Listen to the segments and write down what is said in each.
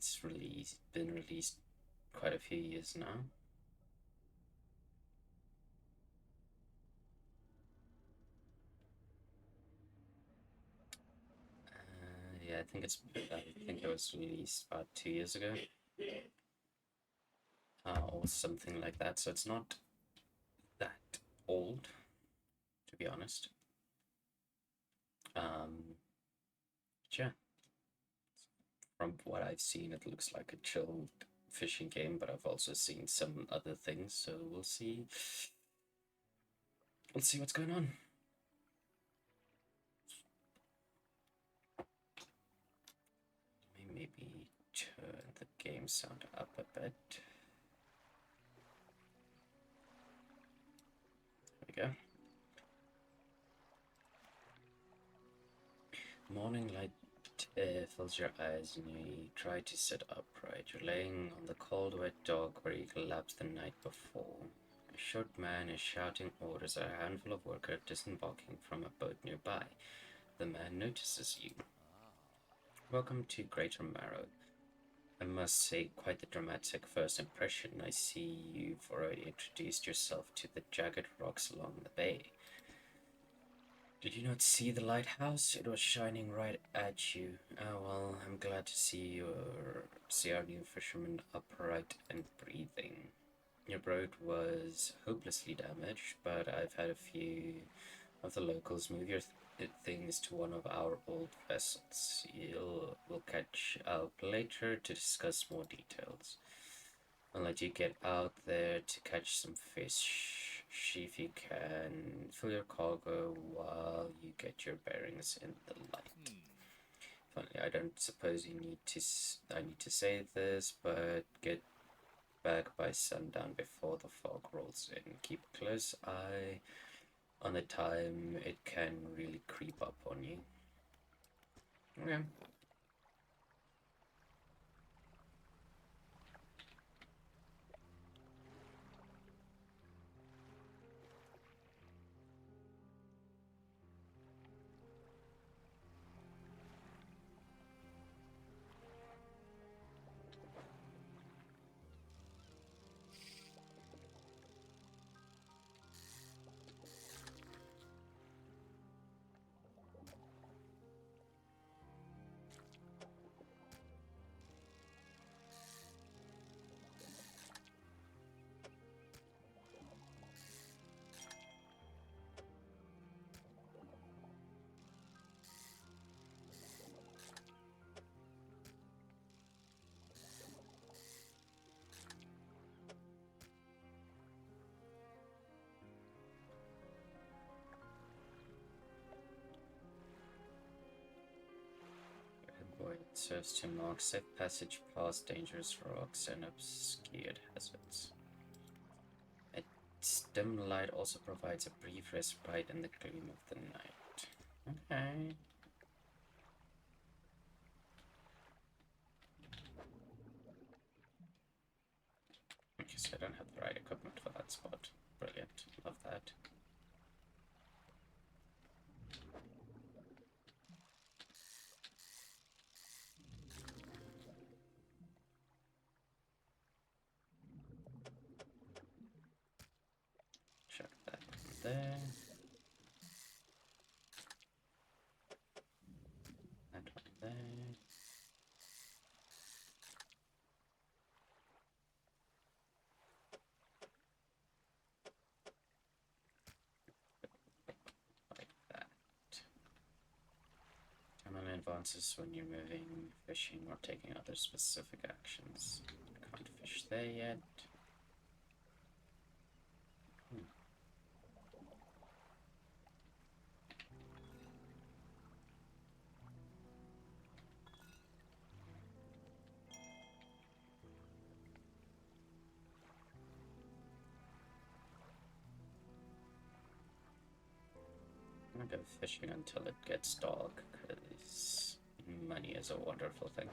it's been released quite a few years now. Yeah, I think it was released about 2 years ago, or something like that. So it's not that old, to be honest. Um, but yeah, from what I've seen, it looks like a chilled fishing game. But I've also seen some other things, so we'll see. We'll see what's going on. Maybe turn the game sound up a bit. There we go. Morning light fills your eyes and you try to sit upright. You're laying on the cold, wet dock where you collapsed the night before. A short man is shouting orders at a handful of workers disembarking from a boat nearby. The man notices you. Welcome to Greater Marrow. I must say, quite the dramatic first impression. I see you've already introduced yourself to the jagged rocks along the bay. Did you not see the lighthouse? It was shining right at you. Oh well, I'm glad to see our new fisherman upright and breathing. Your boat was hopelessly damaged, but I've had a few of the locals move your things to one of our old vessels. We'll catch up later to discuss more details. I'll let you get out there to catch some fish. See if you can fill your cargo while you get your bearings in the light. Finally, I don't suppose I need to say this, but get back by sundown before the fog rolls in. Keep a close eye on the time. It can really creep up on you. Okay. It serves to mark safe passage past dangerous rocks and obscured hazards. Its dim light also provides a brief respite in the gloom of the night. Okay. I guess I don't have the right equipment for that spot. Brilliant. Love that. Check that one there. That one there. Like that. Timeline advances when you're moving, fishing, or taking other specific actions. Can't fish there yet. I'm gonna go fishing until it gets dark, because money is a wonderful thing.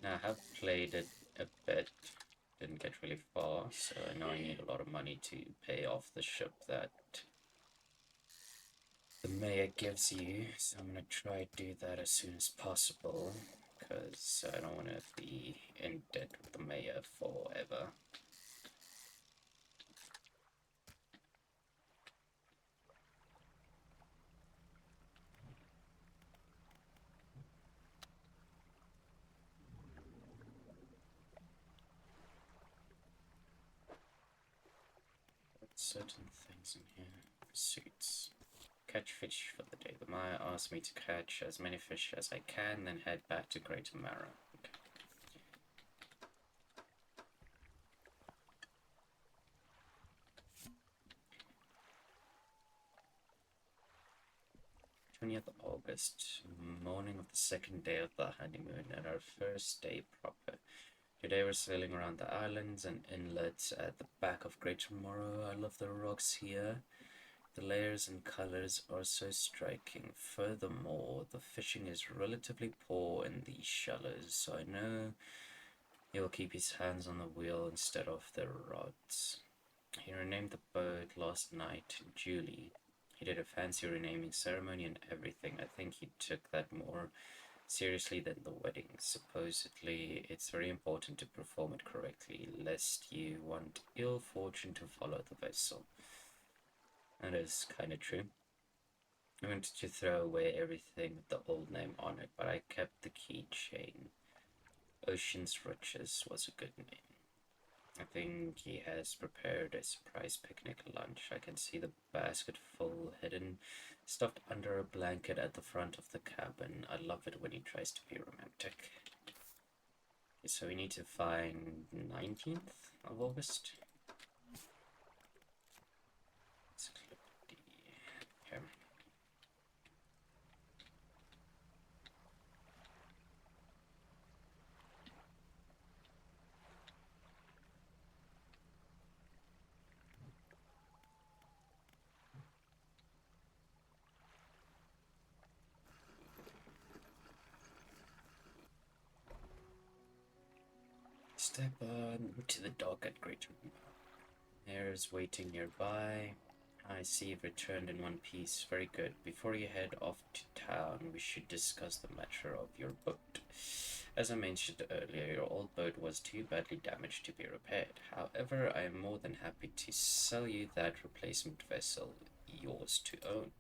Now, I have played it a bit, didn't get really far, so I know I need a lot of money to pay off the ship that the mayor gives you, so I'm gonna try to do that as soon as possible, because I don't want to be in debt with the mayor forever. Certain things in here. Pursuits. Catch fish for the day. The Maya asked me to catch as many fish as I can, then head back to Greater Mara. Okay. 20th August, morning of the second day of the honeymoon, and our first day proper. Today we're sailing around the islands and inlets at the back of Great Tomorrow. I love the rocks here. The layers and colors are so striking. Furthermore, the fishing is relatively poor in these shallows, so I know he'll keep his hands on the wheel instead of the rods. He renamed the boat last night Julie. He did a fancy renaming ceremony and everything. I think he took that more seriously than the wedding. Supposedly, it's very important to perform it correctly, lest you want ill fortune to follow the vessel. That is kind of true. I wanted to throw away everything with the old name on it, but I kept the keychain. Ocean's Riches was a good name. I think he has prepared a surprise picnic lunch. I can see the basket full hidden, stuffed under a blanket at the front of the cabin. I love it when he tries to be romantic. Okay, so we need to find 19th of August. Let's click the... here. Step on to the dock at Great River. Air is waiting nearby. I see you've returned in one piece. Very good. Before you head off to town, we should discuss the matter of your boat. As I mentioned earlier, your old boat was too badly damaged to be repaired. However, I am more than happy to sell you that replacement vessel, yours to own.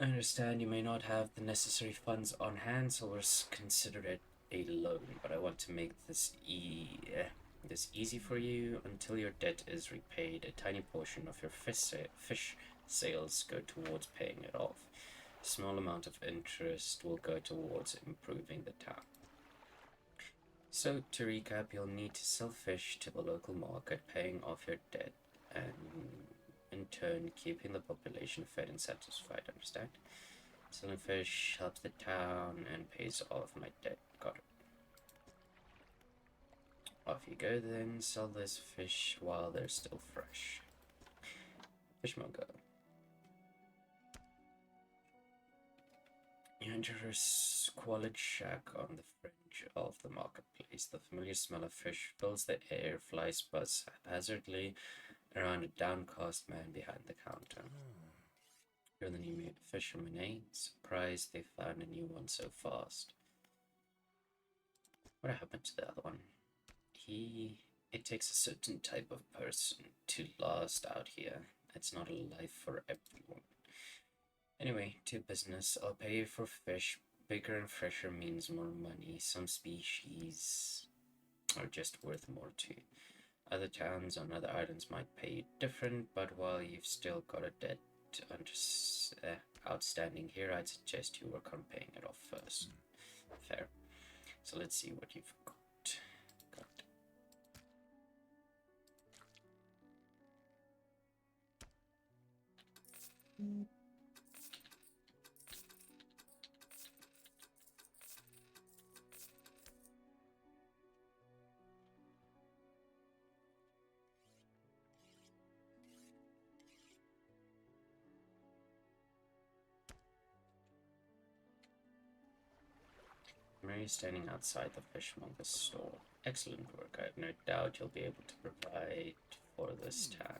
I understand you may not have the necessary funds on hand, so let's consider it a loan, but I want to make this easy for you. Until your debt is repaid, a tiny portion of your fish sales go towards paying it off. A small amount of interest will go towards improving the town. So, to recap, you'll need to sell fish to the local market, paying off your debt, and in turn, keeping the population fed and satisfied, understand? Selling fish helps the town and pays off my debt. Got it. Off you go then, sell this fish while they're still fresh. Fishmonger. You enter a squalid shack on the fringe of the marketplace. The familiar smell of fish fills the air, flies buzz haphazardly around a downcast man behind the counter. You're the new fisherman, eh? Surprised they found a new one so fast. What happened to the other one? It takes a certain type of person to last out here. It's not a life for everyone. Anyway, to business. I'll pay you for fish. Bigger and fresher means more money. Some species are just worth more too. Other towns on other islands might pay you different, but while you've still got a debt outstanding here, I'd suggest you work on paying it off first. Fair. So let's see what you've got. Mary standing outside the fishmonger's store. Excellent work. I have no doubt you'll be able to provide for this town.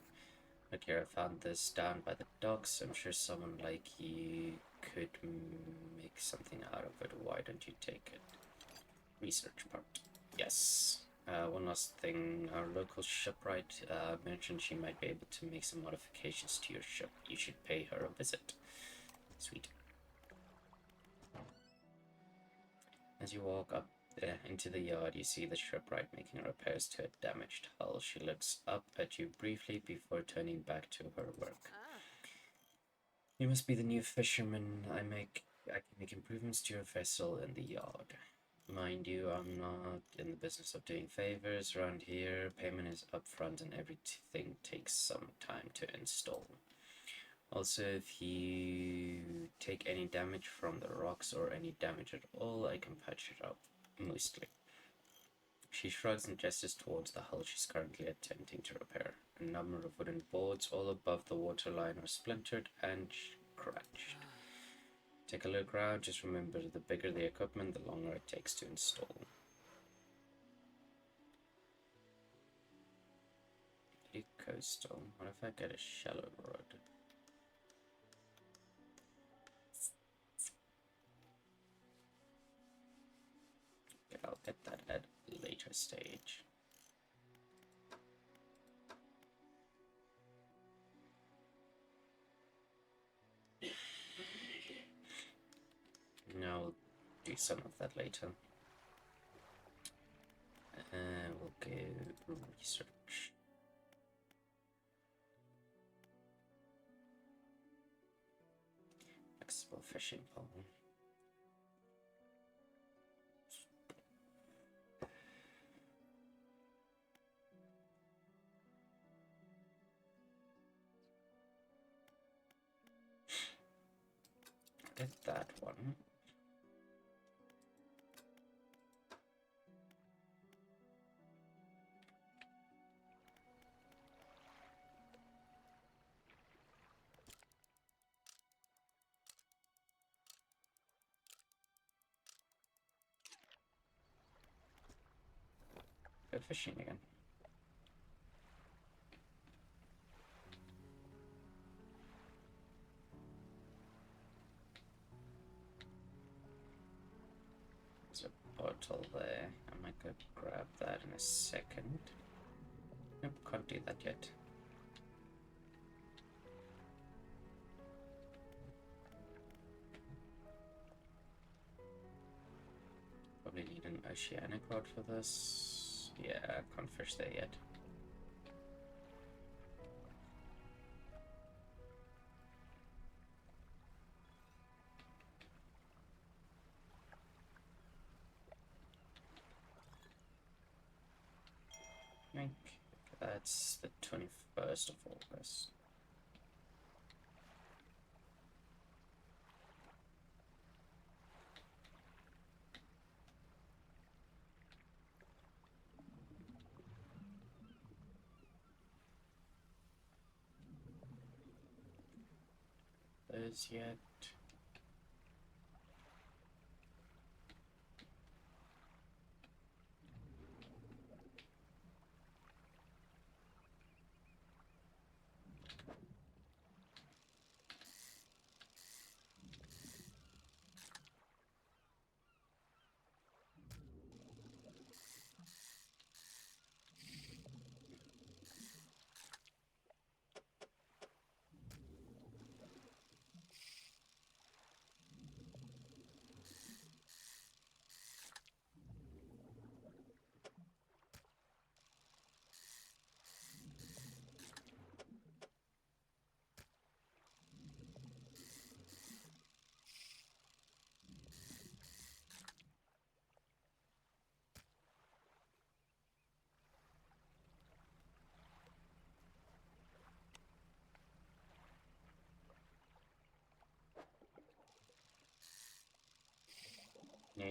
Look here, I found this down by the docks. I'm sure someone like you could make something out of it. Why don't you take it? Research part. Yes. One last thing. Our local shipwright mentioned she might be able to make some modifications to your ship. You should pay her a visit. Sweet. As you walk up into the yard, you see the shipwright making repairs to a damaged hull. She looks up at you briefly before turning back to her work. You must be the new fisherman. I can make improvements to your vessel in the yard. Mind you, I'm not in the business of doing favors around here. Payment is upfront and everything takes some time to install. Also, if you take any damage from the rocks or any damage at all, I can patch it up, mostly. She shrugs and gestures towards the hull she's currently attempting to repair. A number of wooden boards all above the waterline are splintered and scratched. Take a look around, just remember the bigger the equipment, the longer it takes to install. Coastal. What if I get a shallow rod? Okay, I'll get that at a later stage. Now we'll do some of that later. We'll go research. Flexible fishing pole. Get that one. Go fishing again. There's a bottle there. I might go grab that in a second. Nope, can't do that yet. Probably need an oceanic rod for this. Yeah, can't fish there yet. I think that's the 21st of August. Those yet? Yeah.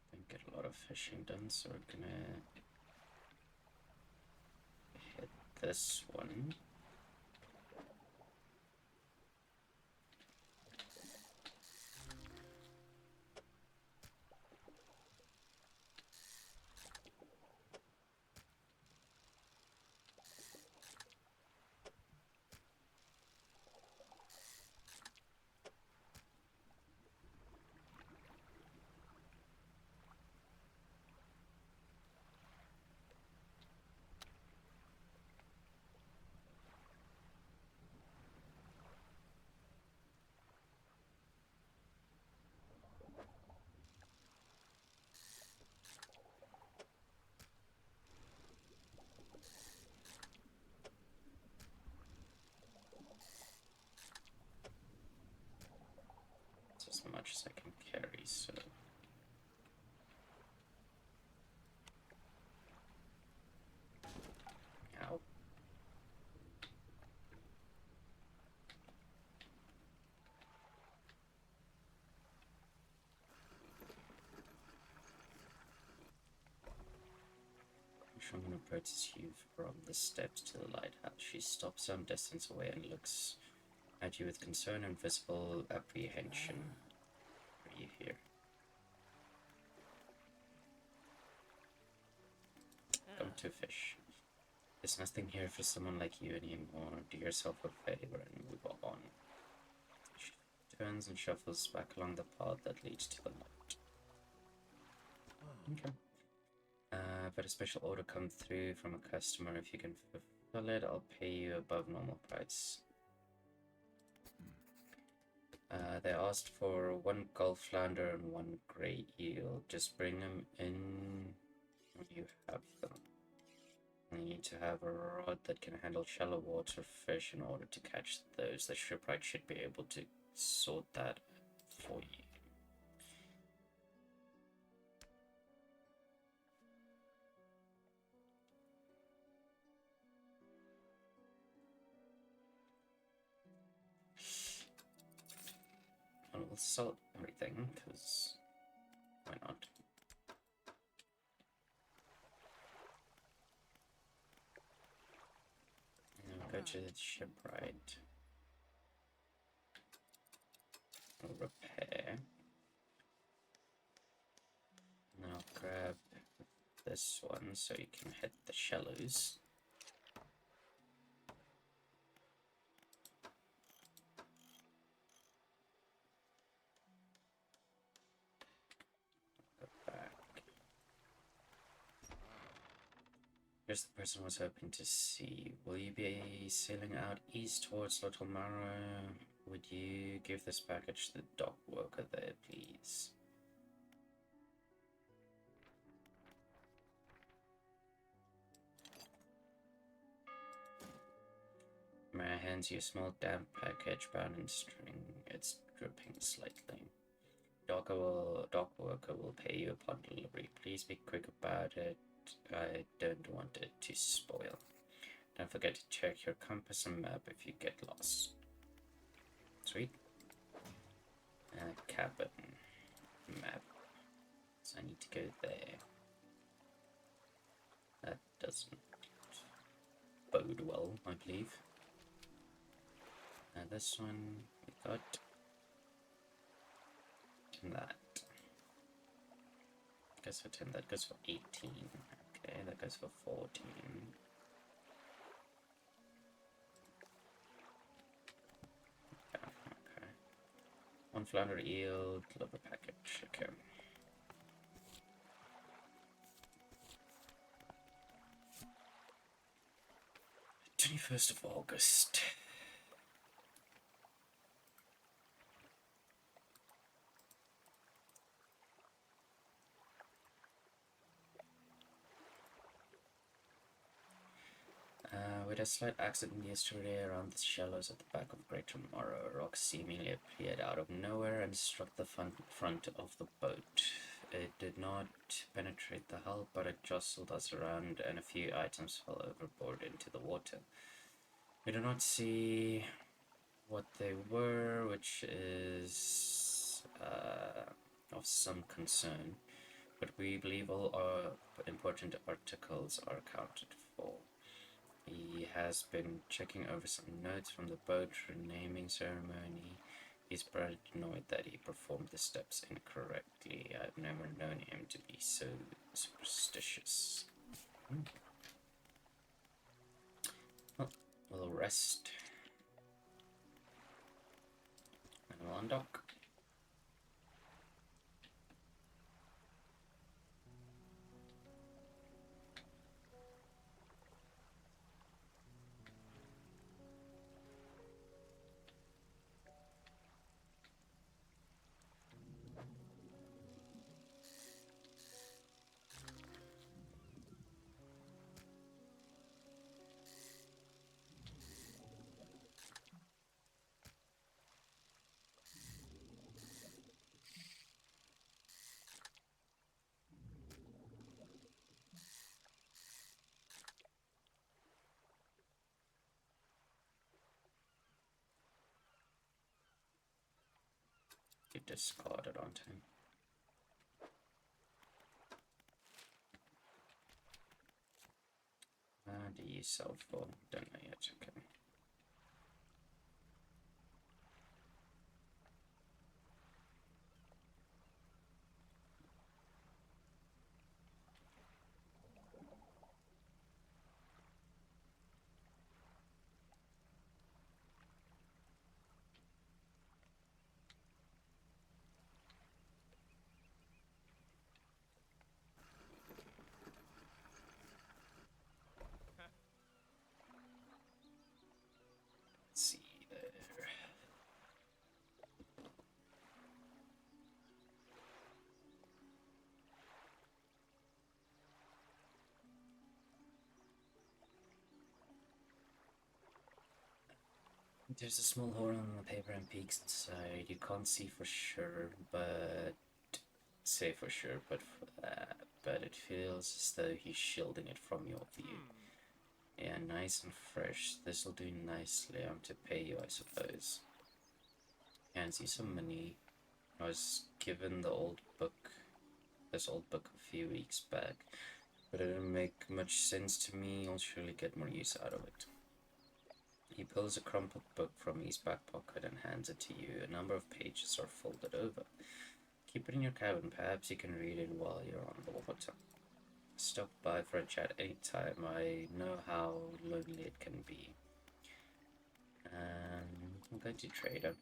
Didn't get a lot of fishing done, so we're gonna hit this one. much as I can carry, so... Ow. I'm going to approaches you from the steps to the lighthouse. She stops some distance away and looks at you with concern and visible apprehension. Are you here? Come to fish. There's nothing here for someone like you anymore. Do yourself a favor and move on. She turns and shuffles back along the path that leads to the moat. Okay. But a special order come through from a customer. If you can fulfill it, I'll pay you above normal price. They asked for 1 gulf flounder and 1 grey eel. Just bring them in when you have them. You need to have a rod that can handle shallow water fish in order to catch those. The shipwright should be able to sort that for you. And we'll sell everything, because why not? And we'll go to the shipwright. We'll repair. And then I'll grab this one so you can hit the shallows. Here's the person I was hoping to see. Will you be sailing out east towards Little Mara? Would you give this package to the dock worker there, please? May I hand you a small damp package bound in string? It's dripping slightly. Dock worker will pay you upon delivery. Please be quick about it. I don't want it to spoil. Don't forget to check your compass and map if you get lost. Sweet. Cabin map. So I need to go there. That doesn't bode well, I believe. This one we got. And that. Goes for 10, that goes for 18. Okay, that goes for 14. Okay. 1 flounder eel, deliver package. Okay. 21st of August. We had a slight accident yesterday around the shallows at the back of Great Tomorrow. A rock seemingly appeared out of nowhere and struck the front of the boat. It did not penetrate the hull, but it jostled us around and a few items fell overboard into the water. We do not see what they were, which is of some concern, but we believe all our important articles are accounted for. He has been checking over some notes from the boat renaming ceremony. He's paranoid that he performed the steps incorrectly. I've never known him to be so superstitious. Well, we'll rest. And we'll undock. You discarded onto him. Do you sell for? Don't know yet, okay. Let's see there. There's a small hole in the paper and peaks inside. You can't see for sure, but say for sure, but it feels as though he's shielding it from your view. Yeah, nice and fresh. This'll do nicely. I'm to pay you, I suppose. Hands you some money. I was given this old book a few weeks back, but it didn't make much sense to me. I'll surely get more use out of it. He pulls a crumpled book from his back pocket and hands it to you. A number of pages are folded over. Keep it in your cabin. Perhaps you can read it while you're on the water. Stop by for a chat anytime. I know how lonely it can be. I'm going to trade him.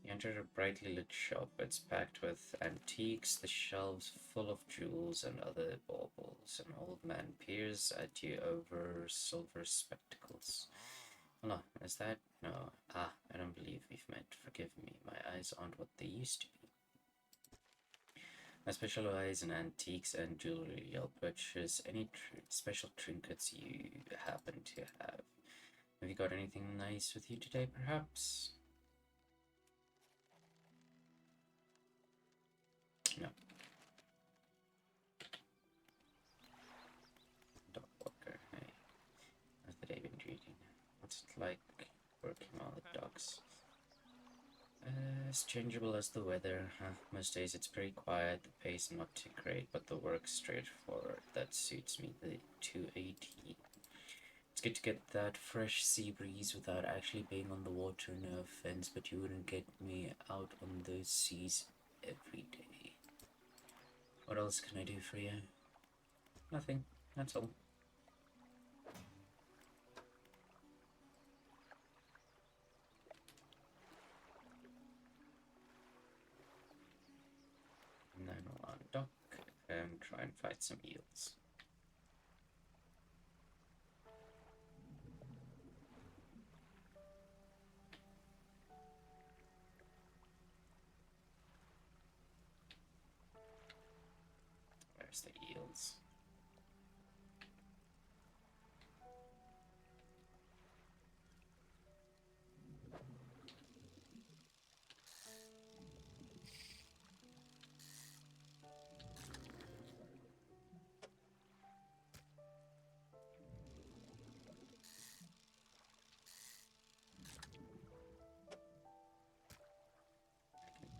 You enter a brightly lit shop. It's packed with antiques, the shelves full of jewels and other baubles. An old man peers at you over silver spectacles. No, is that? No. Ah, I don't believe we've met. Forgive me. My eyes aren't what they used to be. I specialize in antiques and jewelry. I'll purchase any special trinkets you happen to have. Have you got anything nice with you today, perhaps? No. Dog walker. Hey, how's the day been treating? What's it like working on the dogs? As changeable as the weather. Most days it's pretty quiet, the pace not too great, but the work's straightforward. That suits me to a T. It's good to get that fresh sea breeze without actually being on the water, no offense, but you wouldn't get me out on those seas every day. What else can I do for you? Nothing, that's all. And then on dock, try and fight some eels. Where's the eels?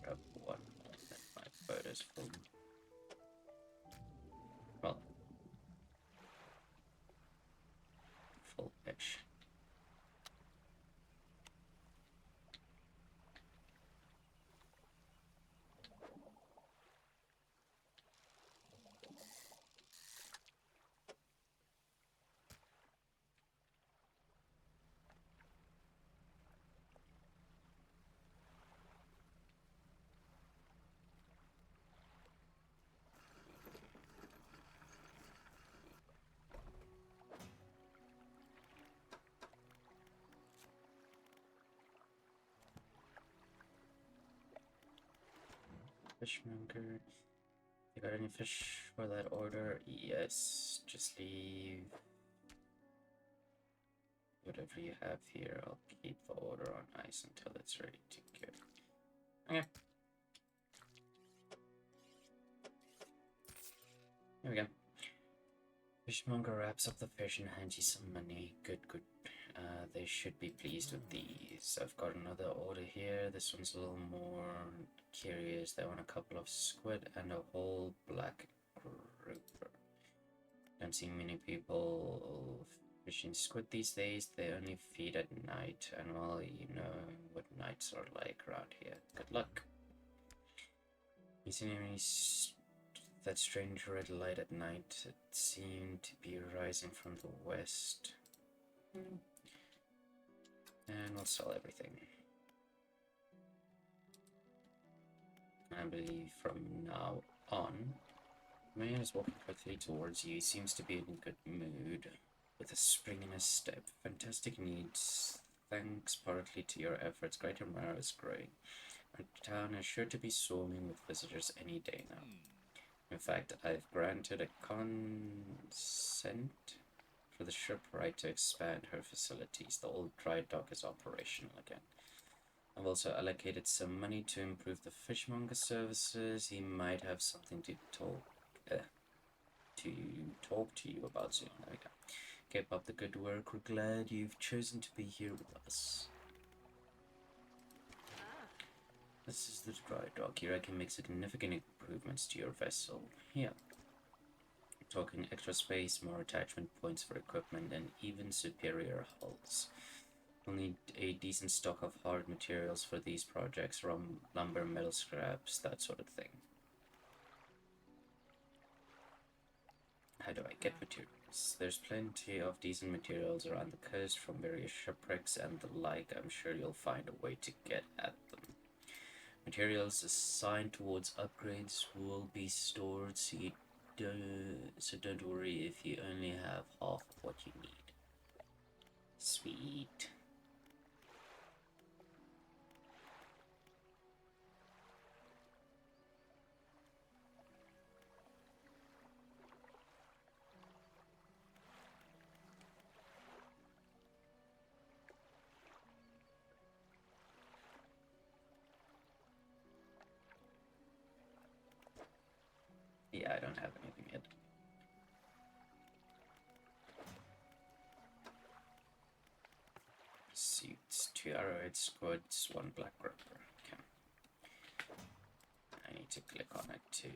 Grab one more, then my boat is full. Well, full-ish. Fishmonger. You got any fish for that order? Yes, just leave whatever you have here. I'll keep the order on ice until it's ready to go. Okay. Here we go. Fishmonger wraps up the fish and hands you some money. Good, good. They should be pleased with these. I've got another order here. This one's a little more curious. They want a couple of squid and a whole black grouper. Don't see many people fishing squid these days. They only feed at night, and well, you know what nights are like around here. Good luck. You see any that strange red light at night? It seemed to be rising from the west. And we'll sell everything. I believe from now on, the man is walking quickly towards you. He seems to be in a good mood, with a spring in his step. Fantastic needs. Thanks partly to your efforts, Greater Mara is growing. Our town is sure to be swarming with visitors any day now. In fact, I've granted a consent for the shipwright to expand her facilities. The old dry dock is operational again. I've also allocated some money to improve the fishmonger services. He might have something to talk to you about soon. There we go. Keep up the good work. We're glad you've chosen to be here with us. This is the dry dock. Here I can make significant improvements to your vessel. Here. I'm talking extra space, more attachment points for equipment, and even superior hulls. We'll need a decent stock of hard materials for these projects, from lumber, metal scraps, that sort of thing. How do I get materials? There's plenty of decent materials around the coast from various shipwrecks and the like. I'm sure you'll find a way to get at them. Materials assigned towards upgrades will be stored, so don't worry if you only have half of what you need. Sweet. Yeah, I don't have anything yet. Suits, 2 arrowhead squids, 1 black grouper. Okay. I need to click on it to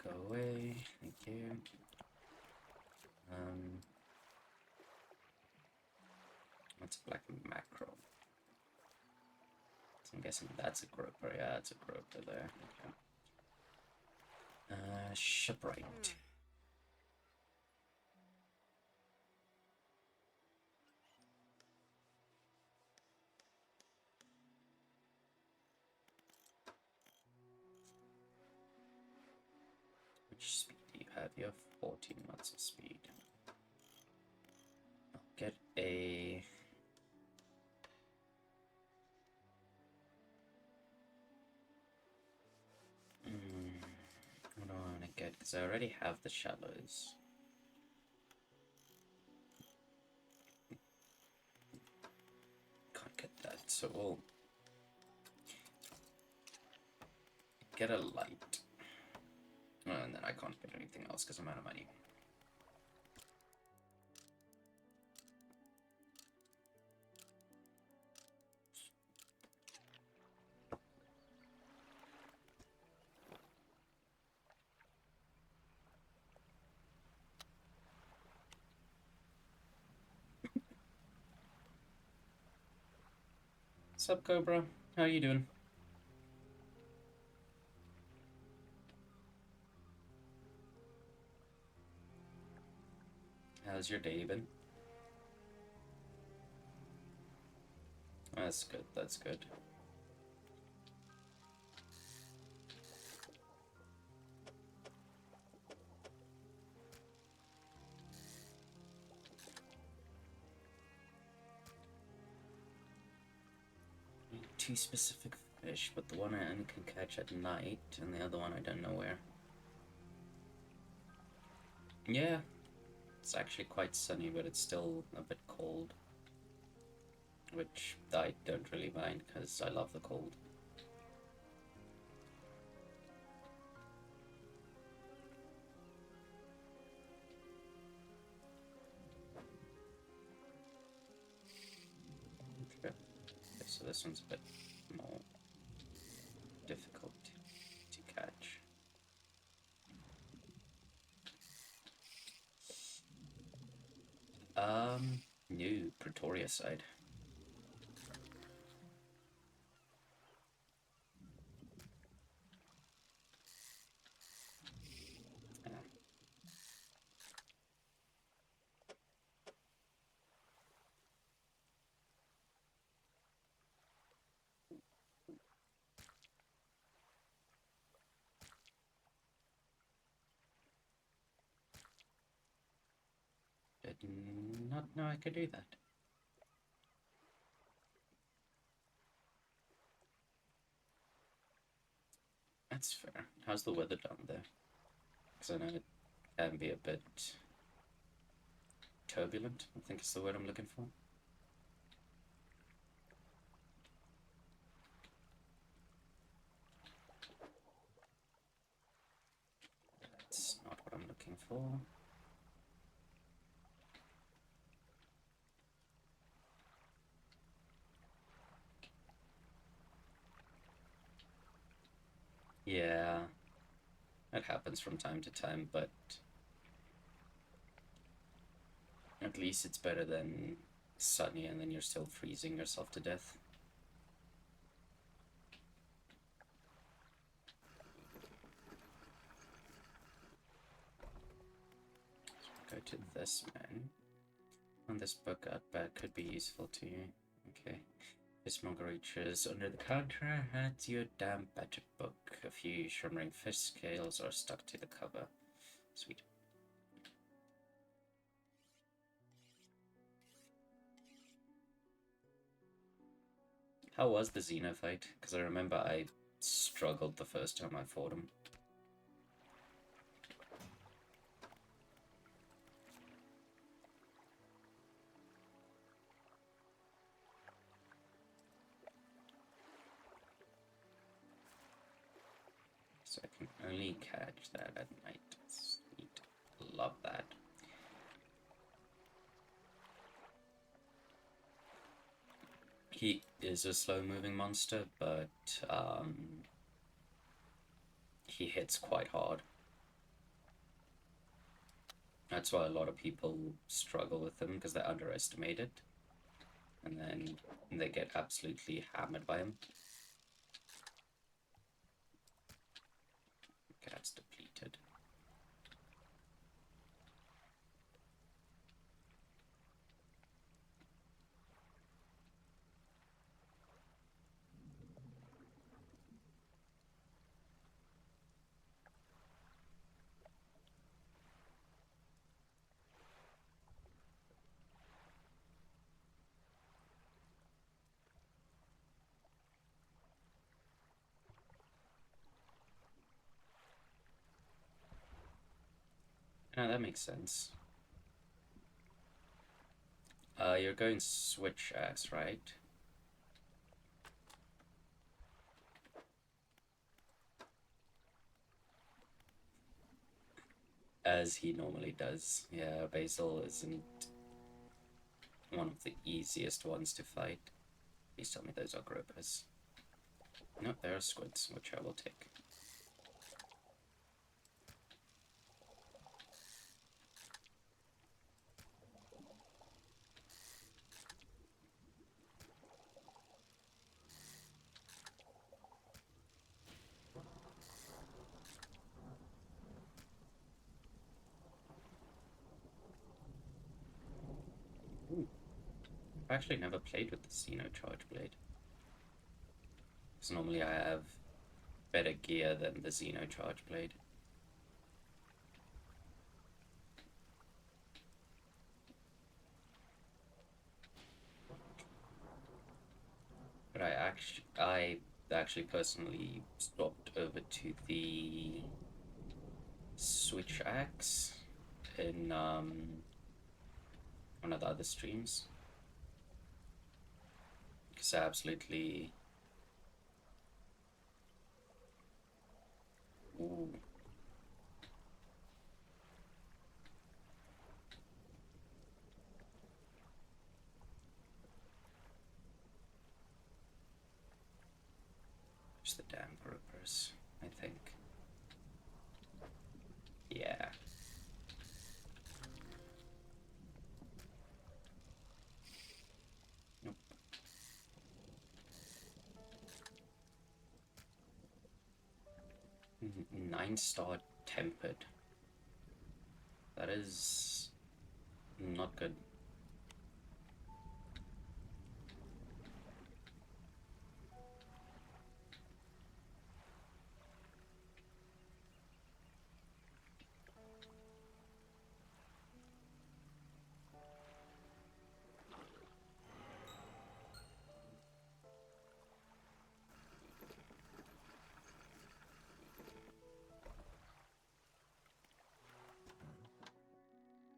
go away. Thank you. What's a black mackerel? So I'm guessing that's a grouper. Yeah, it's a grouper there. Okay. Shipwright. Which speed do you have? You have 14 knots of speed. I'll get a... What do I want to get? Because I already have the shallows. Can't get that, so we'll get a light. And then I can't get anything else because I'm out of money. What's up, Cobra? How you doing? How's your day been? That's good, that's good. Two specific fish, but the one I only can catch at night, and the other one I don't know where. Yeah, it's actually quite sunny, but it's still a bit cold. Which I don't really mind, because I love the cold. so this one's a bit more difficult to catch. New Pretoria side. Did not know I could do that. That's fair. How's the weather down there? Because I know it can be a bit turbulent, I think is the word I'm looking for. That's not what I'm looking for. Yeah, it happens from time to time, but at least it's better than sunny and then you're still freezing yourself to death. So go to this man. And this book out back could be useful to you. Okay. Fishmonger reaches under the counter, hands you a damn battered book. A few shimmering fish scales are stuck to the cover. Sweet. How was the Xeno fight? Because I remember I struggled the first time I fought him. So I can only catch that at night. Sweet. Love that. He is a slow-moving monster, but he hits quite hard. That's why a lot of people struggle with him, because they underestimate it. And then they get absolutely hammered by him. Cat's depleted. No, that makes sense. You're going switch axe, right? As he normally does. Yeah, Basil isn't one of the easiest ones to fight. Please tell me those are grippers. No, there are squids, which I will take. Ooh. I've actually never played with the Xeno Charge Blade. Because normally I have better gear than the Xeno Charge Blade. But I actually personally swapped over to the switch axe in one of the other streams. Because I absolutely... Ooh. Where's the damn groupers? I think. Yeah. Nope. 9-star tempered. That is not good.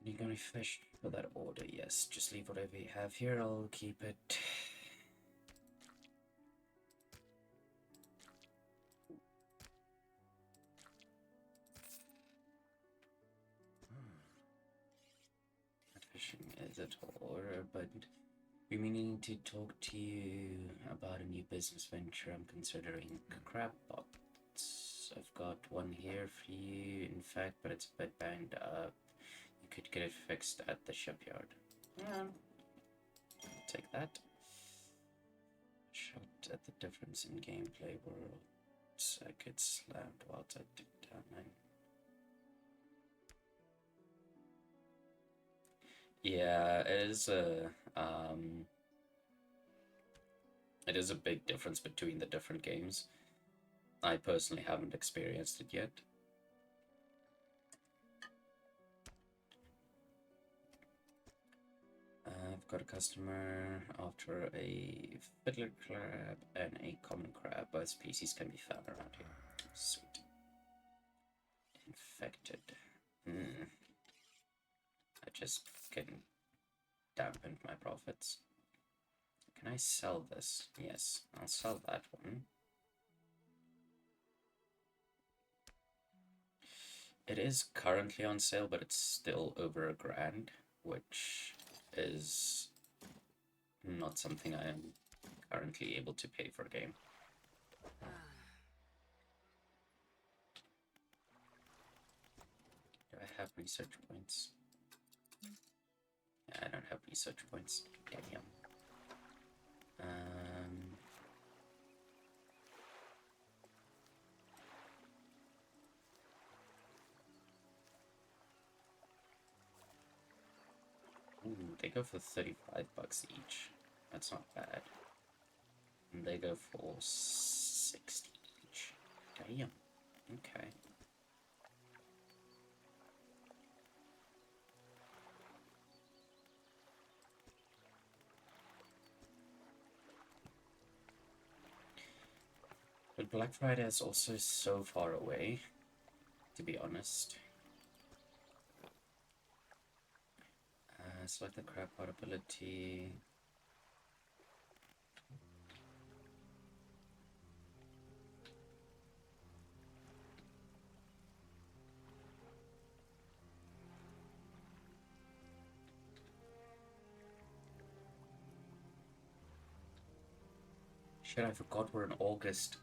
You gonna fish for that order? Yes, just leave whatever you have here, I'll keep it. Not fishing is at all order, but we meaning to talk to you about a new business venture I'm considering. Crab pots. I've got one here for you, in fact, but it's a bit banged up. You could get it fixed at the shipyard. Yeah, I'll take that. Shocked at the difference in gameplay worlds. I get slammed whilst I dig down and... Yeah, it is a big difference between the different games. I personally haven't experienced it yet. I've got a customer after a fiddler crab and a common crab. Both species can be found around here. Sweet. Infected. I just fucking dampened my profits. Can I sell this? Yes, I'll sell that one. It is currently on sale, but it's still over $1,000, which is not something I am currently able to pay for a game. Do I have research points? Yeah, I don't have research points. Damn. Ooh, they go for $35 each. That's not bad. And they go for 60 each. Damn. Okay. But Black Friday is also so far away, to be honest. Select the crab pot ability. Shit, I forgot we're in August.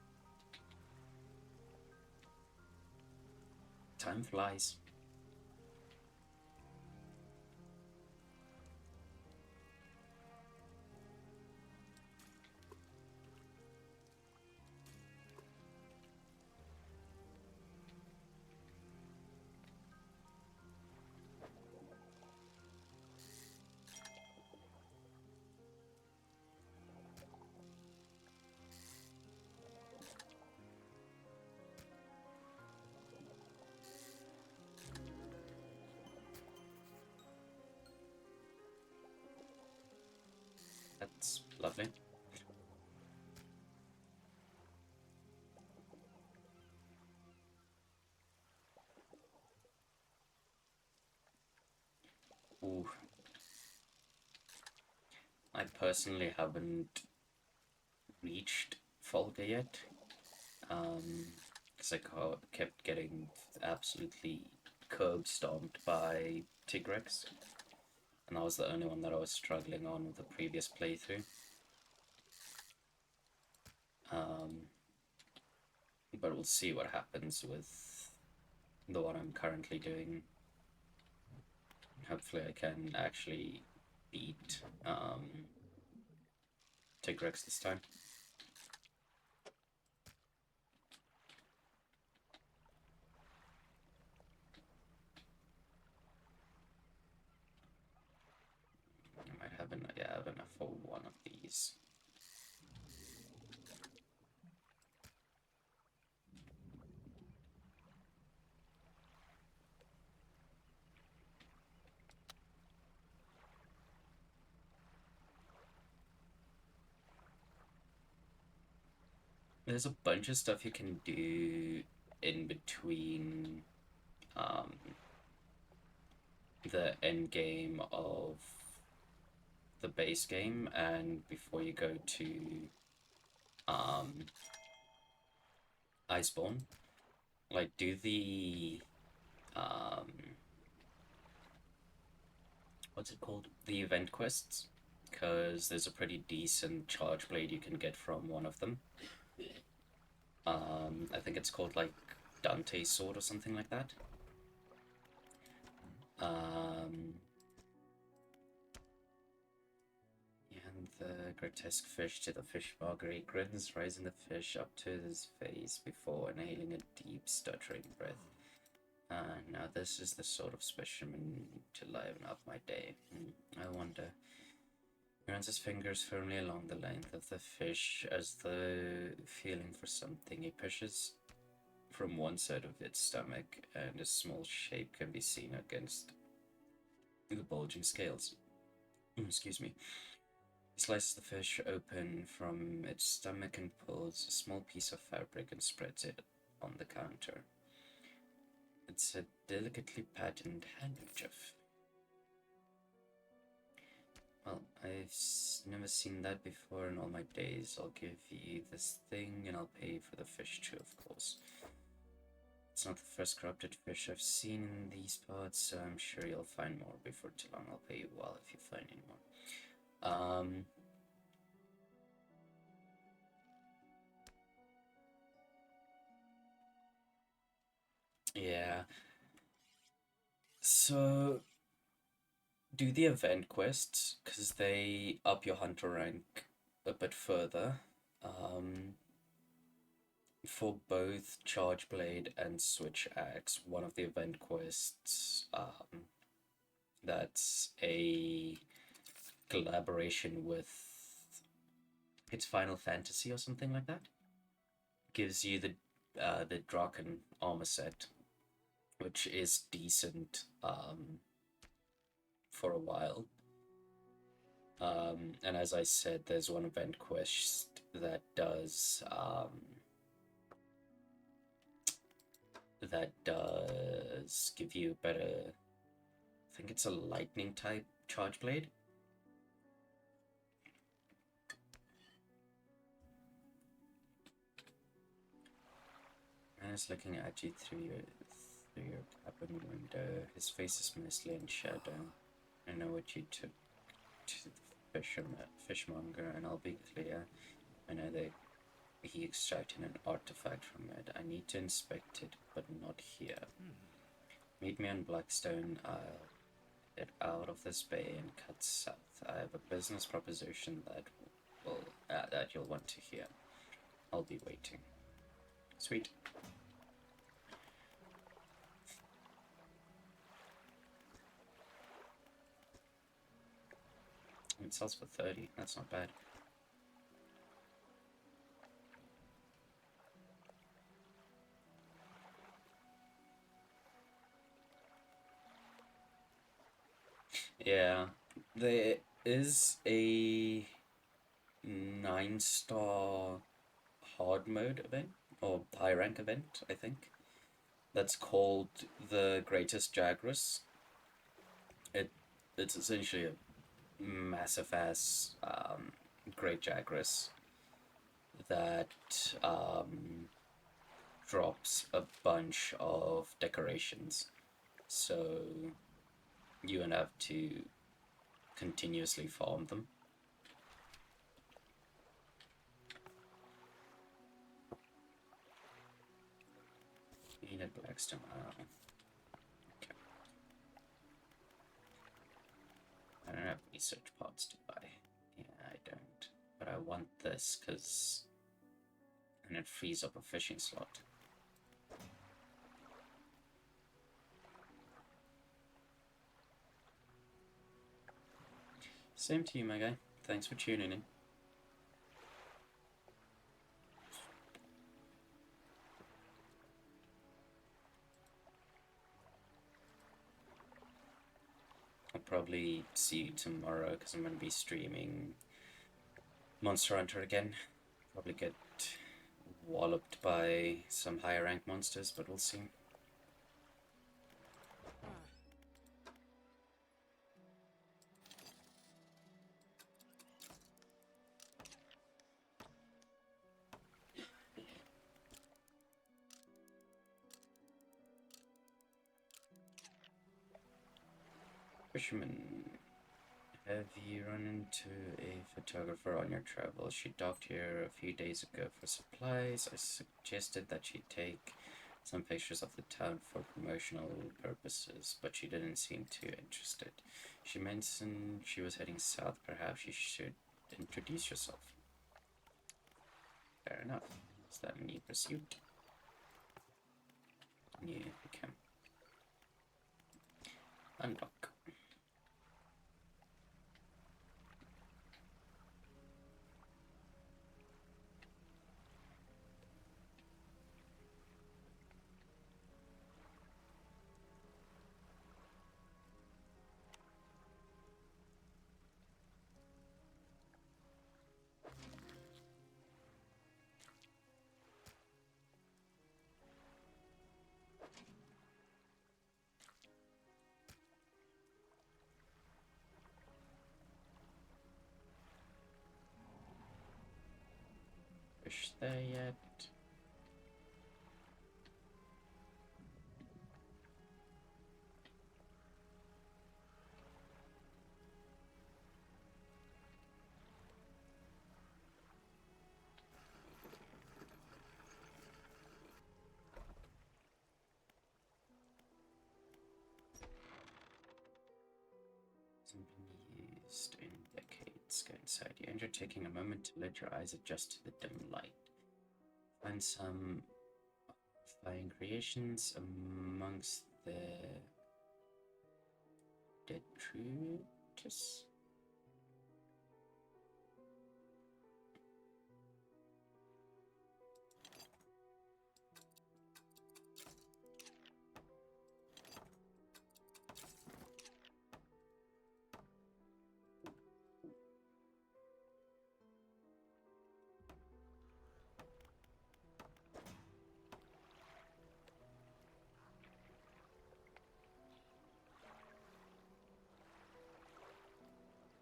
Time flies. That's lovely. Ooh. I personally haven't reached Folga yet. Because I kept getting absolutely curb stomped by Tigrex. And I was the only one that I was struggling on with the previous playthrough. but we'll see what happens with the one I'm currently doing. Hopefully I can actually beat Tigrex this time. I might have enough for one of these. There's a bunch of stuff you can do in between the end game of the base game and before you go to Iceborne. Like, do the what's it called? The event quests, because there's a pretty decent charge blade you can get from one of them. I think it's called like Dante's Sword or something like that. And the grotesque fish to the fishmonger, he grins, raising the fish up to his face before inhaling a deep, stuttering breath. Now this is the sort of specimen to liven up my day. I wonder. He runs his fingers firmly along the length of the fish as though feeling for something. He pushes from one side of its stomach, and a small shape can be seen against the bulging scales. Excuse me. He slices the fish open from its stomach and pulls a small piece of fabric and spreads it on the counter. It's a delicately patterned handkerchief. Well, I've never seen that before in all my days. I'll give you this thing and I'll pay for the fish too, of course. It's not the first corrupted fish I've seen in these parts, so I'm sure you'll find more before too long. I'll pay you well if you find any more. Yeah. So, do the event quests, because they up your hunter rank a bit further. For both Charge Blade and Switch Axe, one of the event quests, that's a collaboration with it's Final Fantasy or something like that, gives you the Draken armor set, which is decent for a while. And as I said, there's one event quest that does give you better. I think it's a lightning type charge blade. Man is looking at you through your cabin window. His face is mostly in shadow. I know what you took to the fishmonger, and I'll be clear. I know that he extracted an artifact from it. I need to inspect it, but not here. Meet me on Blackstone. I'll get out of this bay and cut south. I have a business proposition that you'll want to hear. I'll be waiting. Sweet. It sells for 30. That's not bad. Yeah, there is a 9-star hard mode event, or high rank event, I think, that's called the Greatest Jagras. It's essentially a massive ass Great Jagras that drops a bunch of decorations. So you would have to continuously farm them. Needed Blackstone. Okay. I don't have research pods to buy. Yeah, I don't. But I want this because and it frees up a fishing slot. Same to you, my guy. Thanks for tuning in. I'll probably see you tomorrow because I'm going to be streaming Monster Hunter again. Probably get walloped by some higher rank monsters, but we'll see. Fisherman, have you run into a photographer on your travels? She docked here a few days ago for supplies. I suggested that she take some pictures of the town for promotional purposes, but she didn't seem too interested. She mentioned she was heading south. Perhaps you should introduce yourself. Fair enough. Is that a new pursuit? New account. Unlock. Fish there yet? Hasn't been used in decades. Go inside. You enter, taking a moment to let your eyes adjust to the dim light. Find some flying creations amongst the detritus.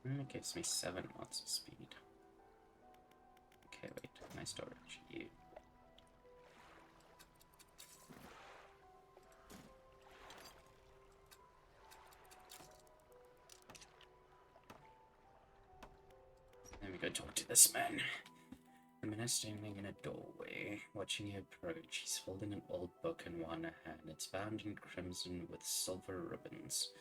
It gives me 7 knots of speed. Okay, wait, my storage. You. Let me go talk to this man. The man is standing in a doorway, watching you approach. He's holding an old book in one hand. It's bound in crimson with silver ribbons.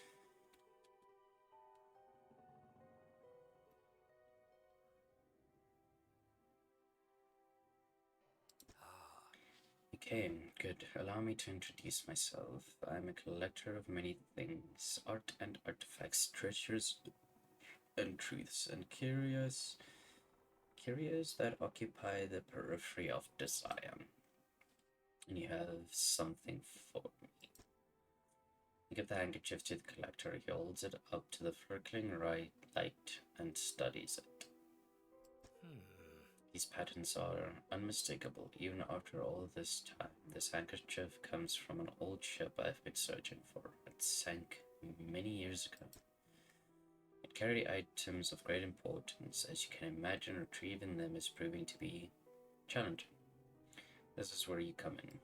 Okay, good. Allow me to introduce myself. I'm a collector of many things, art and artifacts, treasures and truths, and curios that occupy the periphery of desire. And you have something for me. You give the handkerchief to the collector. He holds it up to the flickering light and studies it. These patterns are unmistakable, even after all this time. This handkerchief comes from an old ship I've been searching for. It sank many years ago. It carried items of great importance. As you can imagine, retrieving them is proving to be challenging. This is where you come in.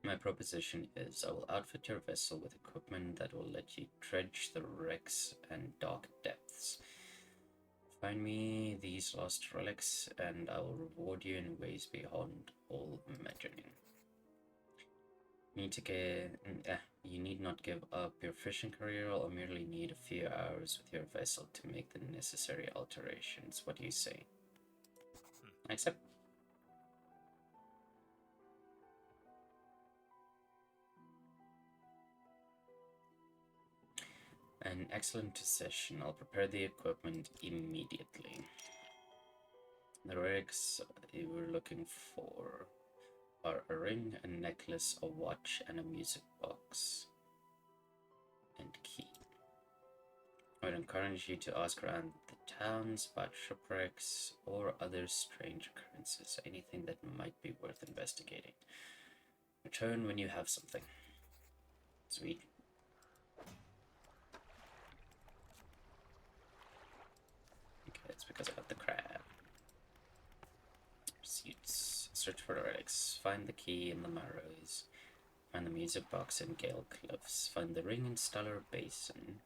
My proposition is I will outfit your vessel with equipment that will let you dredge the wrecks and dark depths. Find me these lost relics, and I will reward you in ways beyond all imagining. You need not give up your fishing career or merely need a few hours with your vessel to make the necessary alterations. What do you say? I accept. An excellent decision. I'll prepare the equipment immediately. The relics you were looking for are a ring, a necklace, a watch, and a music box. And key. I would encourage you to ask around the towns about shipwrecks or other strange occurrences, anything that might be worth investigating. Return when you have something. Sweet. Okay, it's because I got the crab. Pursuits. Search for the relics. Find the key in the Marrows. Find the music box in Gale Cliffs. Find the ring in Stellar Basin.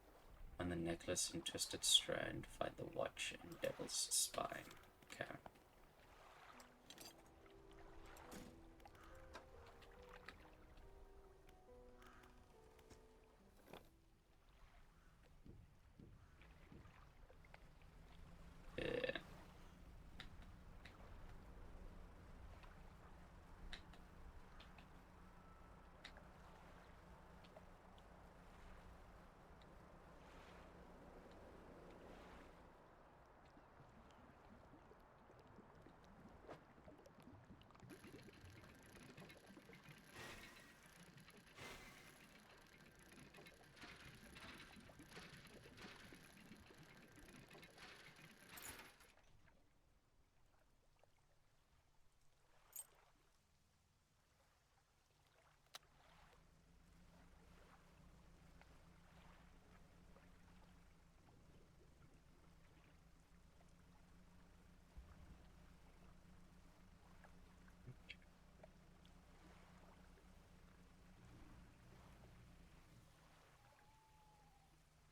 Find the necklace in Twisted Strand. Find the watch in Devil's Spine. Okay. Yeah.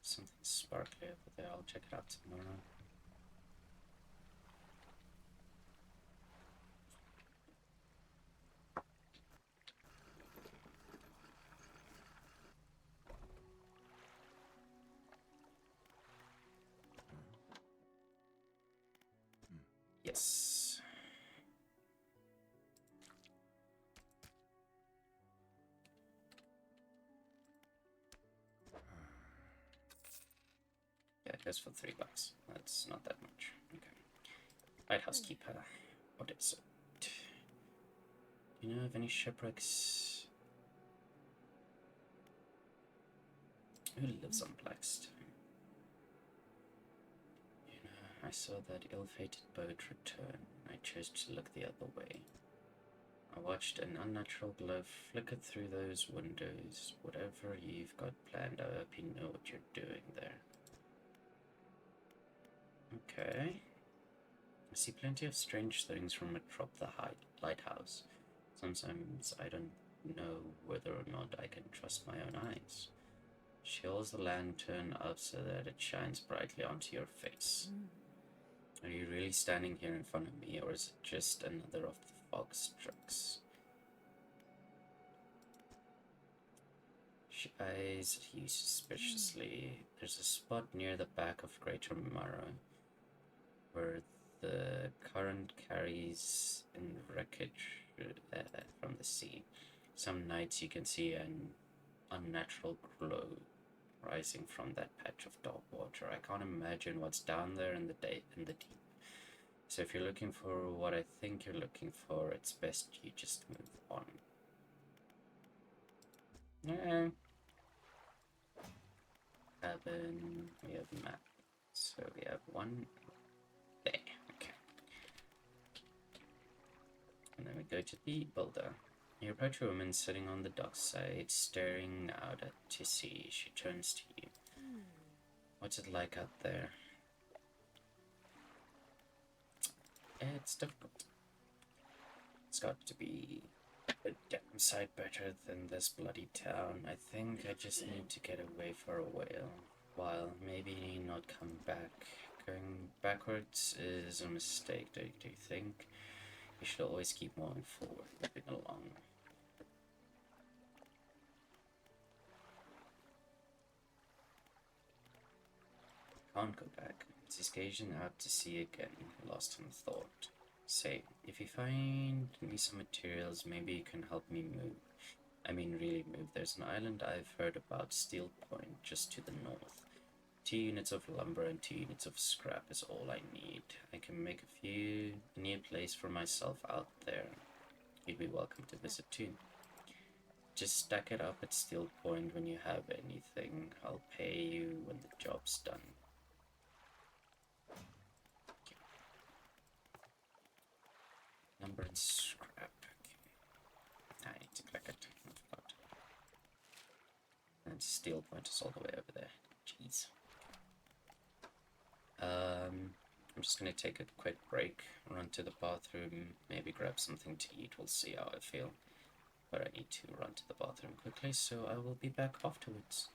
Something sparkly over there. I'll check it out tomorrow. Yes. Yeah, it goes for $3. That's not that much. Okay. Lighthouse Keeper. What is it? Do you know of any shipwrecks? Who lives on Blackstone? You know, I saw that ill-fated boat return. I chose to look the other way. I watched an unnatural glow flicker through those windows. Whatever you've got planned, I hope you know what you're doing there. Okay. I see plenty of strange things from atop the lighthouse. Sometimes I don't know whether or not I can trust my own eyes. She holds the lantern up so that it shines brightly onto your face. Are you really standing here in front of me, or is it just another of the fog's tricks? She eyes you suspiciously. There's a spot near the back of Greater Marrow where the current carries in wreckage from the sea. Some nights you can see an unnatural glow rising from that patch of dark water. I can't imagine what's down there in the deep. So if you're looking for what I think you're looking for, it's best you just move on. Yeah. Cabin. We have map. So we have one there. Okay. And then we go to the builder. You approach a woman sitting on the dockside, staring out to sea. She turns to you. What's it like out there? It's difficult. It's got to be a damn sight better than this bloody town. I think I just need to get away for a while. Maybe not come back. Going backwards is a mistake, do you think? You should always keep moving forward, moving along. Can't go back. It's escaping out to sea again, lost in thought. Say, if you find me some materials, maybe you can help me move. I mean, really move. There's an island I've heard about, Steel Point, just to the north. 2 units of lumber and 2 units of scrap is all I need. I can make a new place for myself out there. You'd be welcome to visit too. Just stack it up at Steel Point when you have anything. I'll pay you when the job's done. Okay. Lumber and scrap. Okay. I need to click it. I forgot. And Steel Point is all the way over there. Jeez. I'm just gonna take a quick break, run to the bathroom, maybe grab something to eat. We'll see how I feel. But I need to run to the bathroom quickly, so I will be back afterwards.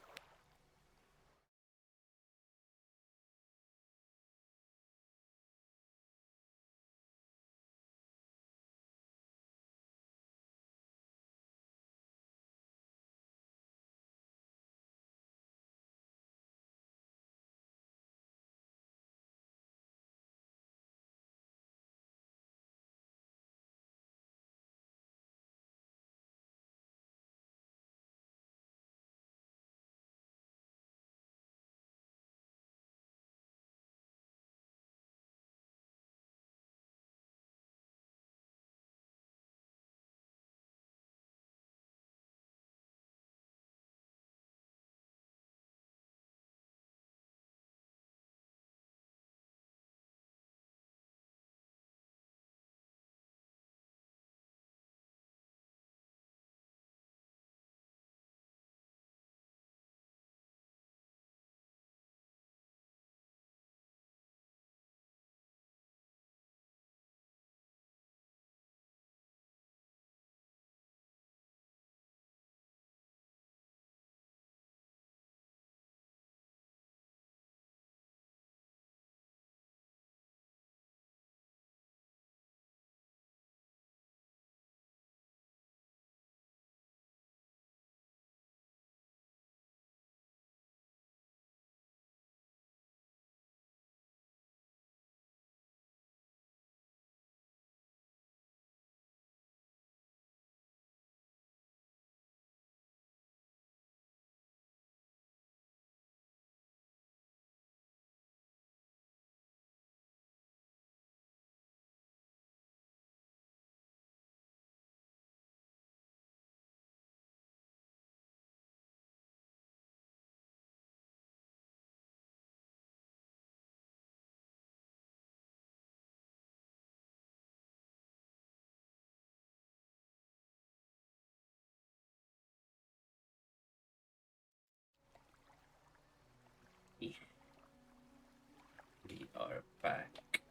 We are back.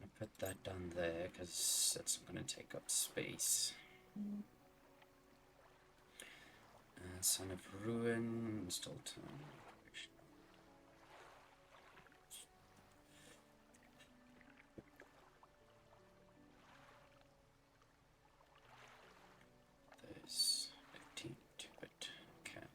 I put that down there because that's going to take up space. Son of Ruin, install time. There's 15 to it. Okay.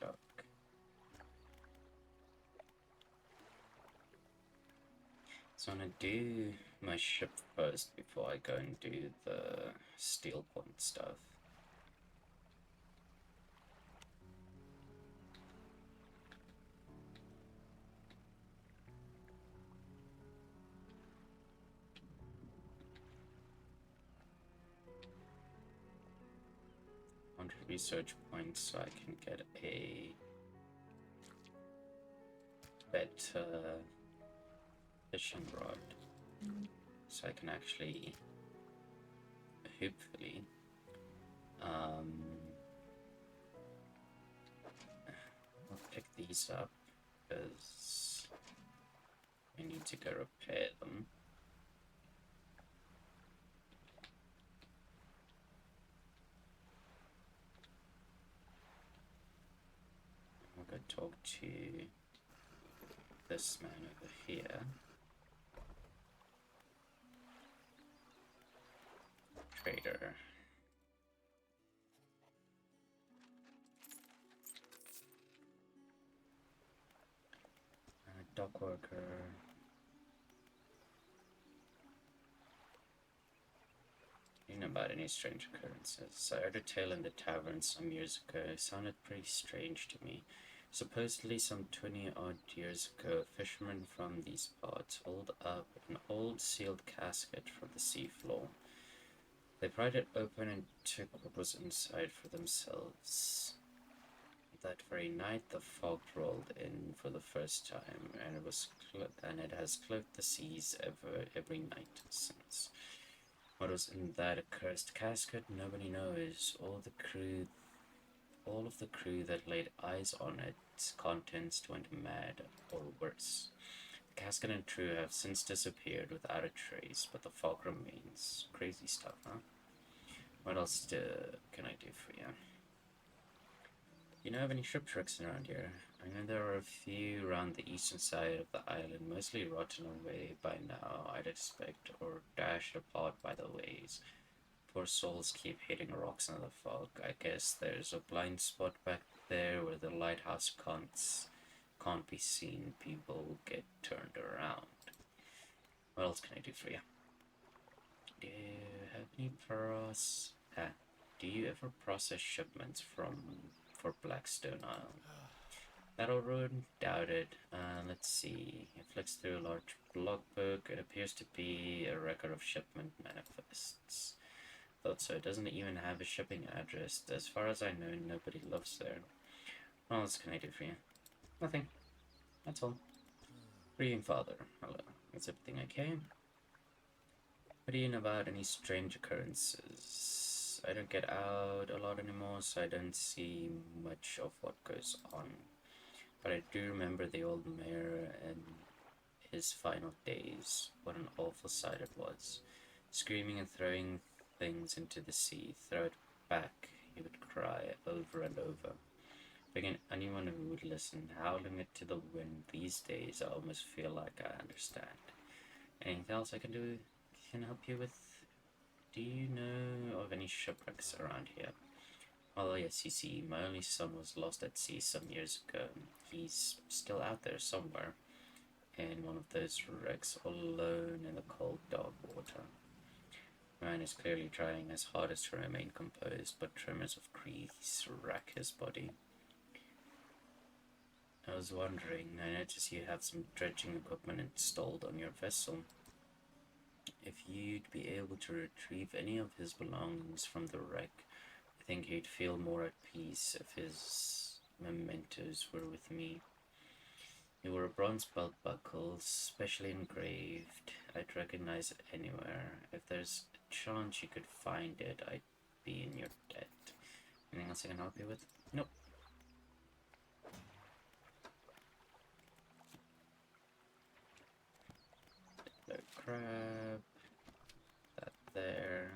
Duck. So I'm gonna do my ship first before I go and do the Steel Point stuff. research points so I can get a better fishing rod. So I can actually, hopefully, I'll pick these up because I need to go repair them. I'll go talk to this man over here. Trader. Dock worker. You know about any strange occurrences? I heard a tale in the tavern some years ago. It sounded pretty strange to me. Supposedly some 20-odd years ago, a fisherman from these parts hauled up an old sealed casket from the seafloor. They pried it open and took what was inside for themselves. That very night, the fog rolled in for the first time, and it has cloaked the seas every night since. What was in that accursed casket, nobody knows. All of the crew that laid eyes on its contents went mad, or worse. The casket and crew have since disappeared without a trace, but the fog remains. Crazy stuff, huh? What else can I do for you? You know of any shipwrecks around here? I know there are a few around the eastern side of the island, mostly rotten away by now, I'd expect, or dashed apart by the waves. Poor souls keep hitting rocks in the fog. I guess there's a blind spot back there where the lighthouse can't be seen. People get turned around. What else can I do for you? Do you have any do you ever process shipments for Blackstone Isle? Battle Road? Doubt it. Let's see. It flicks through a large logbook. It appears to be a record of shipment manifests. Thought so. It doesn't even have a shipping address. As far as I know, nobody lives there. What else can I do for you? Nothing. That's all. Grieving father. Hello. Is everything okay? What do you know about any strange occurrences? I don't get out a lot anymore, so I don't see much of what goes on. But I do remember the old mayor and his final days. What an awful sight it was. Screaming and throwing things into the sea. Throw it back, he would cry over and over. Begging anyone who would listen, howling it to the wind. These days I almost feel like I understand. Anything else I can help you with? Do you know of any shipwrecks around here? Well, yes, you see, my only son was lost at sea some years ago. He's still out there somewhere, in one of those wrecks, all alone in the cold, dark water. Man is clearly trying his hardest to remain composed, but tremors of grief rack his body. I was wondering, I noticed you have some dredging equipment installed on your vessel. If you'd be able to retrieve any of his belongings from the wreck, I think he'd feel more at peace if his mementos were with me. He wore a bronze belt buckle, specially engraved. I'd recognize it anywhere. If there's a chance you could find it, I'd be in your debt. Anything else I can help you with? Nope. The crab. That there.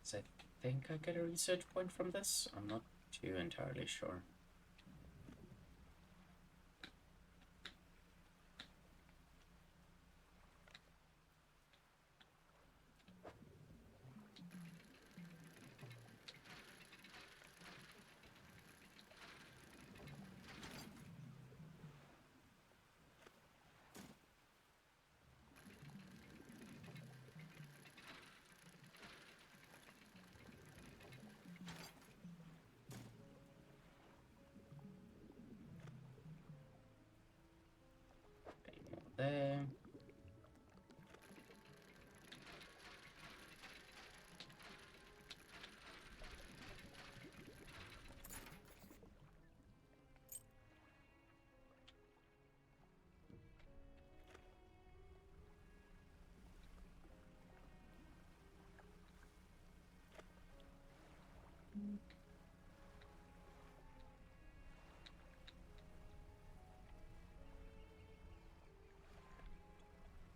So I think I get a research point from this. I'm not too entirely sure.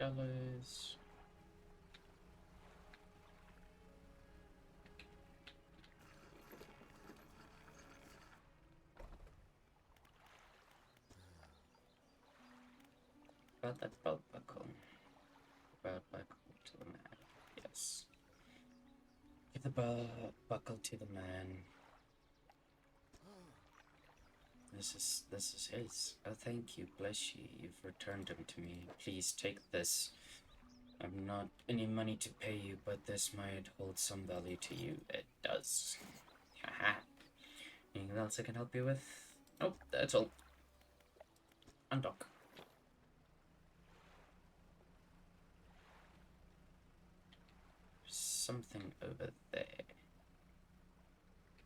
$50. About that belt buckle. Belt buckle to the man. Yes. Give the buckle to the man. This is his. Oh, thank you. Bless you. You've returned him to me. Please take this. I've not any money to pay you, but this might hold some value to you. It does. Haha. Anything else I can help you with? Nope, that's all. Undock. Something over there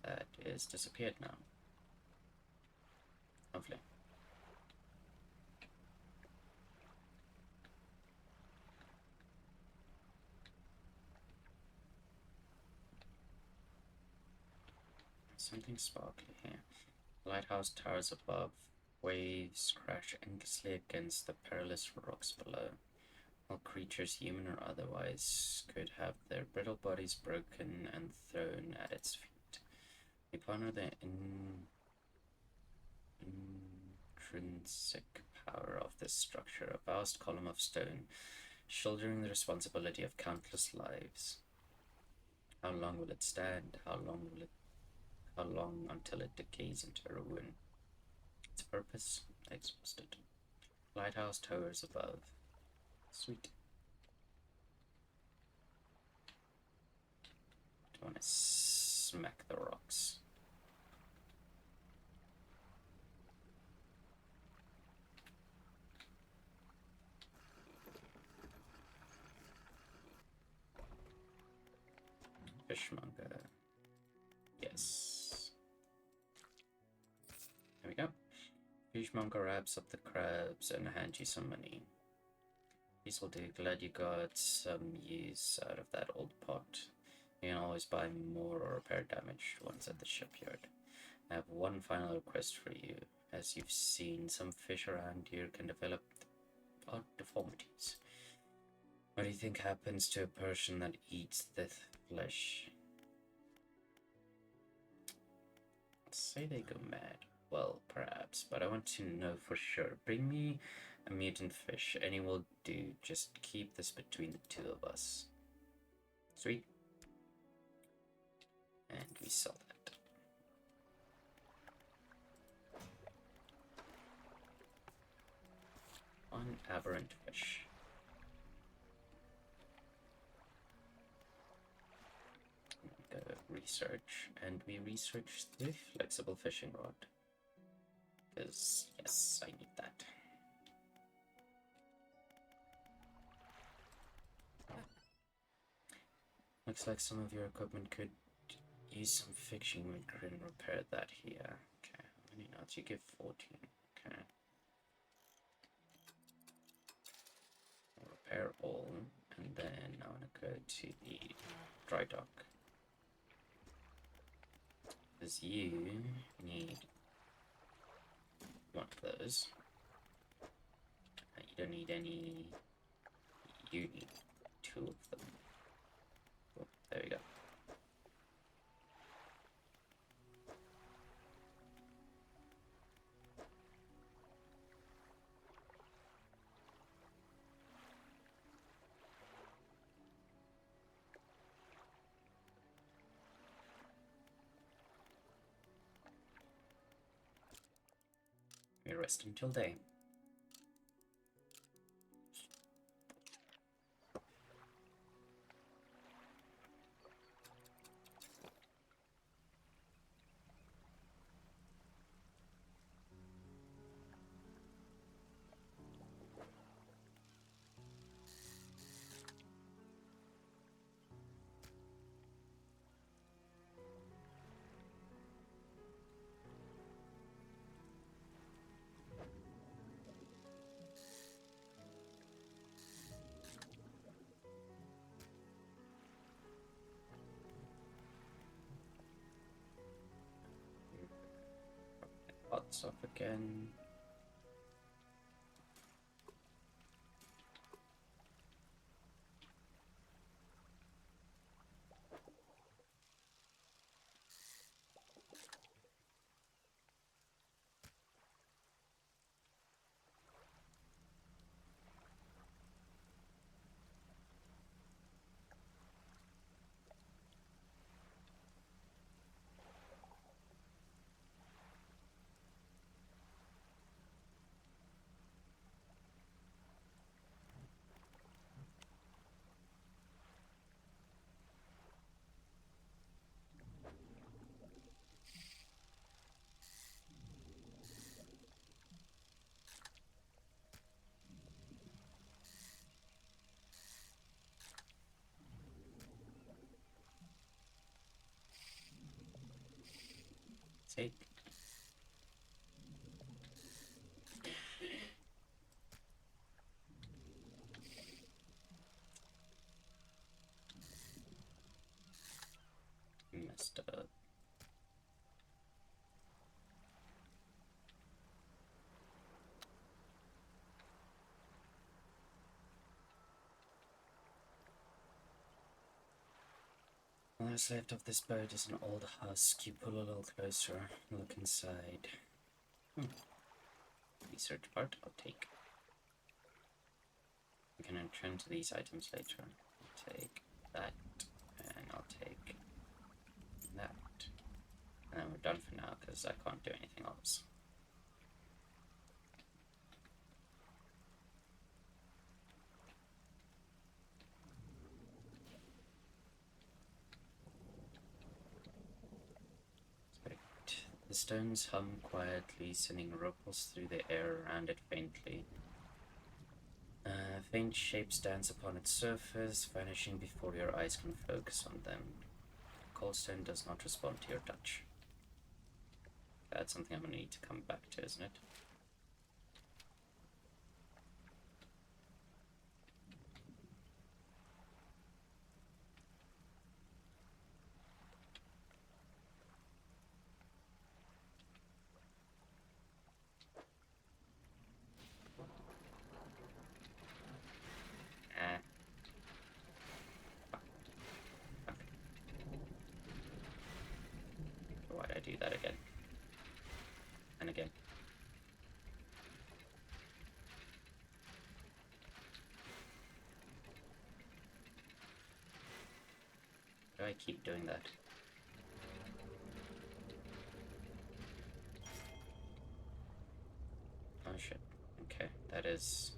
that is disappeared now. Lovely. Something sparkly here. Lighthouse towers above. Waves crash endlessly against the perilous rocks below. All creatures, human or otherwise, could have their brittle bodies broken and thrown at its feet. We ponder the intrinsic power of this structure, a vast column of stone, shouldering the responsibility of countless lives. How long will it stand? How long until it decays into ruin? Its purpose? Exhausted. Lighthouse towers above. Sweet. Do you want to smack the rocks? Fishmonger. Yes. There we go. Fishmonger wraps up the crabs and hands you some money. These will do. Glad you got some use out of that old pot. You can always buy more or repair damaged ones at the shipyard. I have one final request for you. As you've seen, some fish around here can develop odd deformities. What do you think happens to a person that eats the flesh? Let's say they go mad. Well, perhaps, but I want to know for sure. Bring me a mutant fish. Any will do. Just keep this between the two of us. Sweet. And we sell that. One aberrant fish. Go research, and we research the flexible fishing rod. Because, yes, I need that. Looks like some of your equipment could use some fixing. We can repair that here. Okay, how many knots? You give 14. Okay. I'll repair all, and then I want to go to the dry dock. Because you need one of those. You don't need any. You need two of them. Oh, there we go. We rest until day. Pots up again. take. Messed up. Last left of this boat is an old husk. You pull a little closer, look inside. Research part, I'll take. We can enter into these items later. I'll take that, and I'll take that. And then we're done for now, because I can't do anything else. The stones hum quietly, sending ripples through the air around it faintly. Faint shapes dance upon its surface, vanishing before your eyes can focus on them. Cold stone does not respond to your touch. That's something I'm going to need to come back to, isn't it? Why'd I do that again? And again. Why do I keep doing that? Oh shit. Okay, that is...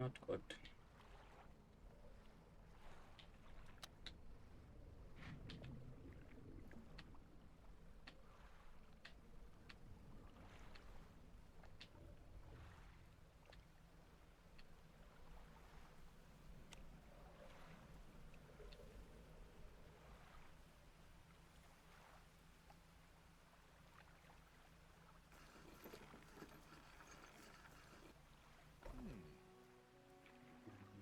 not good.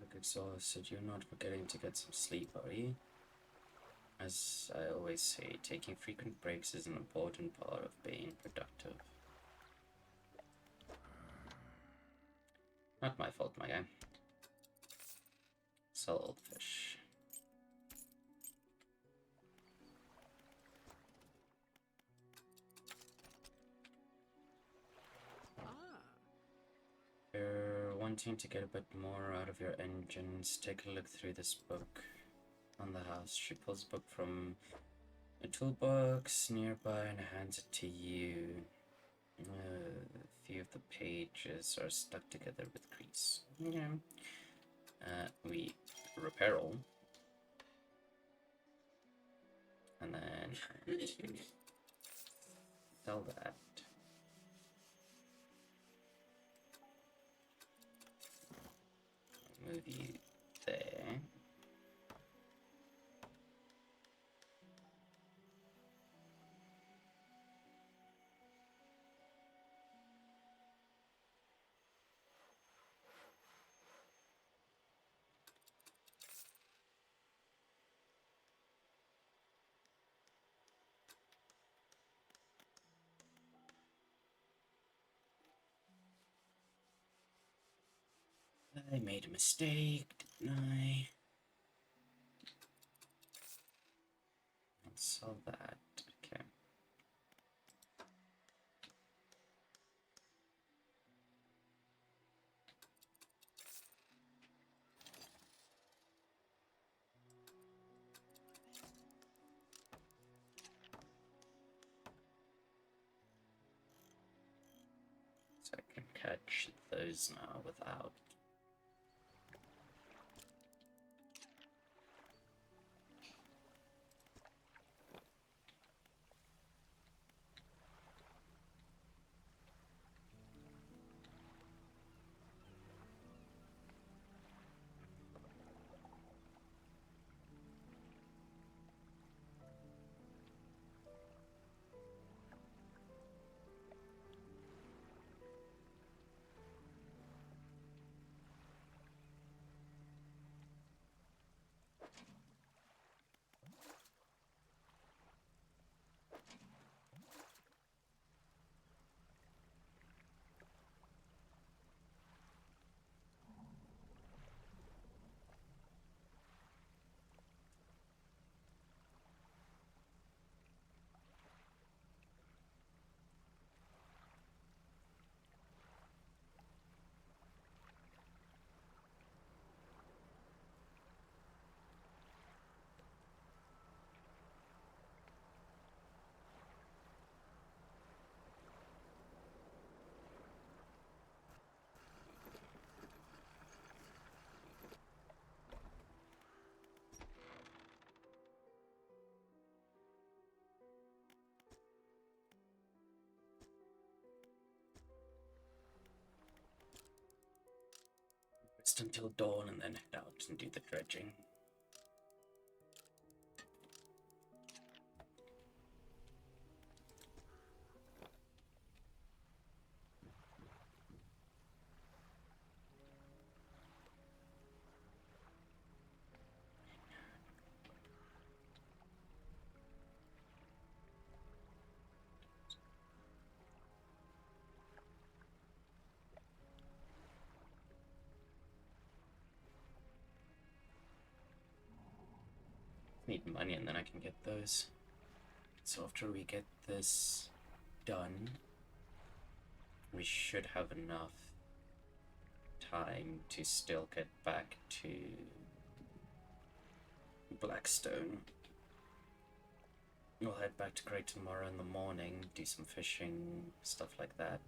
Look exhausted. You're not forgetting to get some sleep, are you? As I always say, taking frequent breaks is an important part of being productive. Not my fault, my guy. Salt fish. You're wanting to get a bit more out of your engines. Take a look through this book on the house. She pulls a book from a toolbox nearby and hands it to you. A few of the pages are stuck together with grease. Yeah. We repair all. And then sell that. Move you there. I made a mistake, didn't I? Let's sell that. Okay. So I can catch those now without. Rest until dawn and then head out and do the dredging. Need money and then I can get those. So after we get this done, we should have enough time to still get back to Blackstone. We'll head back to Great tomorrow in the morning, do some fishing, stuff like that.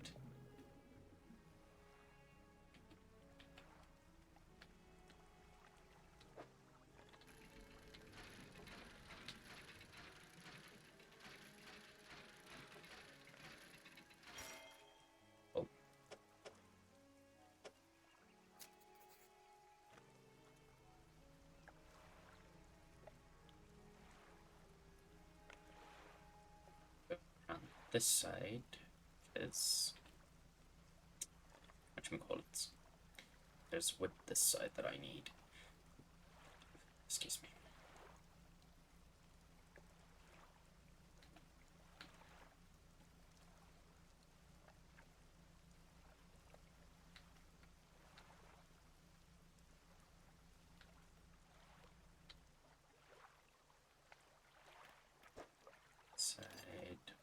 This side is whatchamacallit. There's wood this side that I need. Excuse me. Side,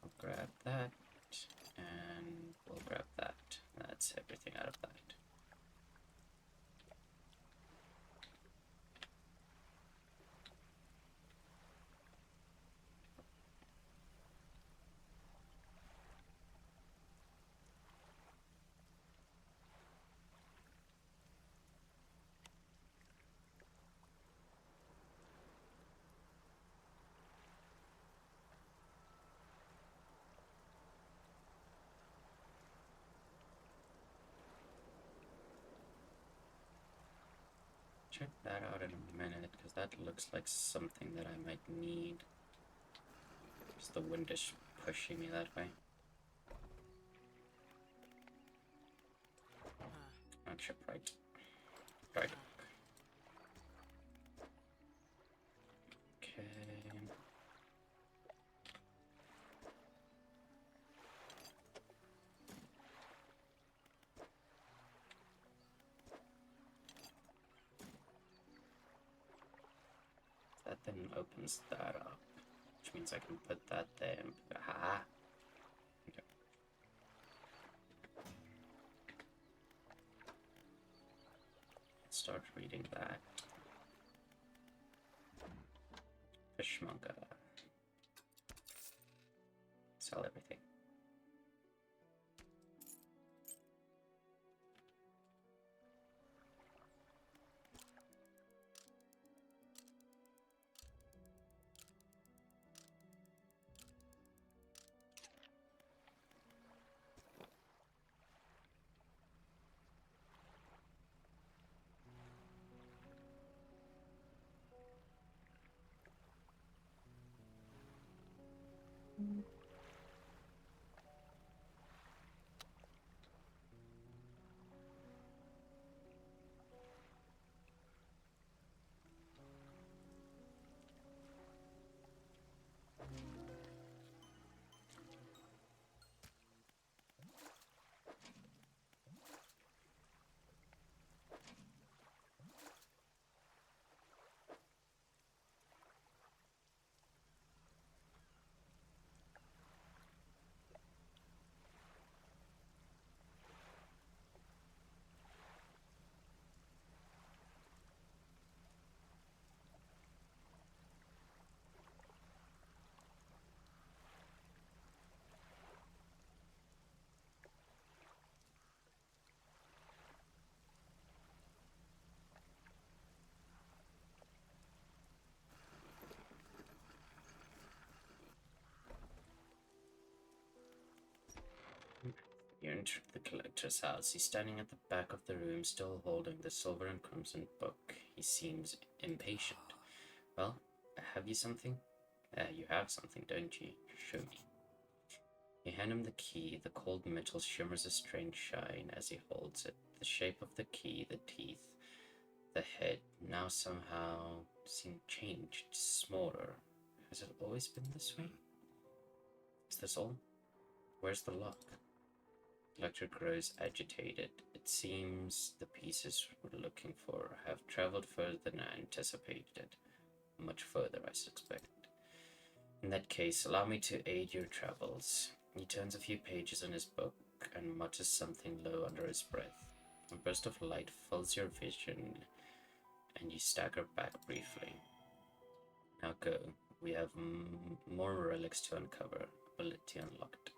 I'll grab that, and we'll grab that. That's everything out of that. Check that out in a minute, because that looks like something that I might need. Just the wind is pushing me that way. Actually, right. Right. Okay. That then opens that up, which means I can put that there. Aha! Okay. Start reading that. Fishmonger. Sell everything. You enter the collector's house. He's standing at the back of the room, still holding the silver and crimson book. He seems impatient. Well, have you something? You have something, don't you? Show me. You hand him the key. The cold metal shimmers a strange shine as he holds it. The shape of the key, the teeth, the head now somehow seem changed, smaller. Has it always been this way? Is this all? Where's the lock? Lecter grows agitated. It seems the pieces we're looking for have traveled further than I anticipated. Much further, I suspect. In that case, allow me to aid your travels. He turns a few pages in his book and mutters something low under his breath. A burst of light fills your vision, and you stagger back briefly. Now go. We have more relics to uncover. Ability unlocked.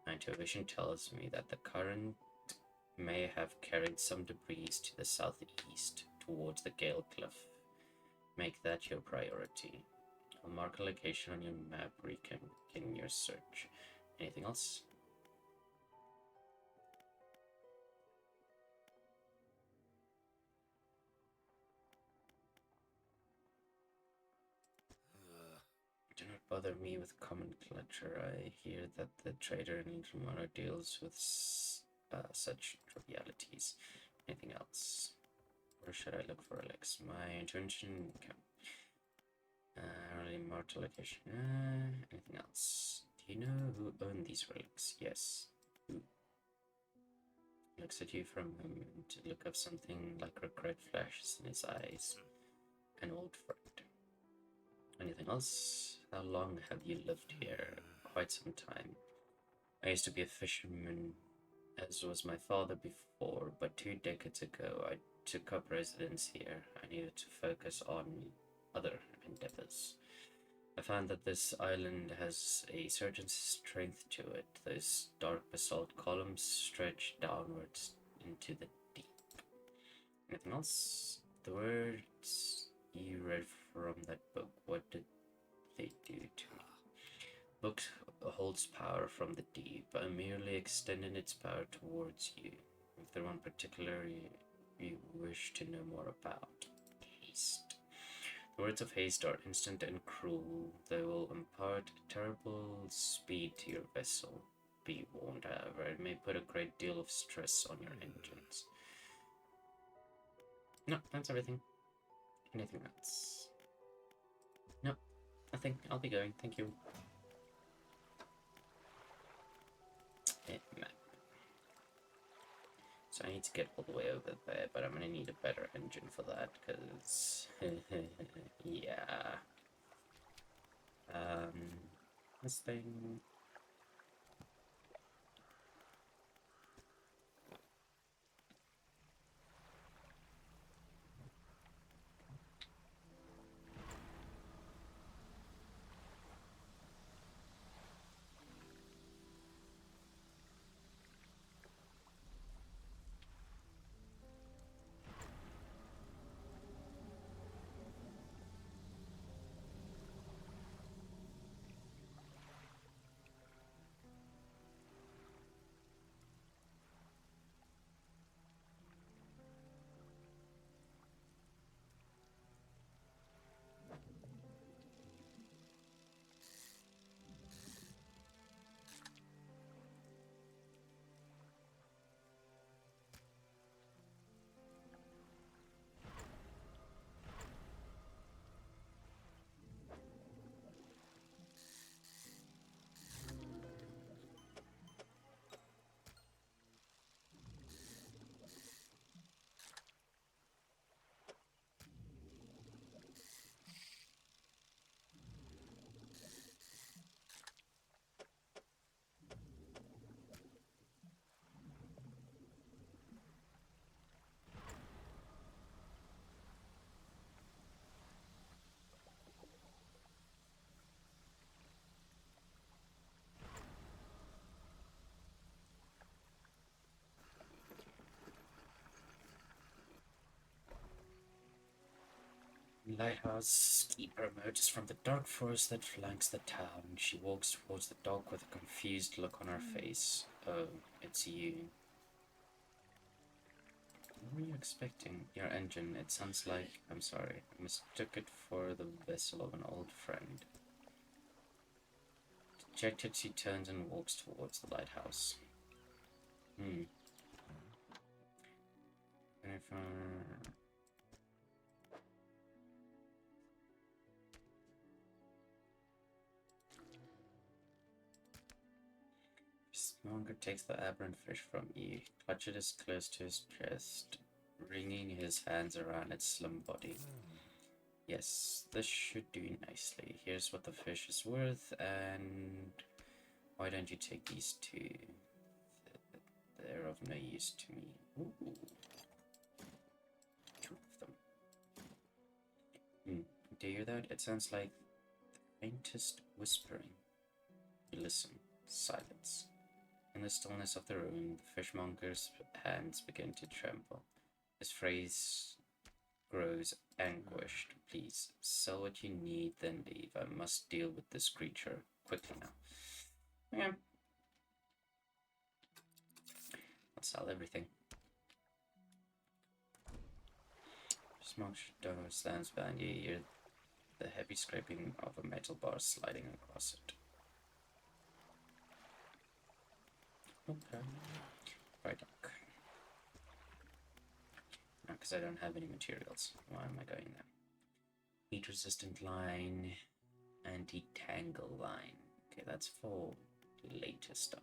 My intuition tells me that the current may have carried some debris to the southeast, towards the Gale Cliff. Make that your priority. I'll mark a location on your map where you can begin your search. Anything else? Do not bother me with common clutter. I hear that the trader in Romano deals with such trivialities. Anything else? Where should I look for relics? My intuition. Okay. Early marked location. Anything else? Do you know who owned these relics? Yes. Who? Looks at you for a moment to look up something like regret flashes in his eyes. An old friend. Anything else? How long have you lived here? Quite some time. I used to be a fisherman, as was my father before, but 2 decades ago I took up residence here. I needed to focus on other endeavors. I found that this island has a certain strength to it. Those dark basalt columns stretch downwards into the deep. Anything else? The words you read from that book, what did they do to me? Book holds power from the deep. I'm merely extending its power towards you. If there one particular you wish to know more about, haste. The words of haste are instant and cruel. They will impart terrible speed to your vessel. Be warned, however, it may put a great deal of stress on your engines. No, that's everything. Anything else? No, nothing. I'll be going. Thank you. Map. So I need to get all the way over there, but I'm gonna need a better engine for that, because... yeah. This thing... Lighthouse keeper emerges from the dark forest that flanks the town. She walks towards the dock with a confused look on her face. Oh, it's you. What were you expecting? Your engine, it sounds like... I'm sorry. I mistook it for the vessel of an old friend. Dejected, she turns and walks towards the lighthouse. Smonger takes the aberrant fish from you, clutches it close to his chest, wringing his hands around its slim body. Yes, this should do nicely. Here's what the fish is worth, and why don't you take these two? They're of no use to me. Ooh. Two of them. Do you hear that? It sounds like the faintest whispering. You listen. Silence. In the stillness of the room, the fishmonger's hands begin to tremble. His phrase grows anguished. Please, sell what you need, then leave. I must deal with this creature quickly now. Yeah. I'll sell everything. Smoke door stands behind you. You hear the heavy scraping of a metal bar sliding across it. Okay. Right, dock. Because I don't have any materials. Why am I going there? Heat resistant line, anti-tangle line. Okay, that's for later stuff.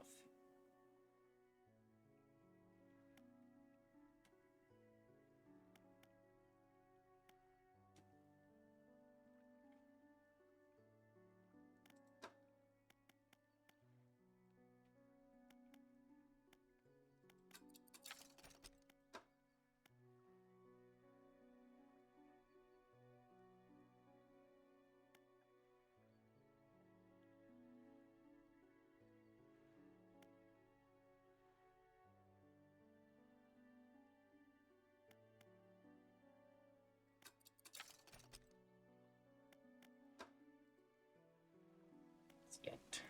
Yet.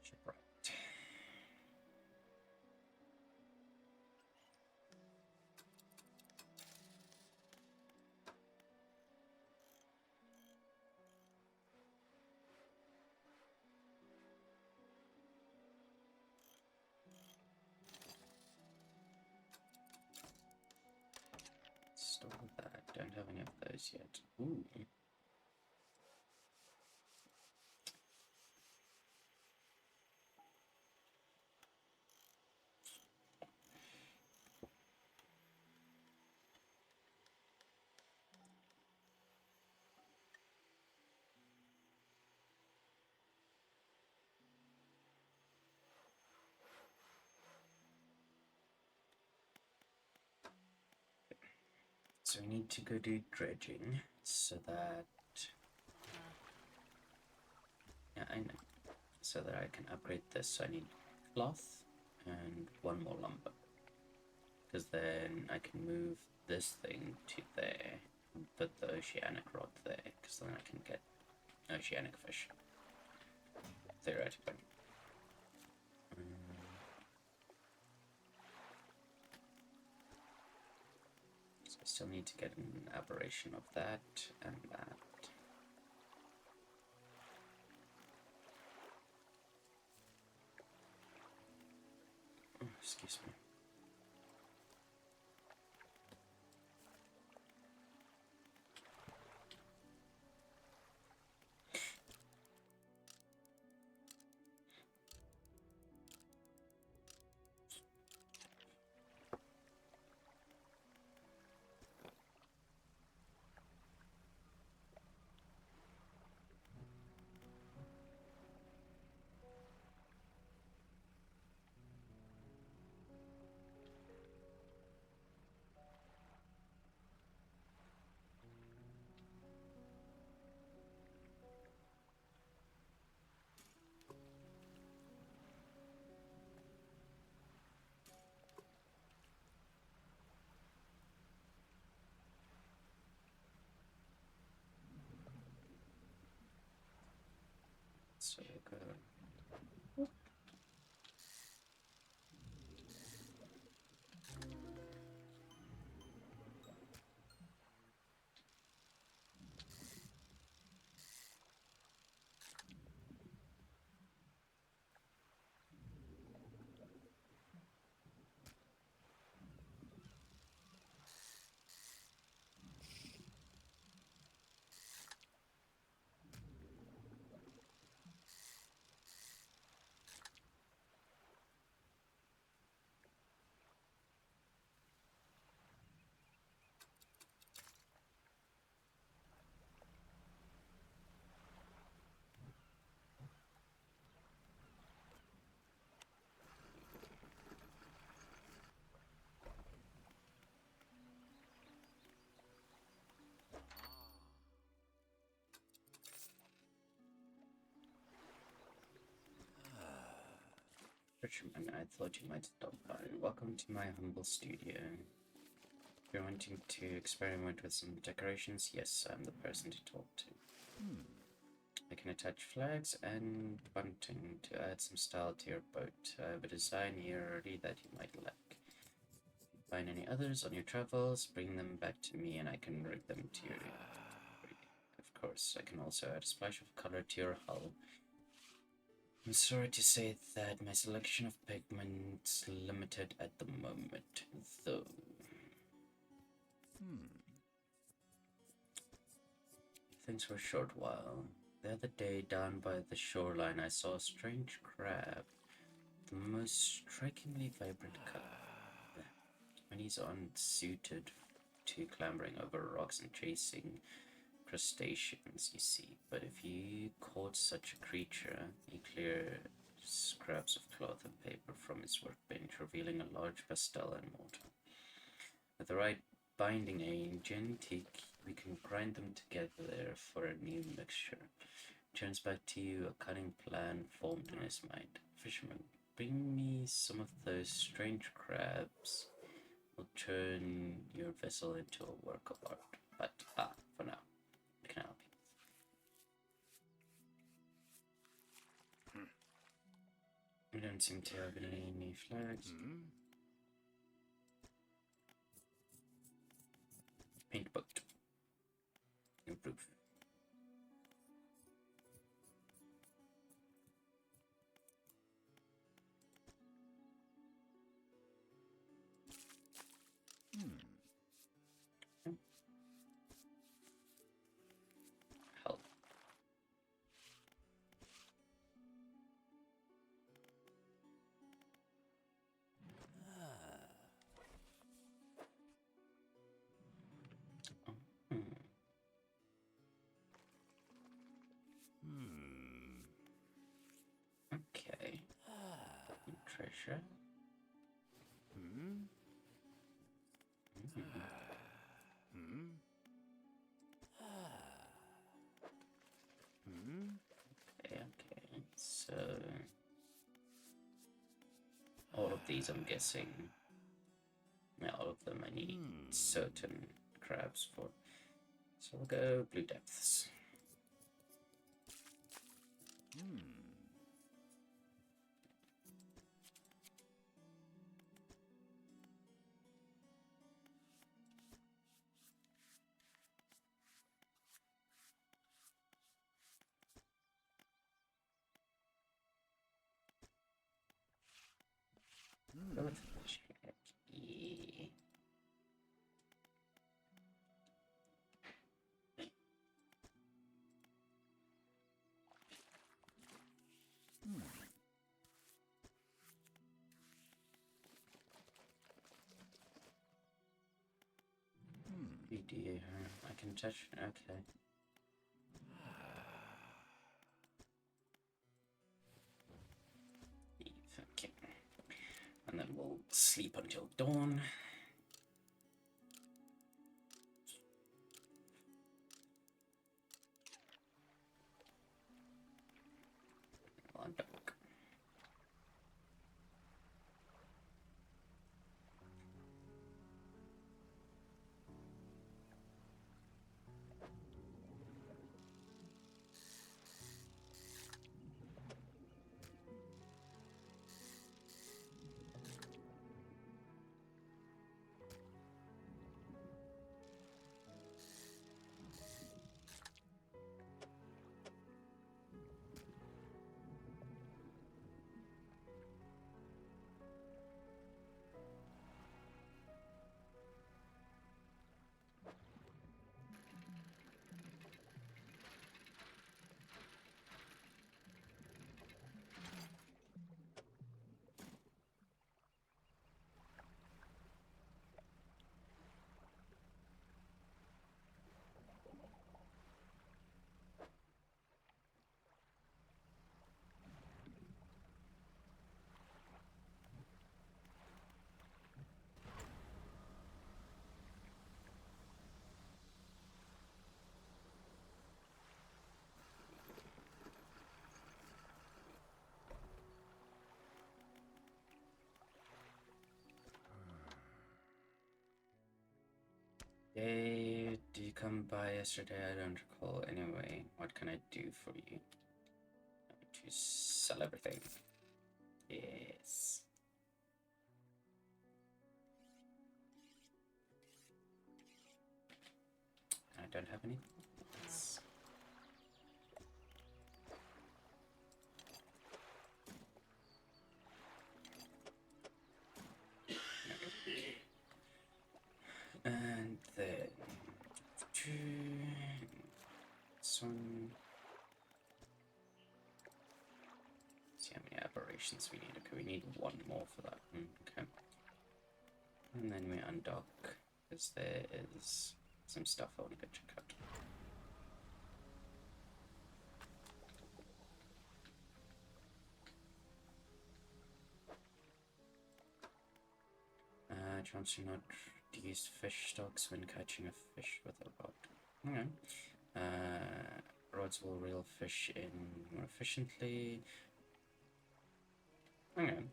Shipwright. Store that. Don't have any of those yet. Ooh. So we need to go do dredging so that... Yeah, I know. So that I can upgrade this. So I need cloth and one more lumber. Because then I can move this thing to there and put the oceanic rod there. Because then I can get oceanic fish. Theoretically. So I still need to get an aberration of that and that. Oh, excuse me. So good. Fisherman, I thought you might stop by. Welcome to my humble studio. If you're wanting to experiment with some decorations, yes, I'm the person to talk to. I can attach flags and bunting to add some style to your boat. I have a design here already that you might like. Find any others on your travels, bring them back to me and I can rig them to your degree. Of course, I can also add a splash of color to your hull. I'm sorry to say that my selection of pigments limited at the moment, though. Thanks for a short while. The other day, down by the shoreline, I saw a strange crab. The most strikingly vibrant color. When he's unsuited to clambering over rocks and chasing crustaceans, you see. But if you caught such a creature, you clear scraps of cloth and paper from its workbench, revealing a large pastel and mortar. With the right binding agent, we can grind them together for a new mixture. Turns back to you a cunning plan formed in his mind. Fisherman, bring me some of those strange crabs. Will turn your vessel into a work of art. But, for now, I can help you. We don't seem to have any new flags. Paint boat. Improve. Help. Okay. Treasure. these, I'm guessing. Yeah, all of them I need certain crabs for. So we'll go Blue Depths. Go with fish. Yeah. BD, I can touch. Okay. Okay. And then we'll sleep until dawn. On dog. Hey, did you come by yesterday? I don't recall. Anyway, what can I do for you? To sell everything. Yes. I don't have any. Yes. And then some. See how many aberrations we need. Okay, we need one more for that. Okay. And then we undock because there is some stuff I want to go check out. Chance to not use fish stocks when catching a fish with a rod. Okay. Rods will reel fish in more efficiently. Okay.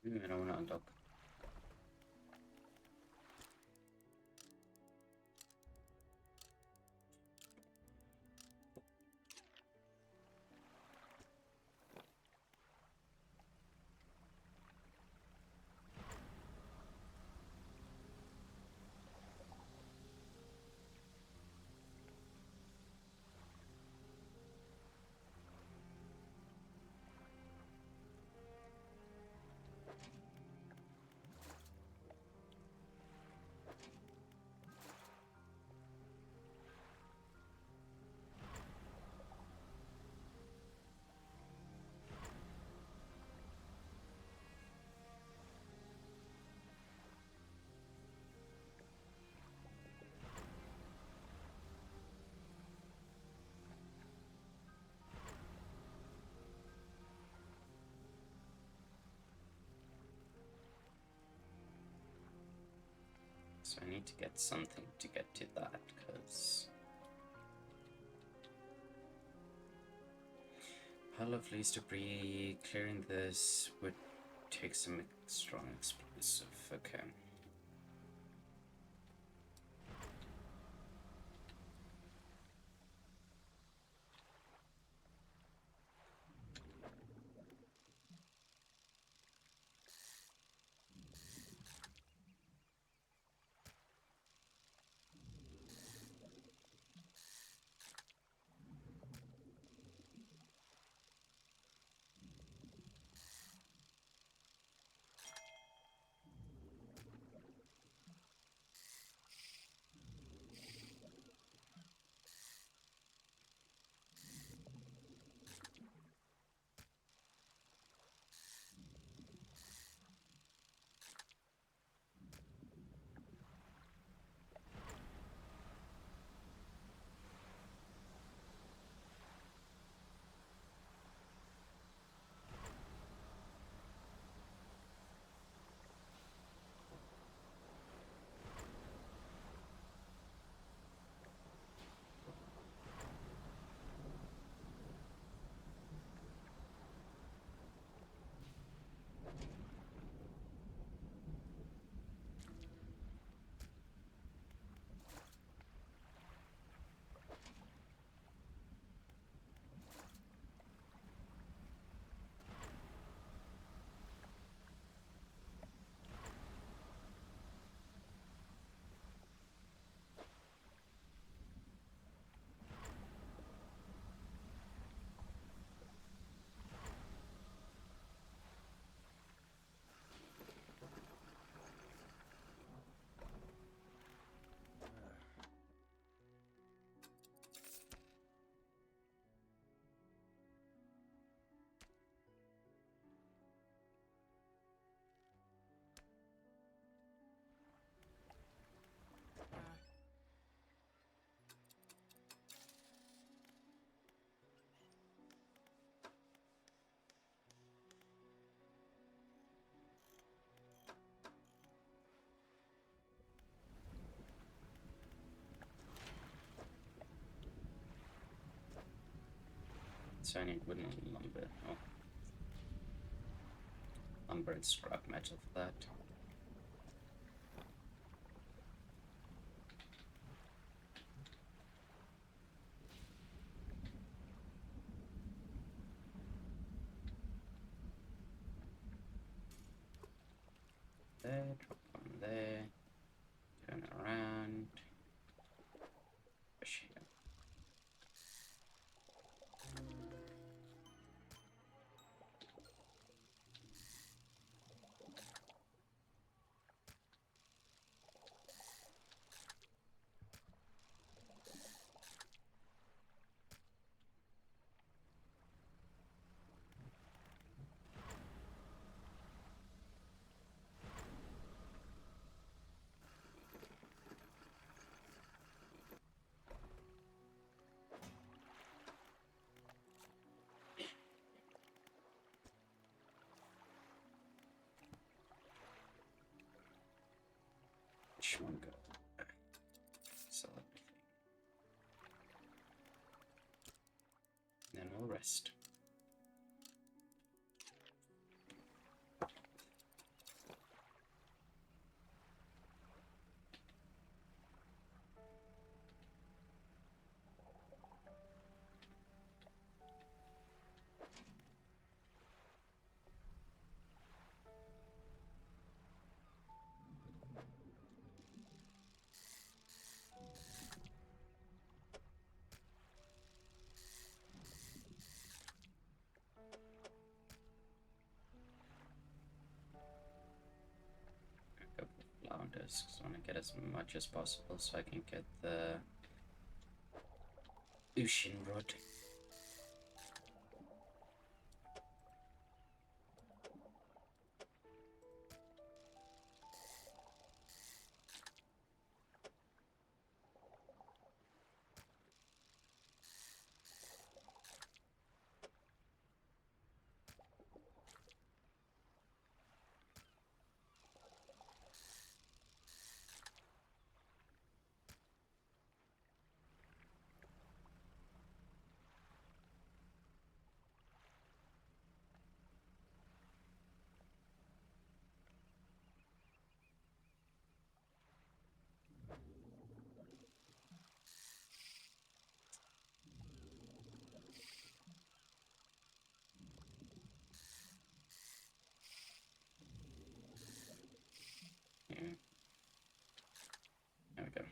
I don't want to unlock. So I need to get something to get to that, because pile of loose debris. Clearing this would take some strong explosive. Okay. So I need wooden lumber. Oh. Lumber and scrap metal for that. There, drop one there. Turn around. Push here. Which one go? Sell everything. Then we'll rest. orders because I want to get as much as possible so I can get the Ushin Rod. Mm, there we go.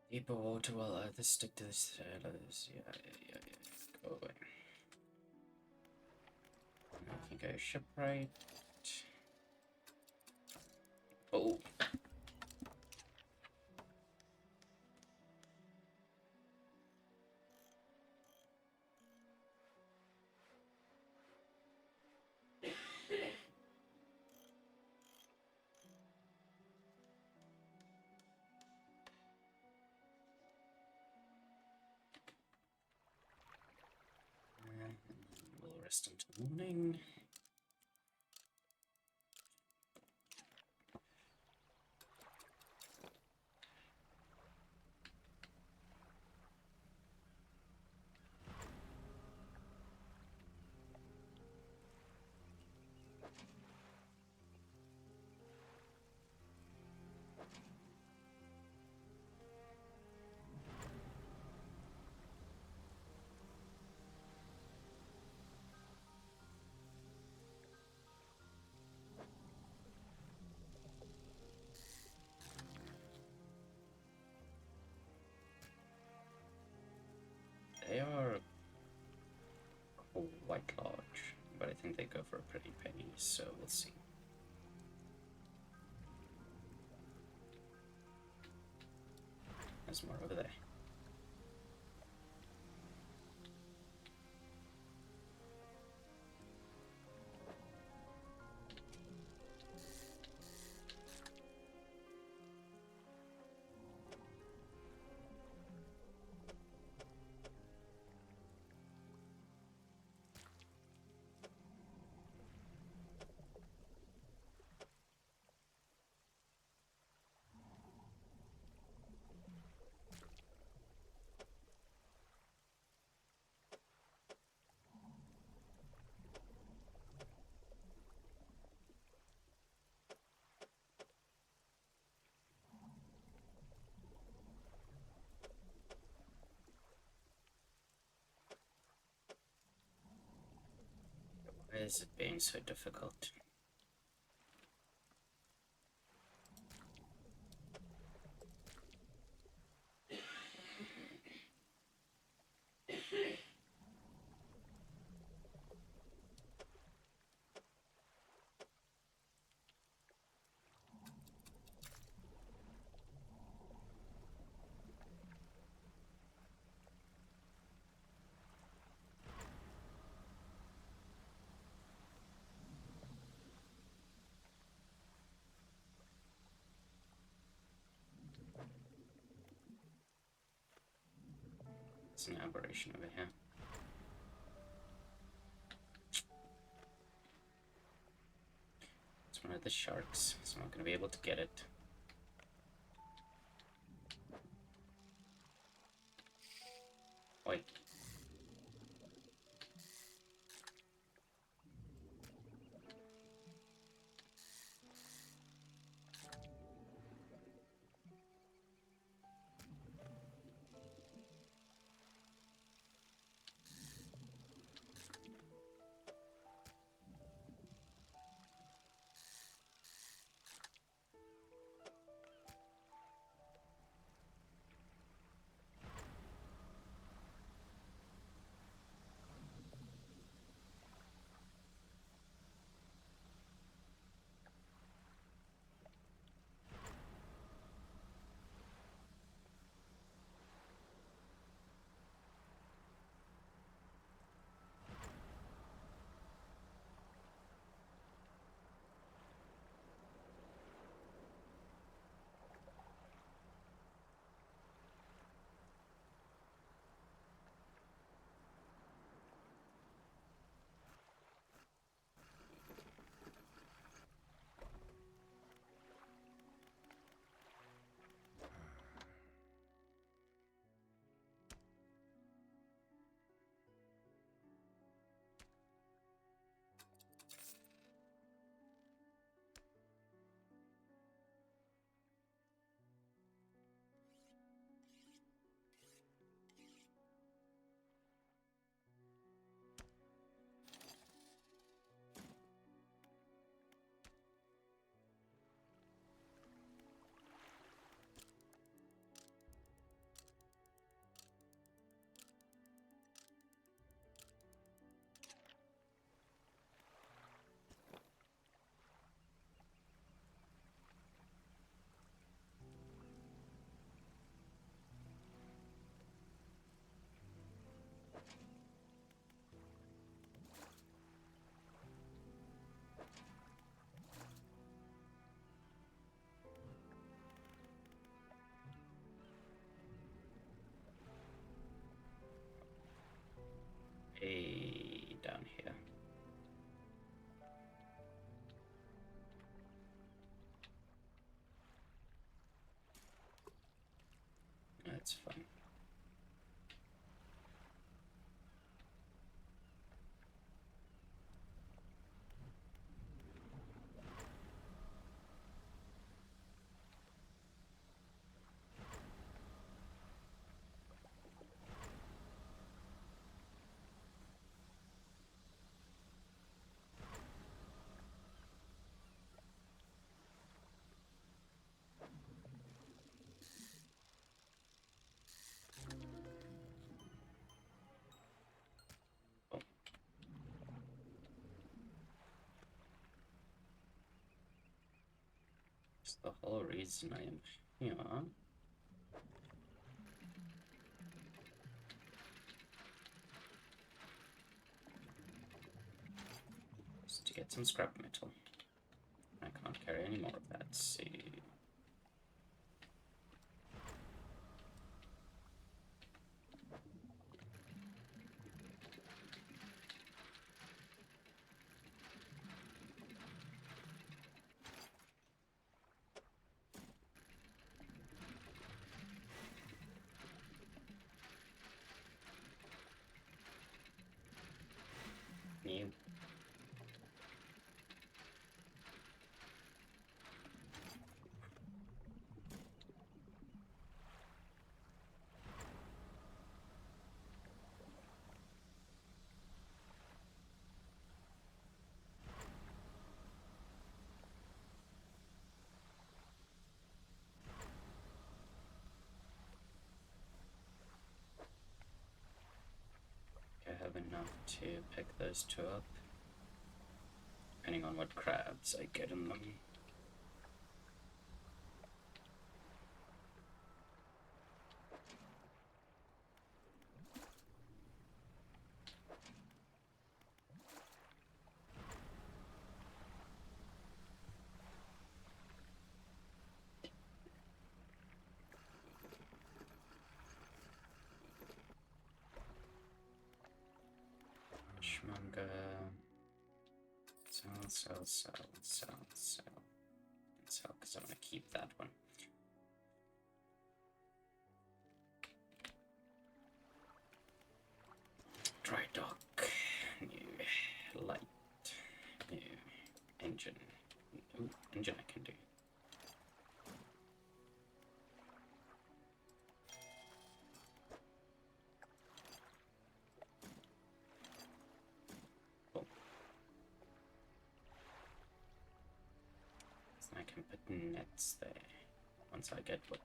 Deeper water will either stick to the sailors. Yeah. Go away. I can go shipwright. Oh. We'll rest until morning. They are quite large, but I think they go for a pretty penny, so we'll see. There's more over there. is it being so difficult? It's an aberration over here. It's one of the sharks, so I'm not going to be able to get it. Wait. Down here. That's fine. Oh. It's the whole reason I am here. Is to get some scrap metal. I can't carry any more of that, see. You. to pick those two up, depending on what crabs I get in them. Shmanga. Sell, because I want to keep that one. Dry dock. New light. New engine. Ooh, engine I can do. I can put nets there once I get wood.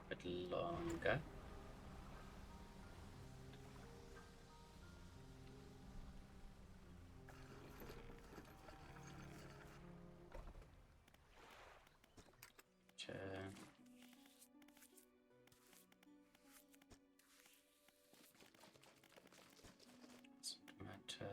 A bit longer. Doesn't matter.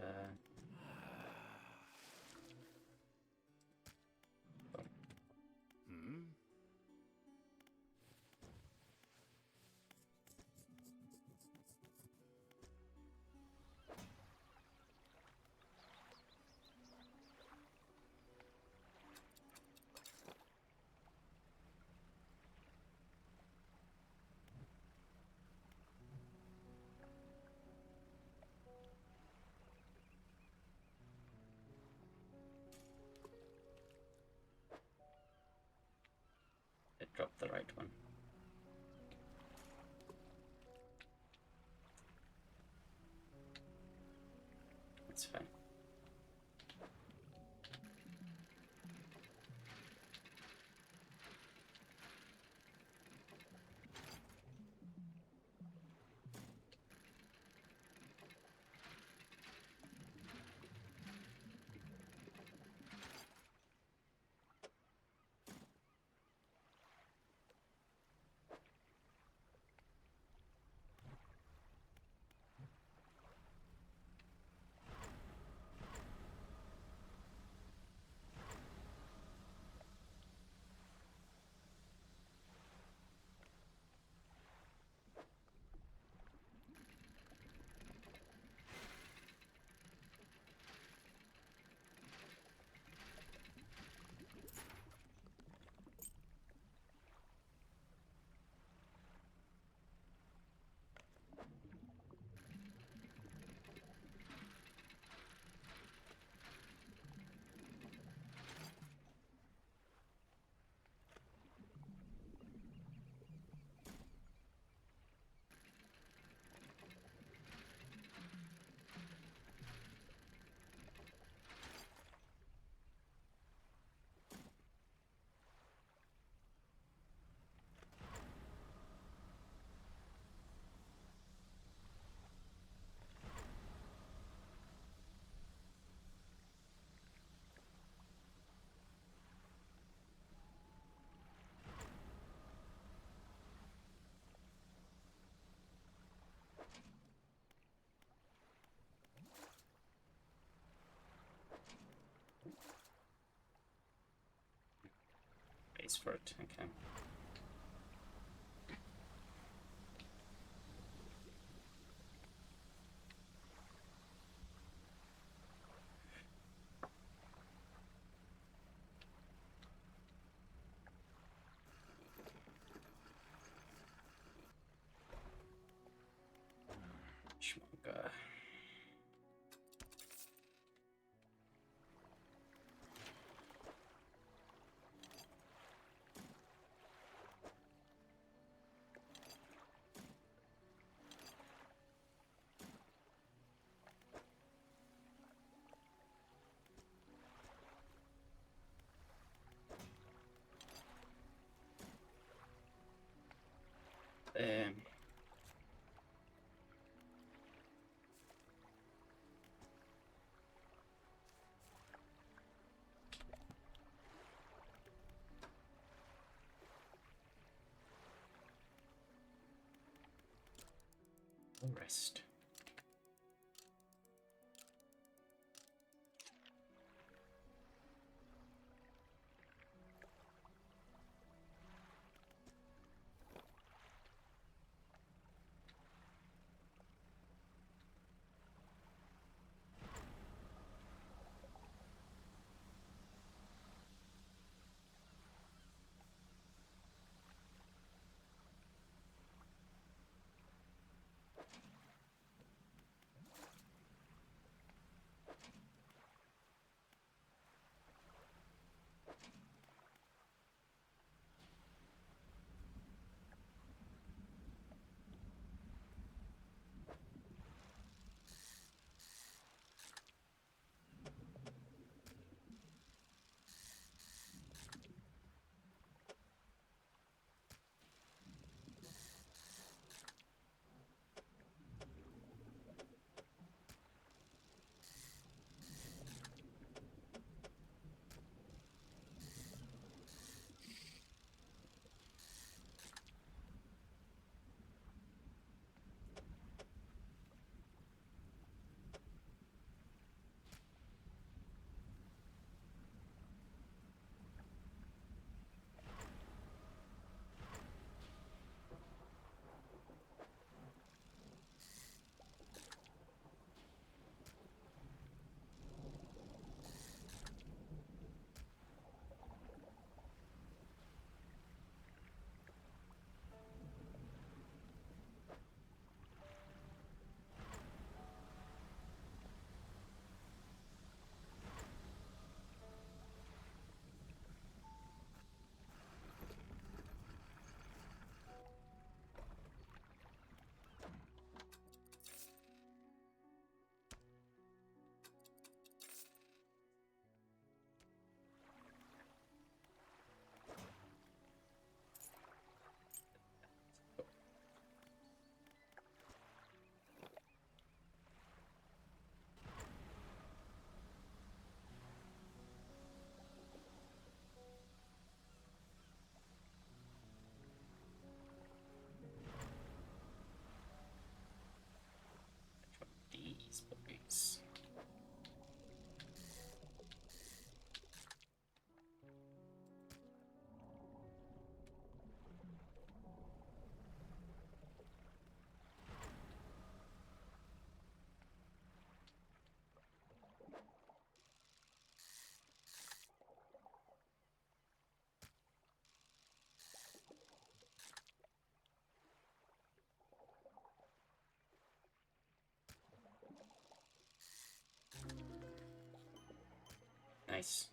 It dropped the right one. It's fine. space for it. Okay. Shmonga. Um, rest. These boys. Nice.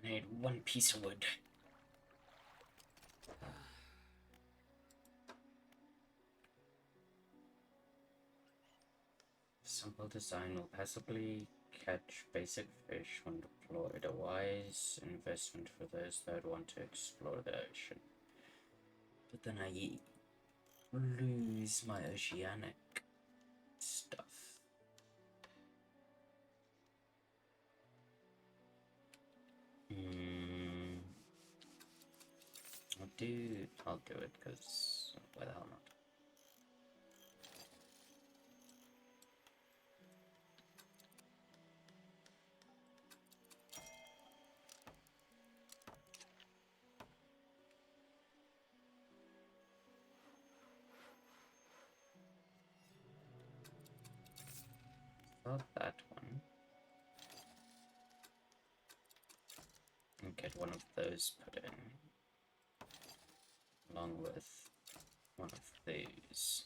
I need one piece of wood. Simple design will passively catch basic fish when deployed. A wise investment for those that want to explore the ocean. But then I lose my oceanic stuff. I'll do it, because why the hell not? Not that one. And get one of those put in, along with one of these.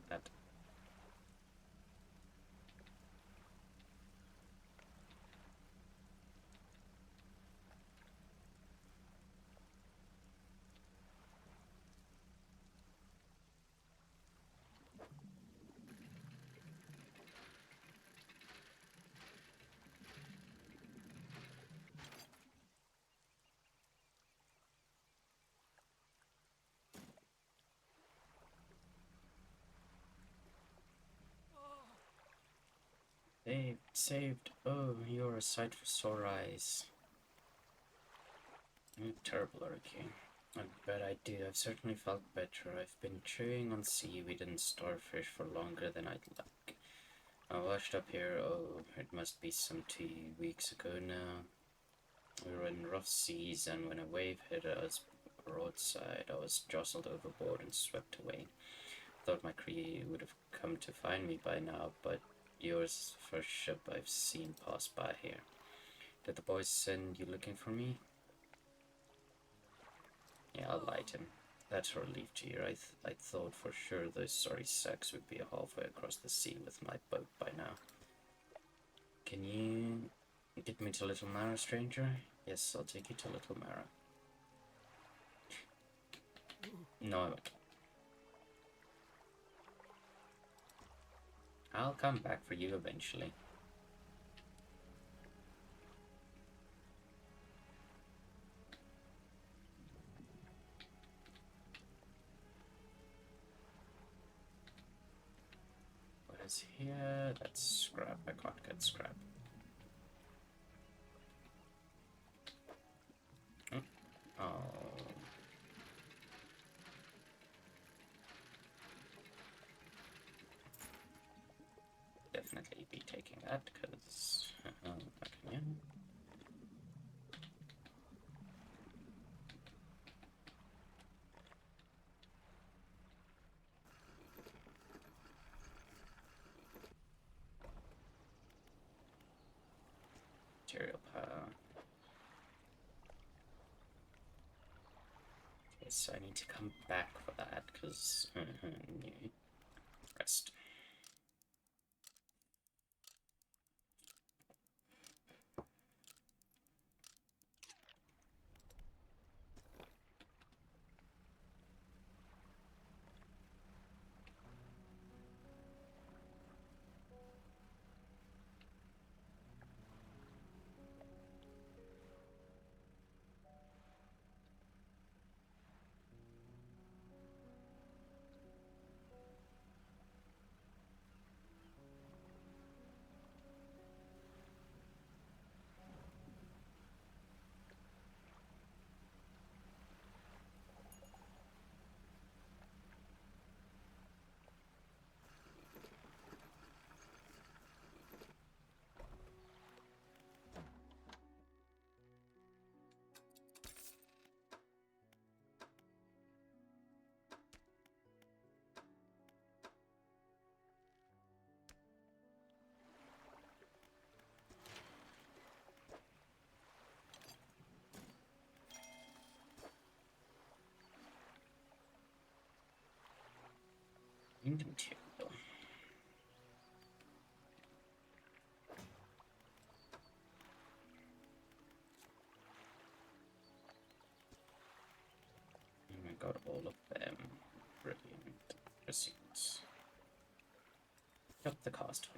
That. Saved. Oh, you're a sight for sore eyes. Terrible, Arky. I bet I do. I've certainly felt better. I've been chewing on seaweed and starfish for longer than I'd like. I washed up here, oh, it must be some 2 weeks ago now. We were in rough seas, and when a wave hit us broadside, I was jostled overboard and swept away. Thought my crew would have come to find me by now, but yours the first ship I've seen pass by here. Did the boys send you looking for me? Yeah, I'll lie to him. That's a relief to hear. I thought for sure those sorry sacks would be halfway across the sea with my boat by now. Can you get me to Little Mara, stranger? Yes, I'll take you to Little Mara. No, I won't. I'll come back for you eventually. What is here? That's scrap. I can't get scrap. Oh. Definitely be taking that, because... back in. material pile. Okay, so I need to come back for that, because... rest. Material. I got all of them. Brilliant. Receipts. Got the cost.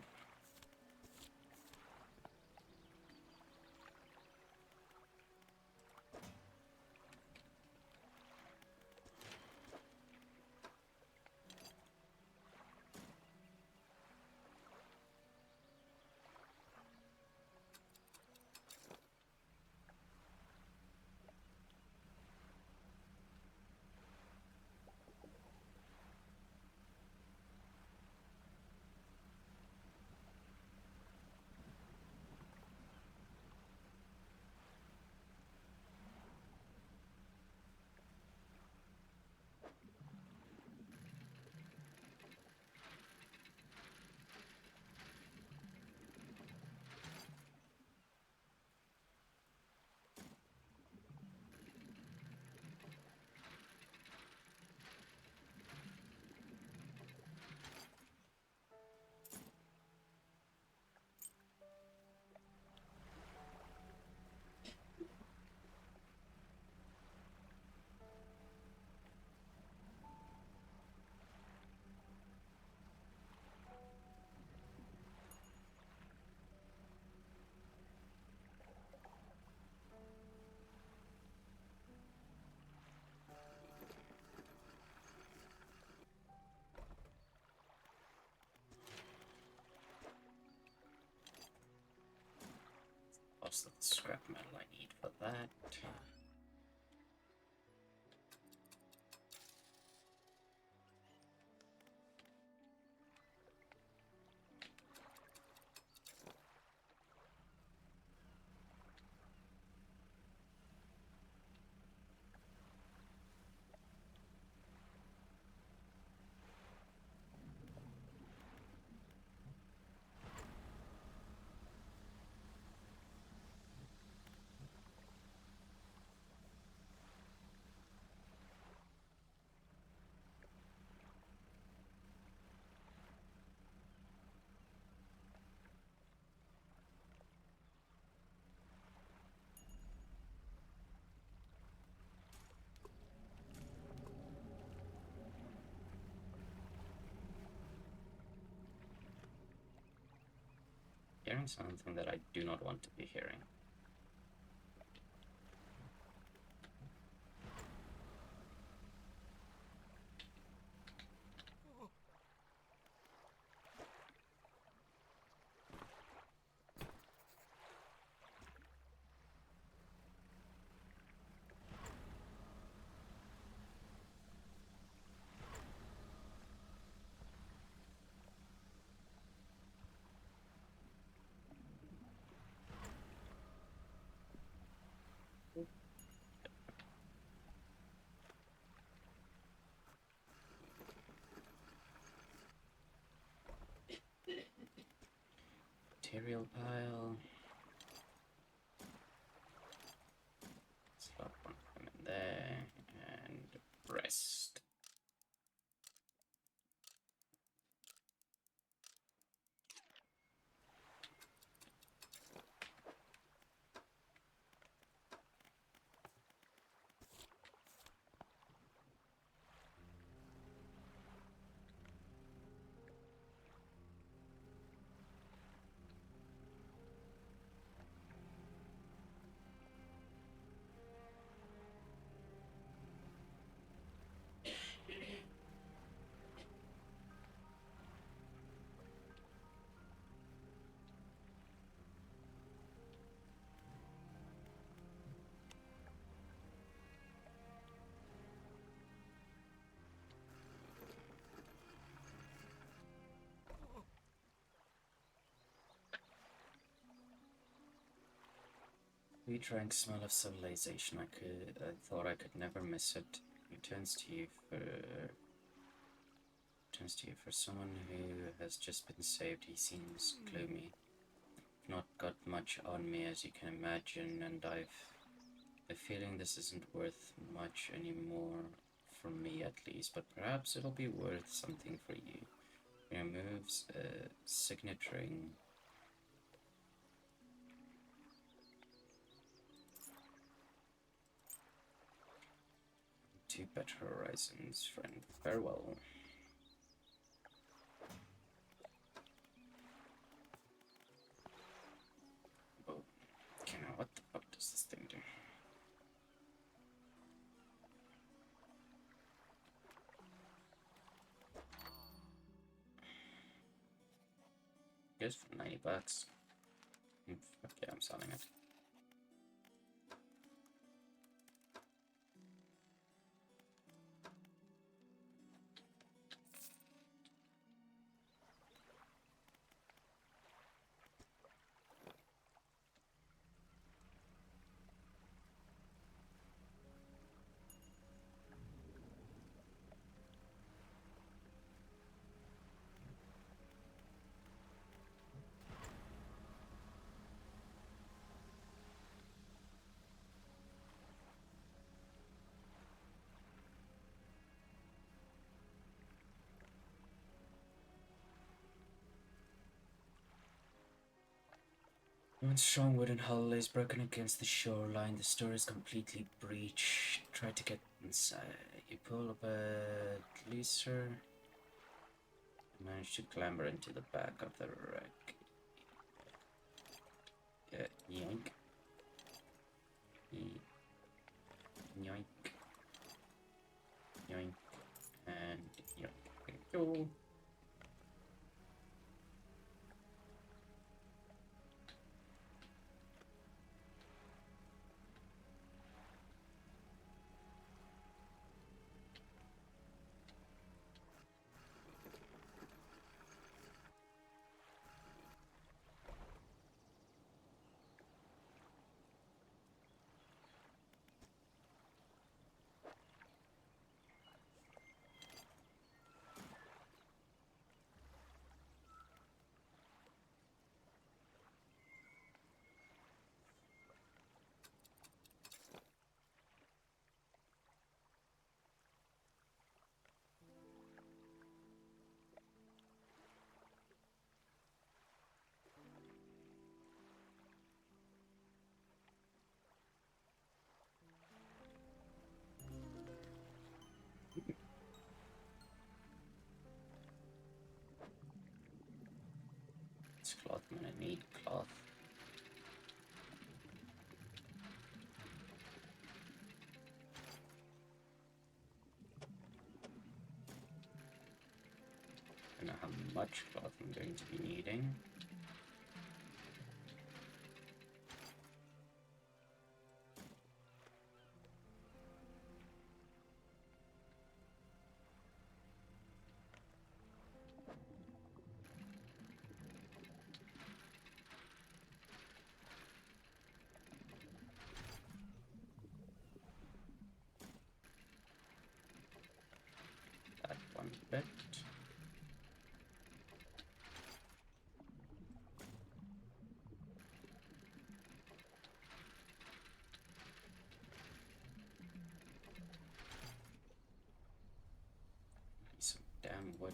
Also, the scrap metal I need for that. Hearing something that I do not want to be hearing. Material pile. sweet rank smell of civilization. I thought I could never miss it. Returns to you for someone who has just been saved. He seems gloomy. Not got much on me, as you can imagine, and I've a feeling this isn't worth much anymore, for me at least, but perhaps it'll be worth something for you. Removes a signet ring. To better horizons, friend. Farewell. Oh, okay, now what the fuck does this thing do? Guess for $90. Fuck yeah, I'm selling it. One strong wooden hull is broken against the shoreline. The store is completely breached. Try to get inside. You pull up a gleaser. Manage to clamber into the back of the wreck. Yoink. Yoink. Yoink. And yoink. Go. It's cloth, man. I need cloth. I don't know how much cloth I'm going to be needing. That one bit. Some damn wood.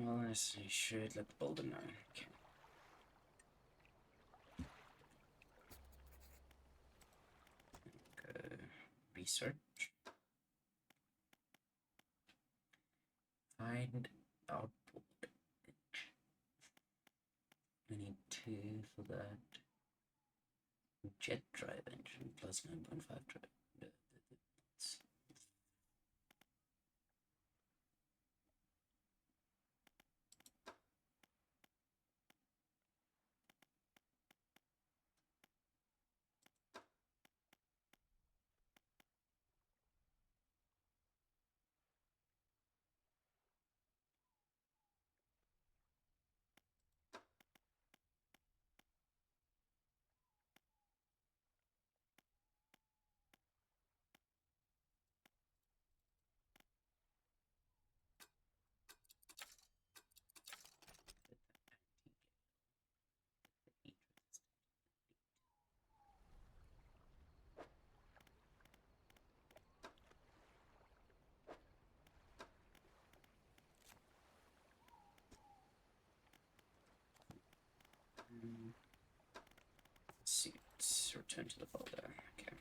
Well, I should let the builder know. Okay. Research. Find output. I need 2 for that. Jet drive engine plus 9.5 drive. Let's return to the folder. Okay.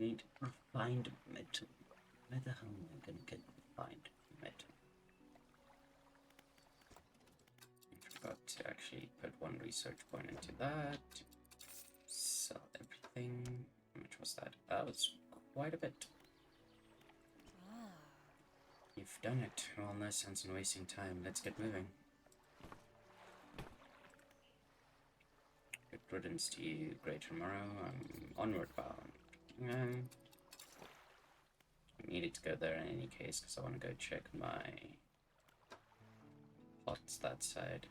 Need refined metal. Where the hell am I gonna get refined metal? I forgot to actually put 1 research point into that. Sell everything. How much was that? That was quite a bit. You've done it. Well, no sense in wasting time. Let's get moving. Good riddance to you, Great Tomorrow. I'm onward bound. I needed to go there in any case because I want to go check my plots that side.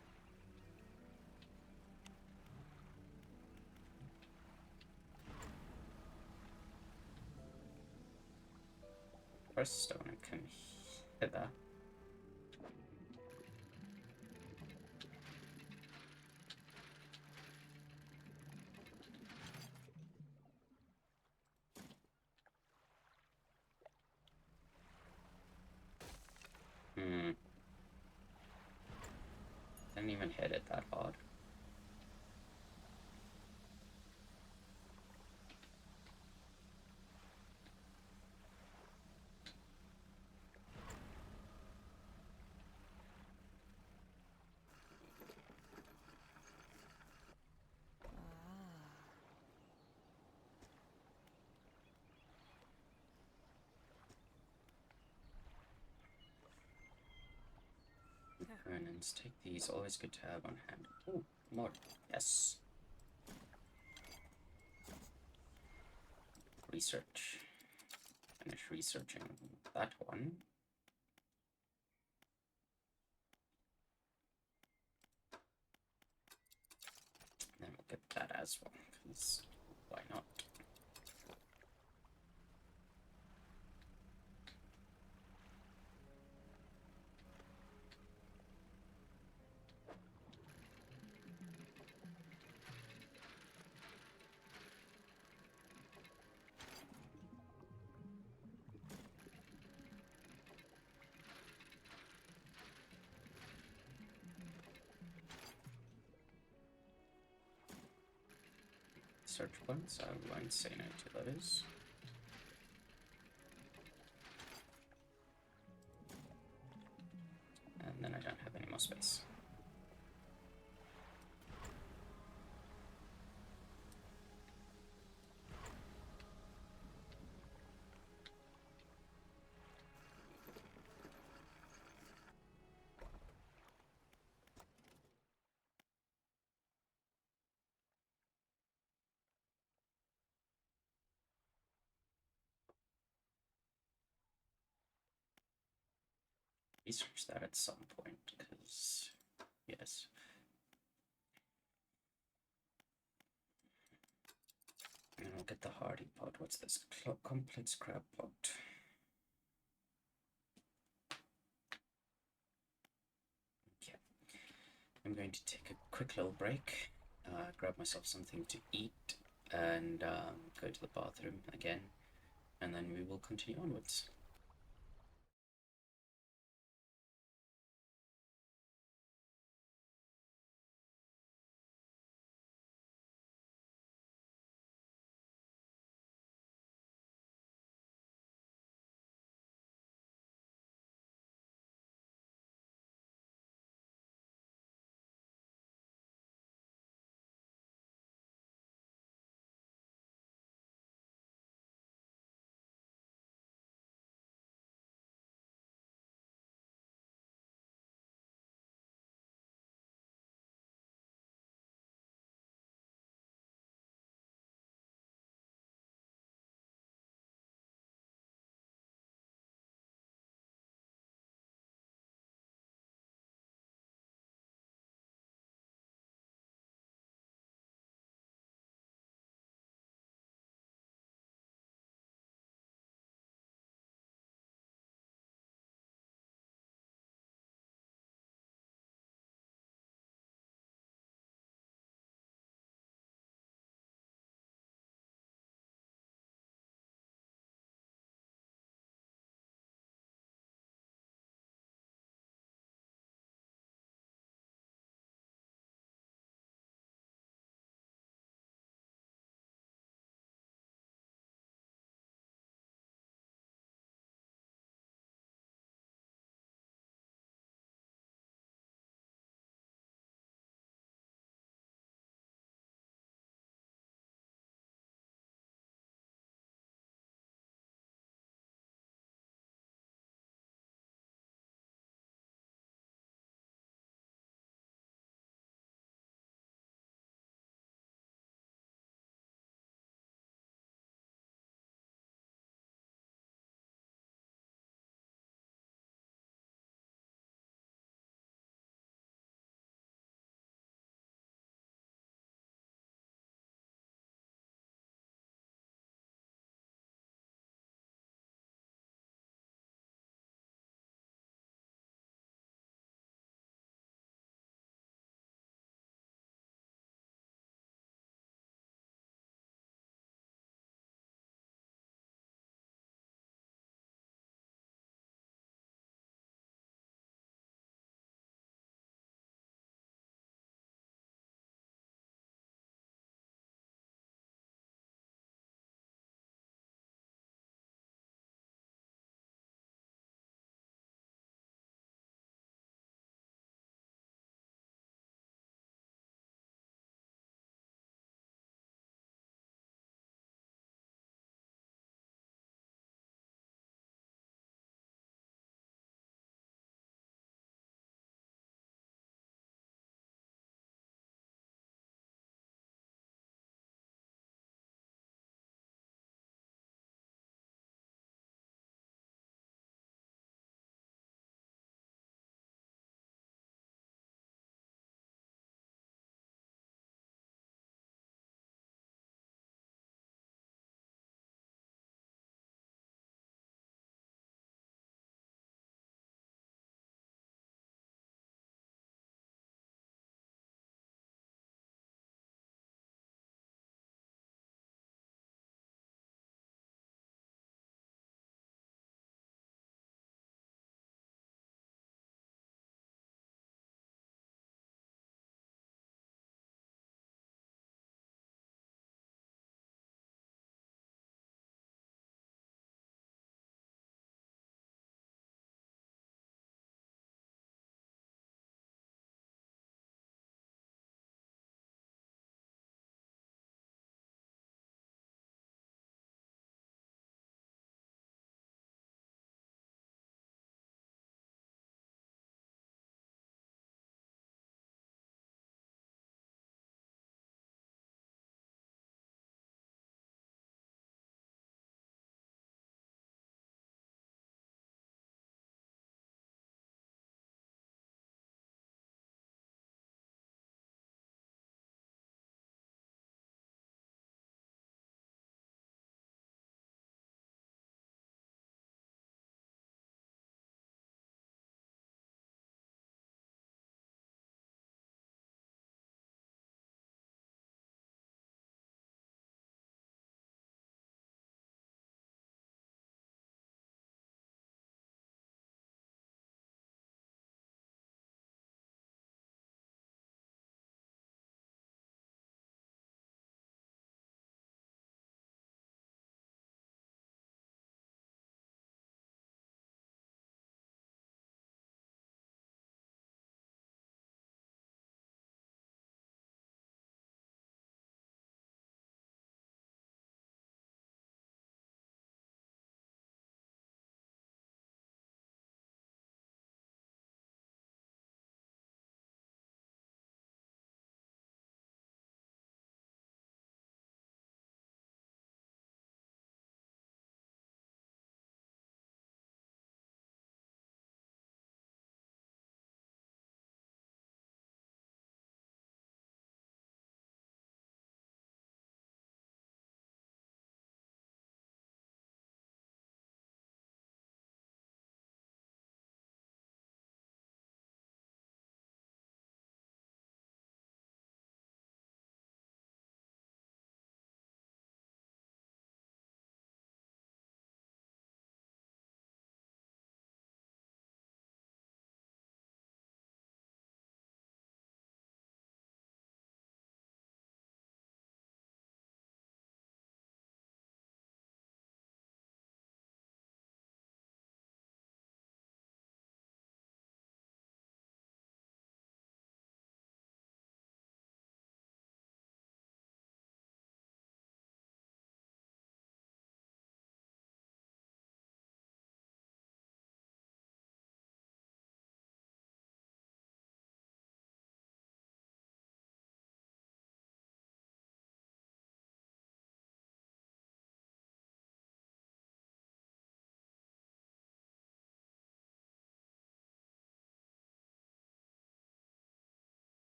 First, I want to come hither. Didn't even hit it that hard. Let's take these. Always good to have on hand. Oh, more. Yes. Research. Finish researching that one. Then we'll get that as well, because why not? Search points, I won't say no to those. And then I don't have any more space. research that at some point, because, yes. And I'll get the hardy pot. What's this? Complex crab pot. Yeah. I'm going to take a quick little break, grab myself something to eat, and go to the bathroom again, and then we will continue onwards.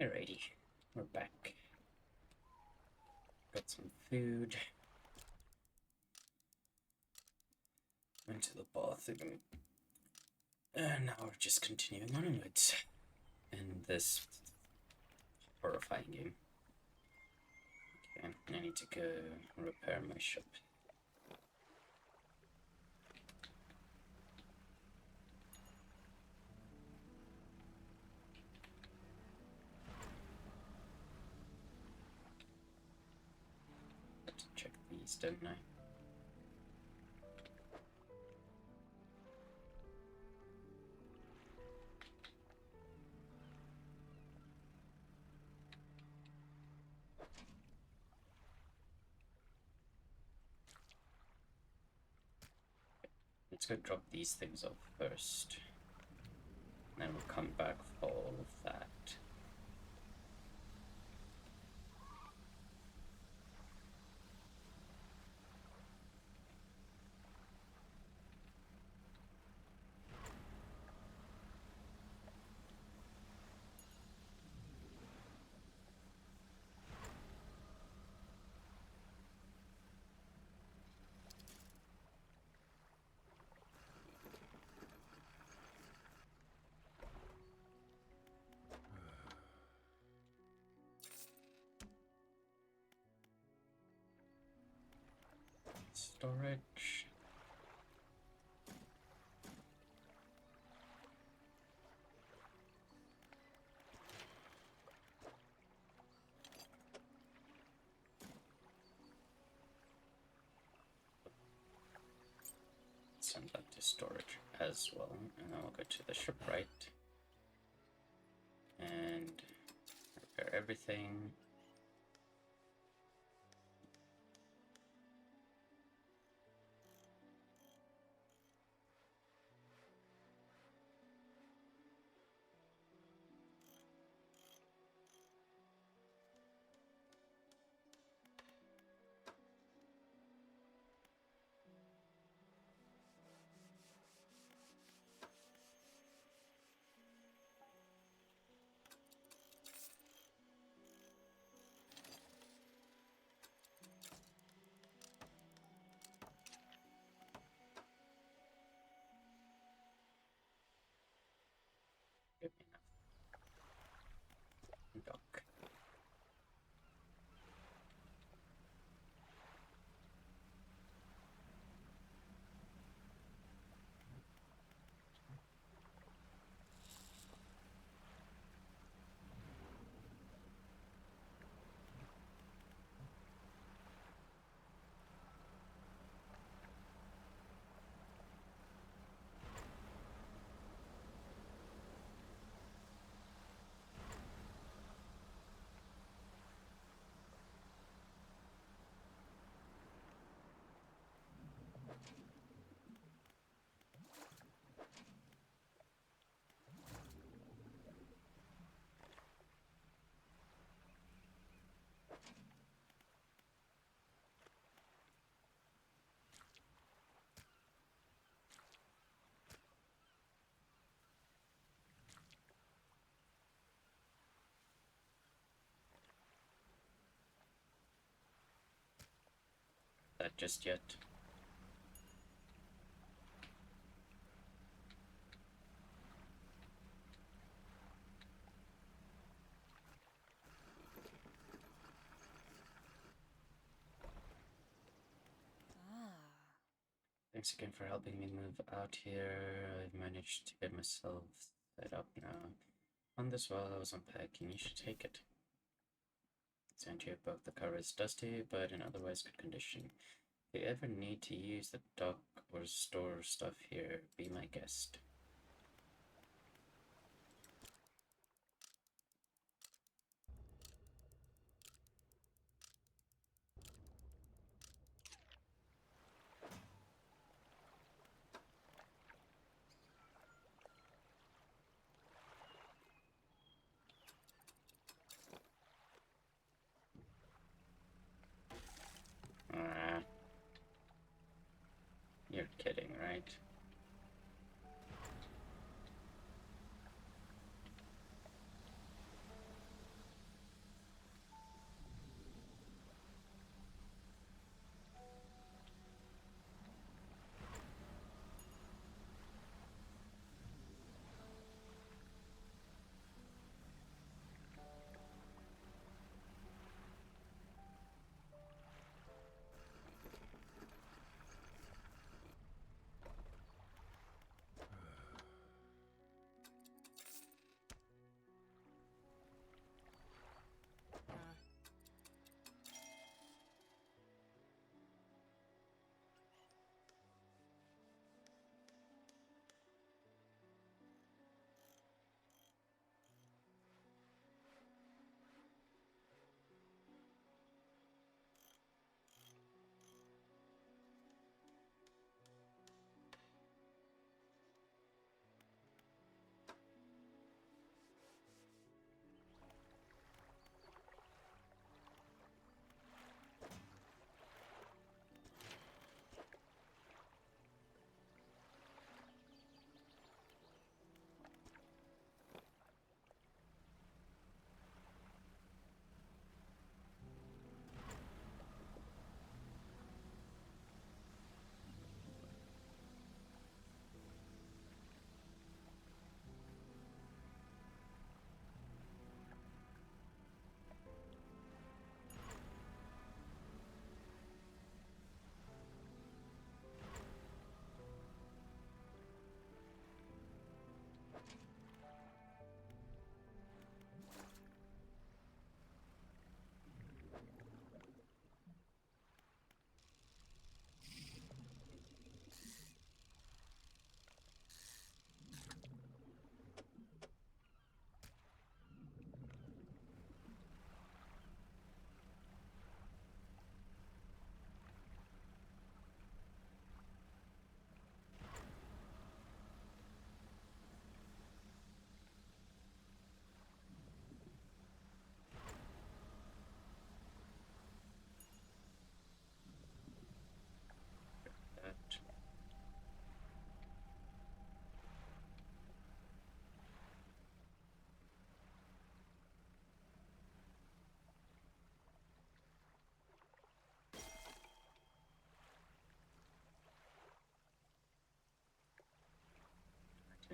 Alrighty, we're back. Got some food. Went to the bathroom. And now we're just continuing onwards. In this horrifying game. Okay, I need to go repair my ship. Have to check these, don't I? Let's go drop these things off first. Then we'll come back for all of that. Storage. Send that to storage as well, and then we'll go to the shipwright and repair everything. Give me enough dock. That just yet. Thanks again for helping me move out here. I've managed to get myself set up now. On this while I was unpacking, you should take it. Send you a book. The cover is dusty, but in otherwise good condition. If you ever need to use the dock or store stuff here, be my guest. Ah, you're kidding, right?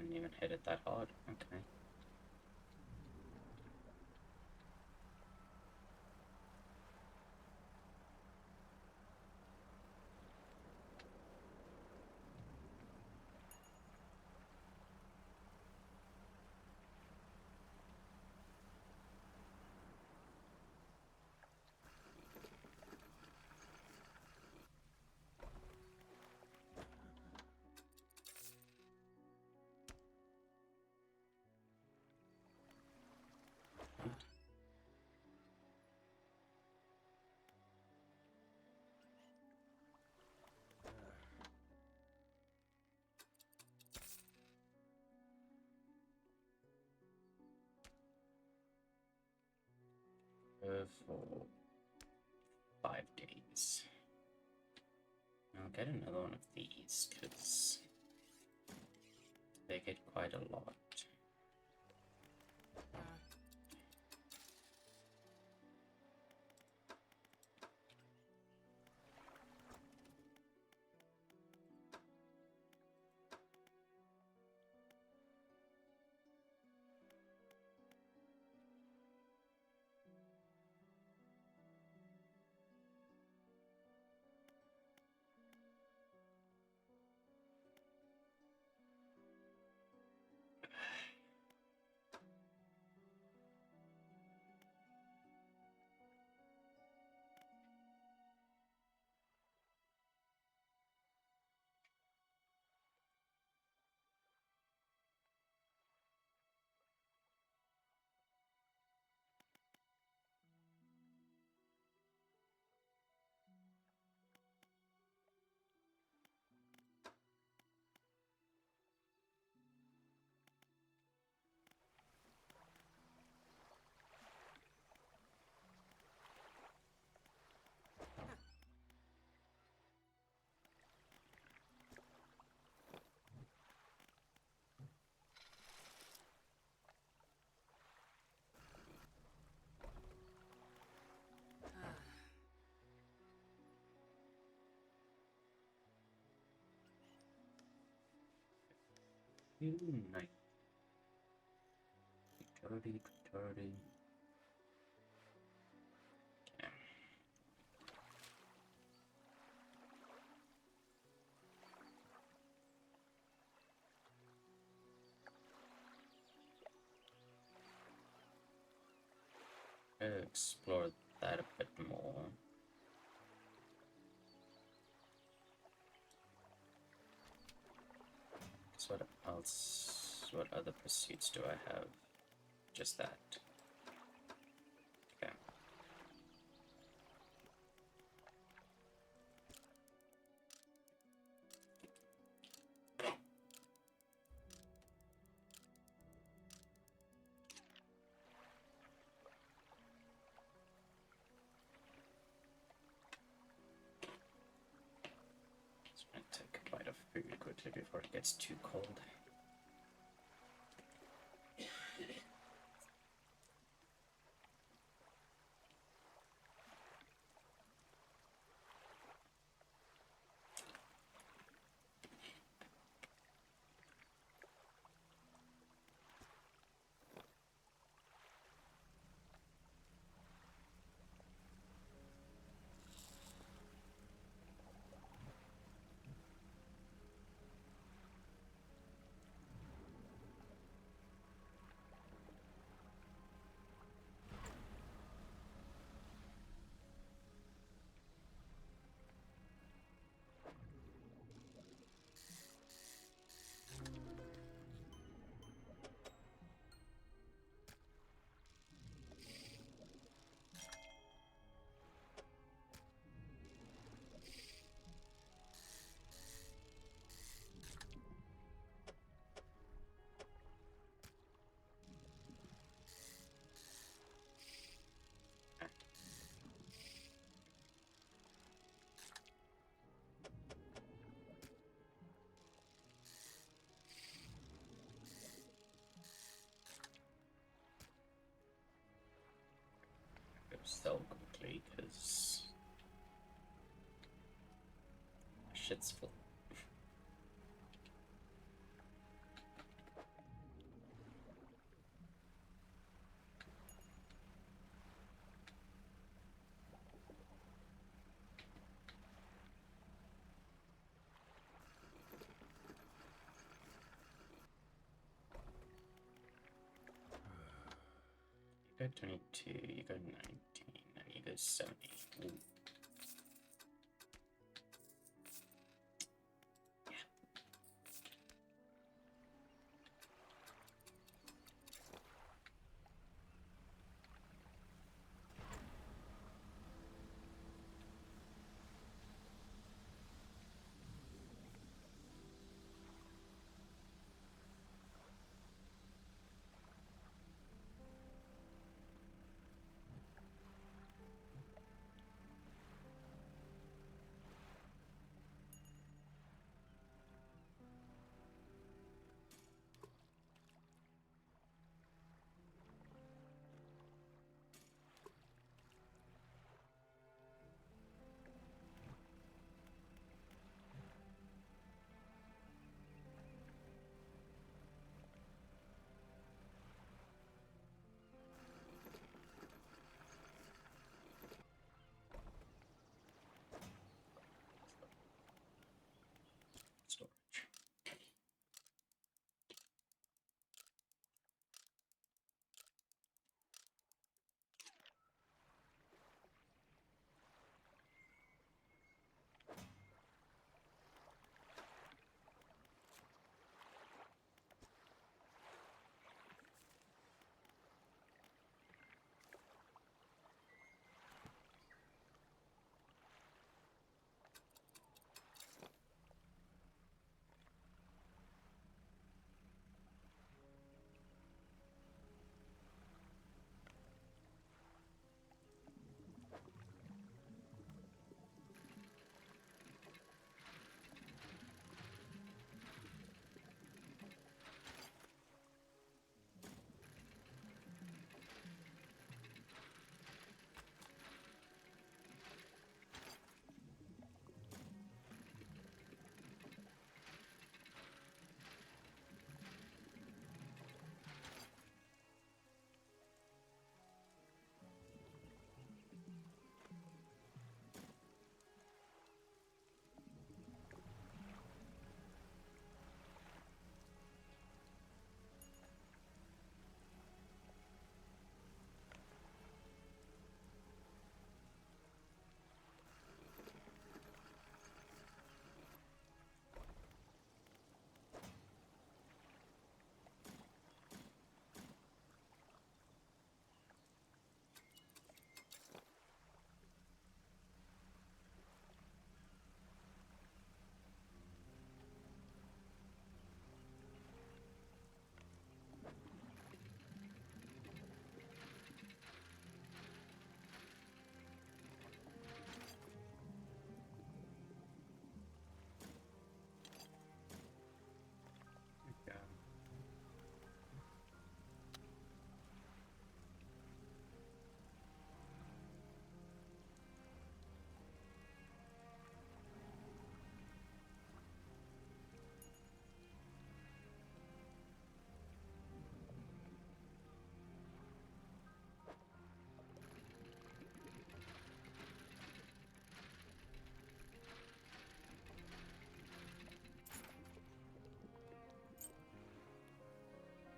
didn't even hit it that hard. Okay. For 5 days. I'll get another one of these because they get quite a lot. Nice. Dirty. Explore that a bit more. So what else? What other pursuits do I have? Just that. Okay. Just gonna take a bite of food quickly before it gets too cold. So quickly because shit's full. got 22, you got 19, and you got 70. Ooh. Storage. Yeah.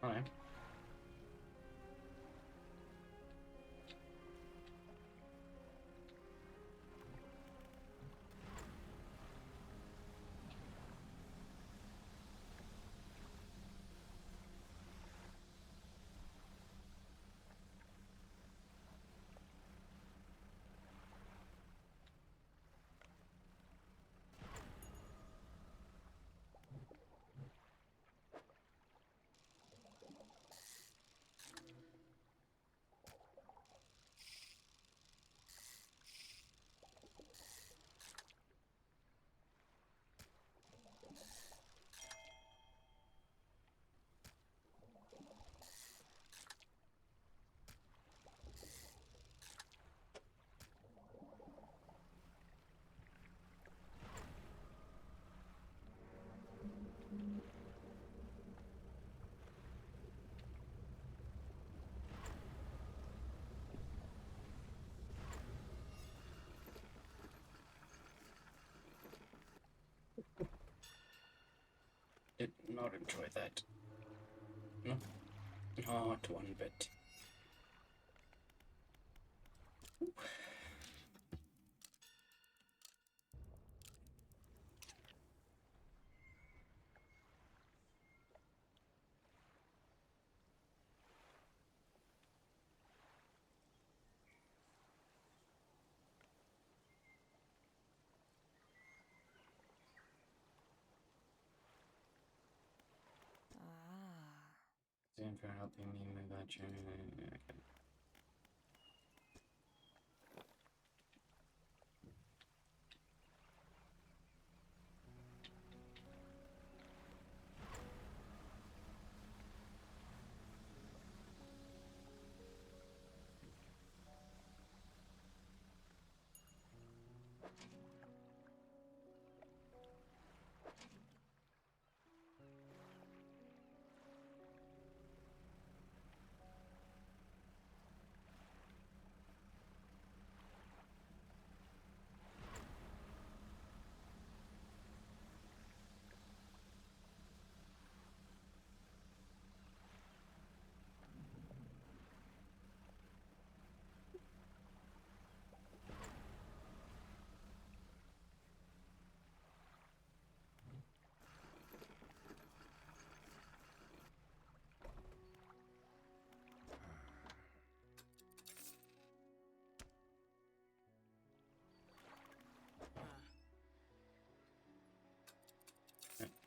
Alright. Did not enjoy that. No, not one bit. Thanks for helping me move out. Okay.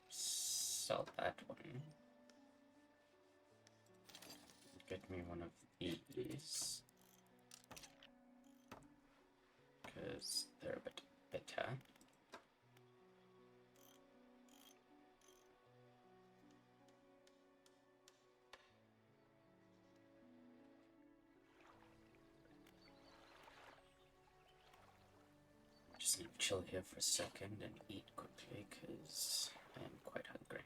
Sell that one. Get me one of these. Because they're a bit better. Just need to chill here for a second and eat quickly because I am quite hungry.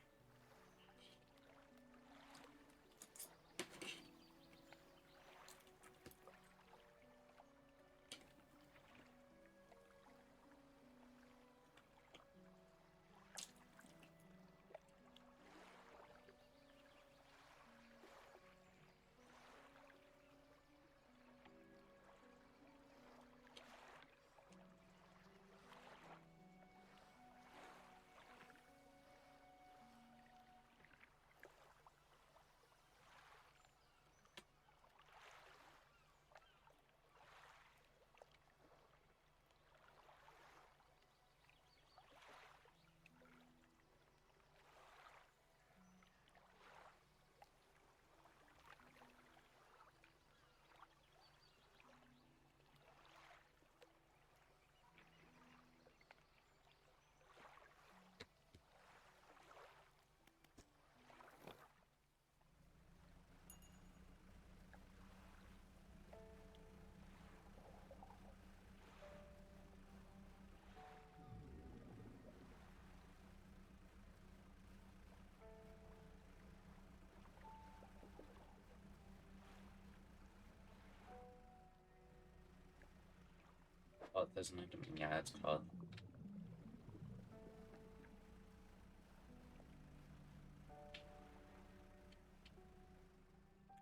Oh, there's an item. Yeah, it's called.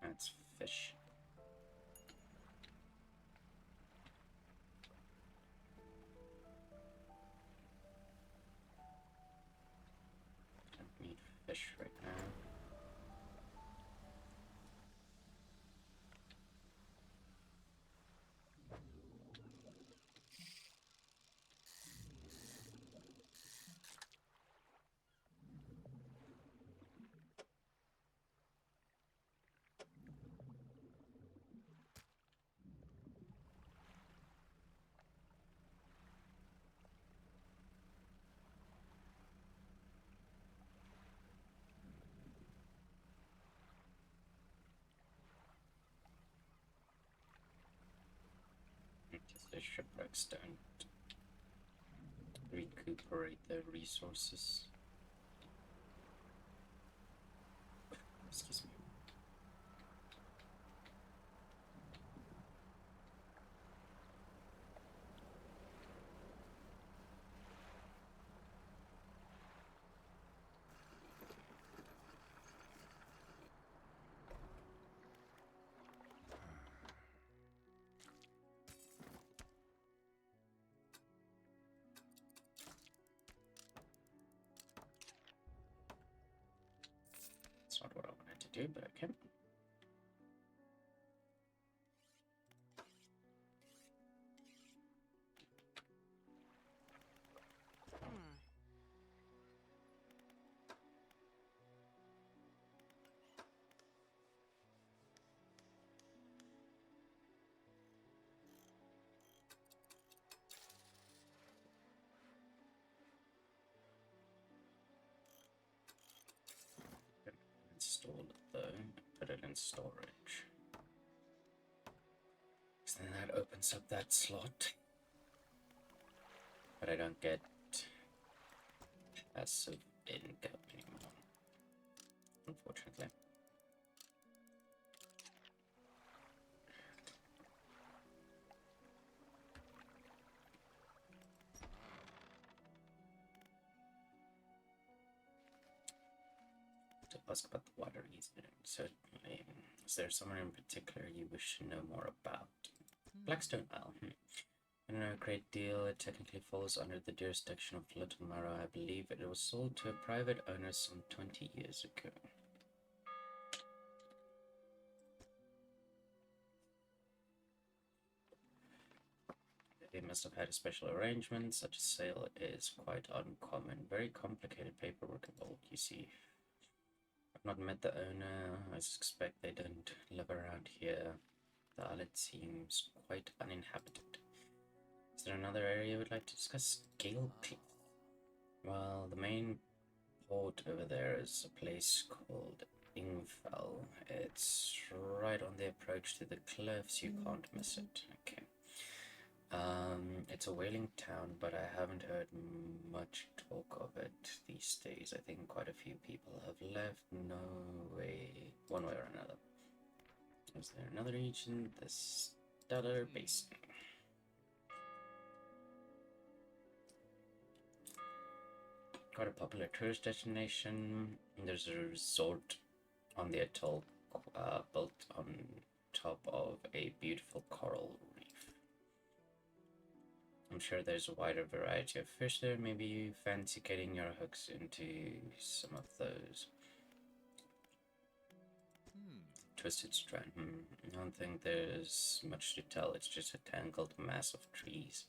That's fish. Don't need fish right now. Because the shipwrecks don't recuperate their resources. Excuse me. do, but okay. Install it though, put it in storage. So then that opens up that slot. But I don't get passive income anymore, unfortunately. To ask about the water easement, certainly. Is there someone in particular you wish to know more about? Blackstone Isle. I don't know a great deal. It technically falls under the jurisdiction of Little Marrow. I believe it was sold to a private owner some 20 years ago. They must have had a special arrangement. Such a sale is quite uncommon. Very complicated paperwork involved, you see. I've not met the owner. I suspect they don't live around here. The islet seems quite uninhabited. Is there another area you would like to discuss? Gale Cliff. Well, the main port over there is a place called Ingfell. It's right on the approach to the cliffs. You can't miss it. Okay. It's a whaling town, but I haven't heard much talk of it these days. I think quite a few people have left. No way, one way or another. Is there another region? The Stellar Basin. Quite a popular tourist destination. There's a resort on the atoll built on top of a beautiful coral reef. I'm sure there's a wider variety of fish there. Maybe you fancy getting your hooks into some of those. Twisted Strand. I don't think there's much to tell. It's just a tangled mass of trees.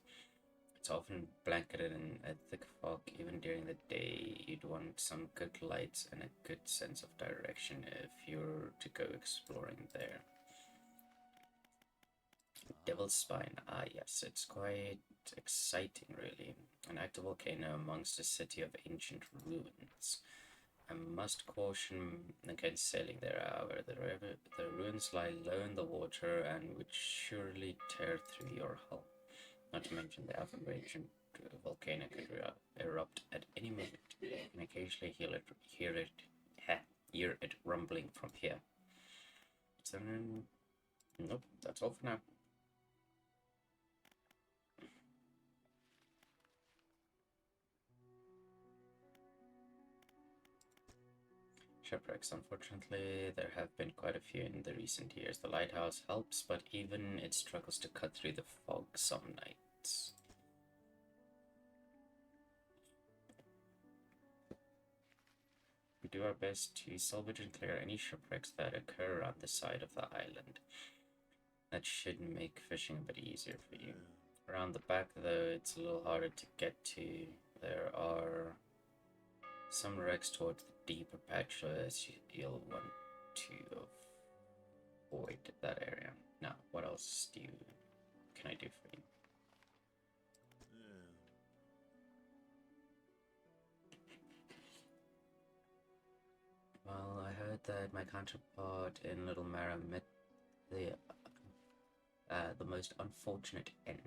It's often blanketed in a thick fog. Even during the day, you'd want some good lights and a good sense of direction if you're to go exploring there. Devil's Spine. Ah, yes, it's quite exciting, really. An active volcano amongst a city of ancient ruins. I must caution against sailing there, however. The ruins lie low in the water and would surely tear through your hull. Not to mention the aforementioned volcano could erupt at any moment, and occasionally hear it rumbling from here. So, nope, that's all for now. Shipwrecks, unfortunately, there have been quite a few in the recent years. The lighthouse helps, but even it struggles to cut through the fog some nights. We do our best to salvage and clear any shipwrecks that occur around the side of the island. That should make fishing a bit easier for you. Around the back, though, it's a little harder to get to. There are some wrecks towards the deeper patches. You'll want to avoid that area. Now, what else can I do for you? Well, I heard that my counterpart in Little Marrow met the most unfortunate end.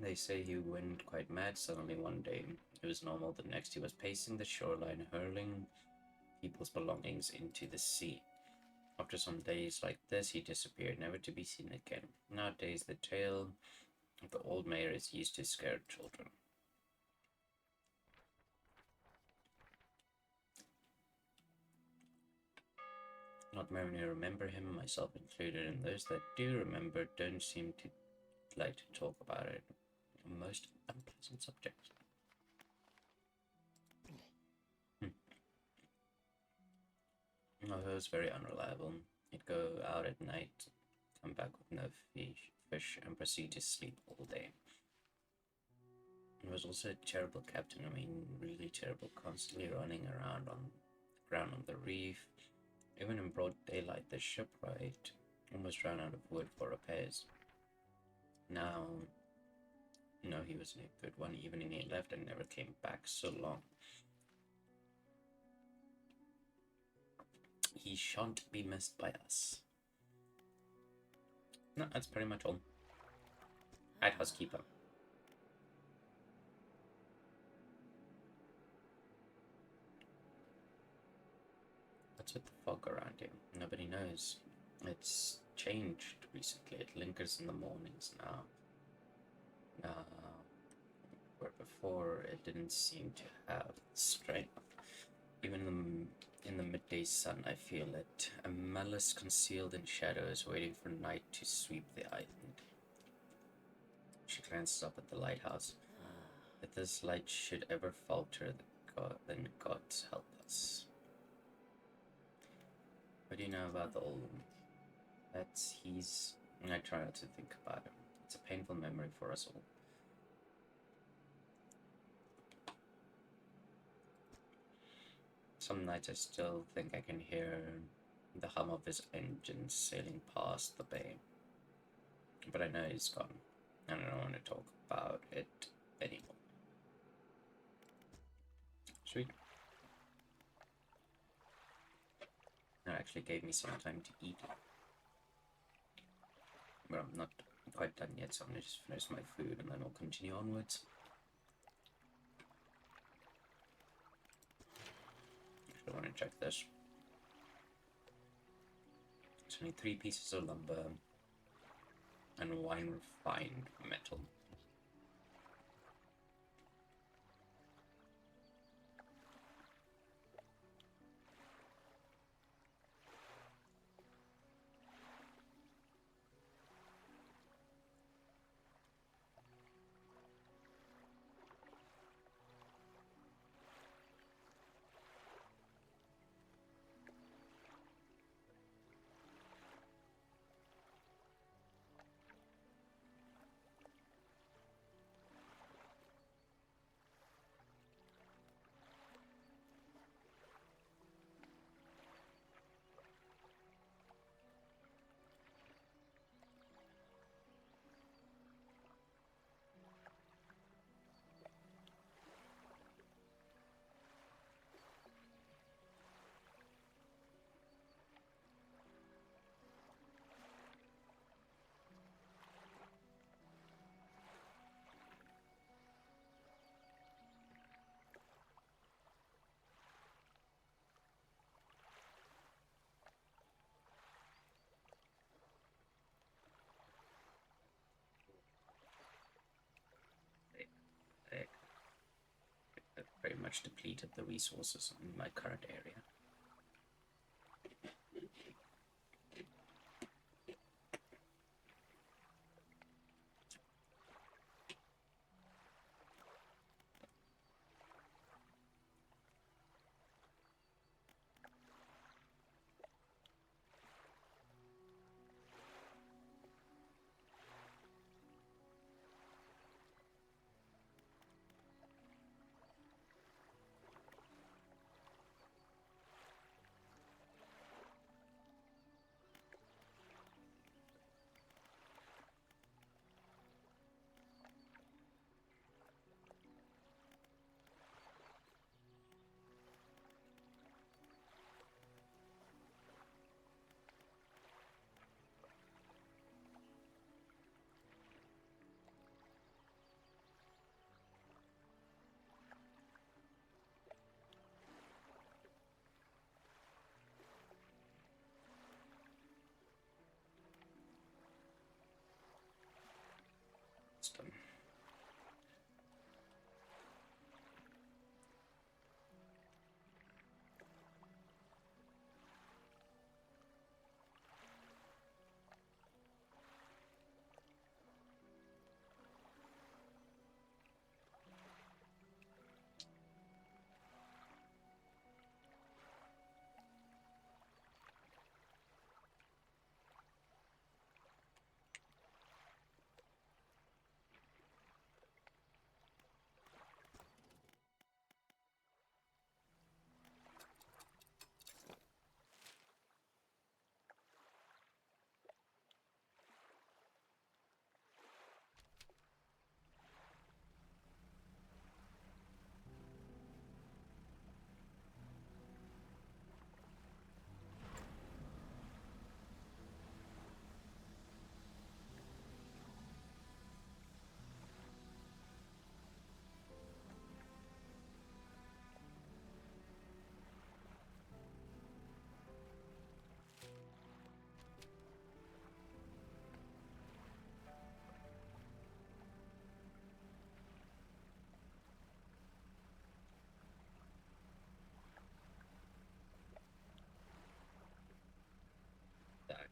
They say he went quite mad suddenly one day. It was normal. The next he was pacing the shoreline, hurling people's belongings into the sea. After some days like this, he disappeared, never to be seen again. Nowadays, the tale of the old mayor is used to scare children. Not many remember him, myself included, and those that do remember don't seem to like to talk about it. Most unpleasant. Pleasant subject. Oh, it was very unreliable. He'd go out at night, come back with no fish, and proceed to sleep all day. He was also a terrible captain. I mean, really terrible, constantly running around on the ground on the reef. Even in broad daylight, the shipwright almost ran out of wood for repairs. Now, no, he was no good. One evening he left and never came back so long. He shan't be missed by us. No, that's pretty much all. Night housekeeper. What's with the fog around here? Nobody knows. It's changed recently. It lingers in the mornings now. Where before it didn't seem to have strength. Even in the midday sun, I feel it. A malice concealed in shadows, waiting for night to sweep the island. She glances up at the lighthouse. If this light should ever falter, then God help us. What do you know about the old one? I try not to think about him. It's a painful memory for us all. Some nights I still think I can hear the hum of his engines sailing past the bay. But I know he's gone, and I don't want to talk about it anymore. Sweet. That actually gave me some time to eat. But I'm not quite done yet, so I'm gonna just finish my food and then we'll continue onwards. Actually, I want to check this. It's only 3 pieces of lumber and 1 refined metal. I've very much depleted the resources in my current area. It's done.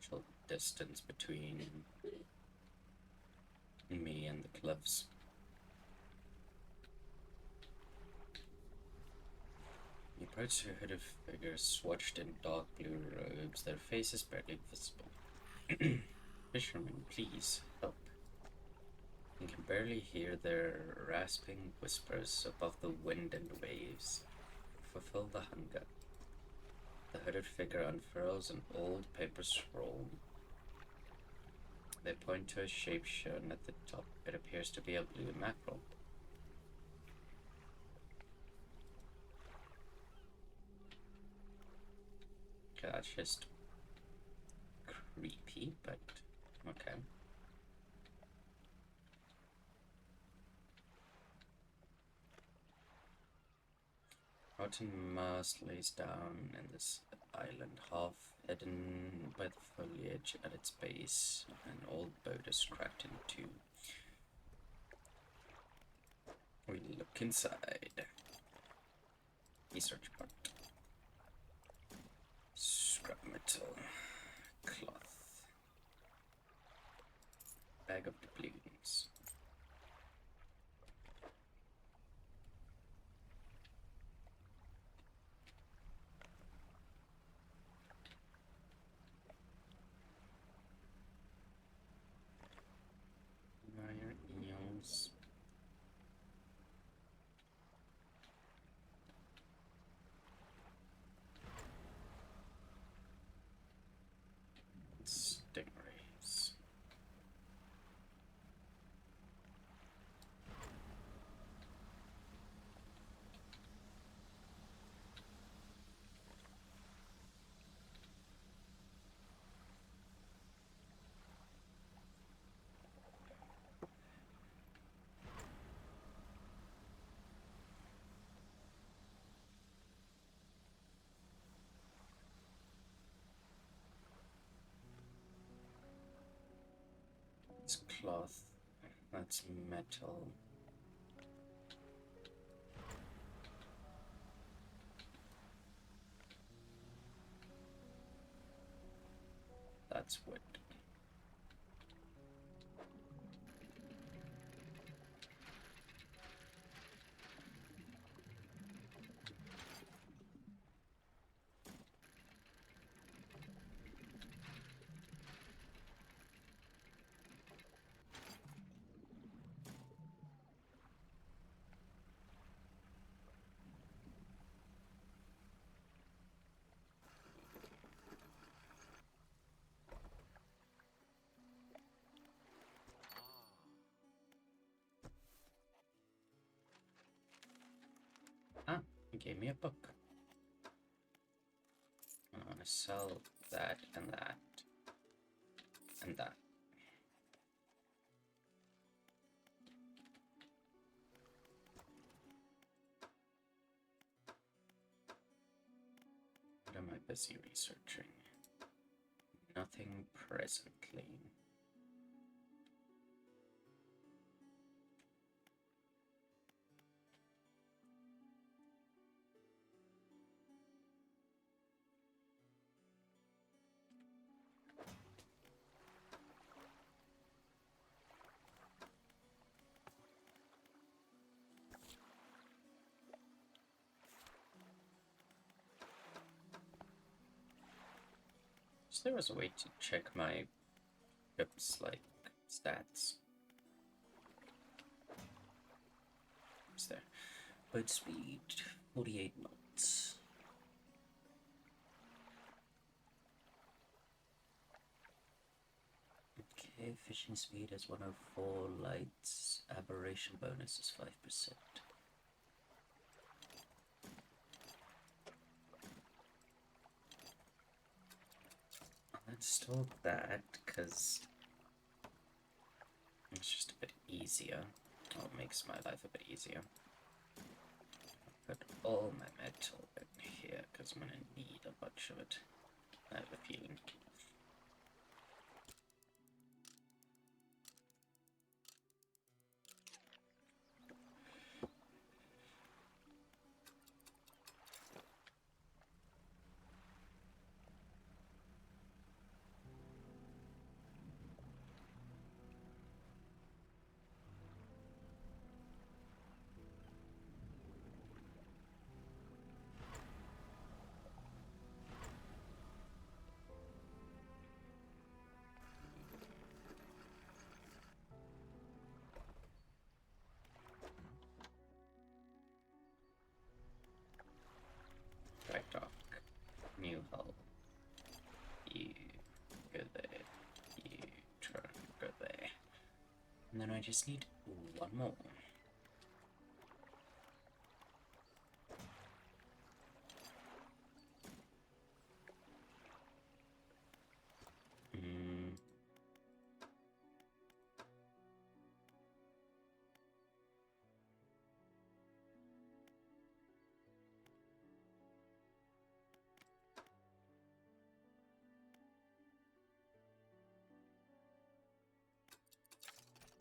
actual distance between me and the cliffs. You approach a hooded figure swatched in dark blue robes, their faces barely visible. Fisherman, please, help. You can barely hear their rasping whispers above the wind and waves. Fulfill the hunger. The hooded figure unfurls an old paper scroll. They point to a shape shown at the top. It appears to be a blue mackerel. Okay, that's just creepy, but okay. Rotten moss lays down in this island, half hidden by the foliage at its base. An old boat is cracked in two. We look inside. Research part. Scrap metal. Cloth. Bag of doubloons. Wire eels. Stingrays. It's cloth. That's metal. That's wood. Ah, he gave me a book. I want to sell that and that and that. What am I busy researching? Nothing presently. So there was a way to check my ship's like stats. What's there? Boat speed 48 knots. Okay, fishing speed is 104 lights. Aberration bonus is 5%. Let's store that because it's just a bit easier. Oh, it makes my life a bit easier. Put all my metal in here because I'm gonna need a bunch of it. I have a feeling. hull. You go there. You turn, go there. And then I just need one more.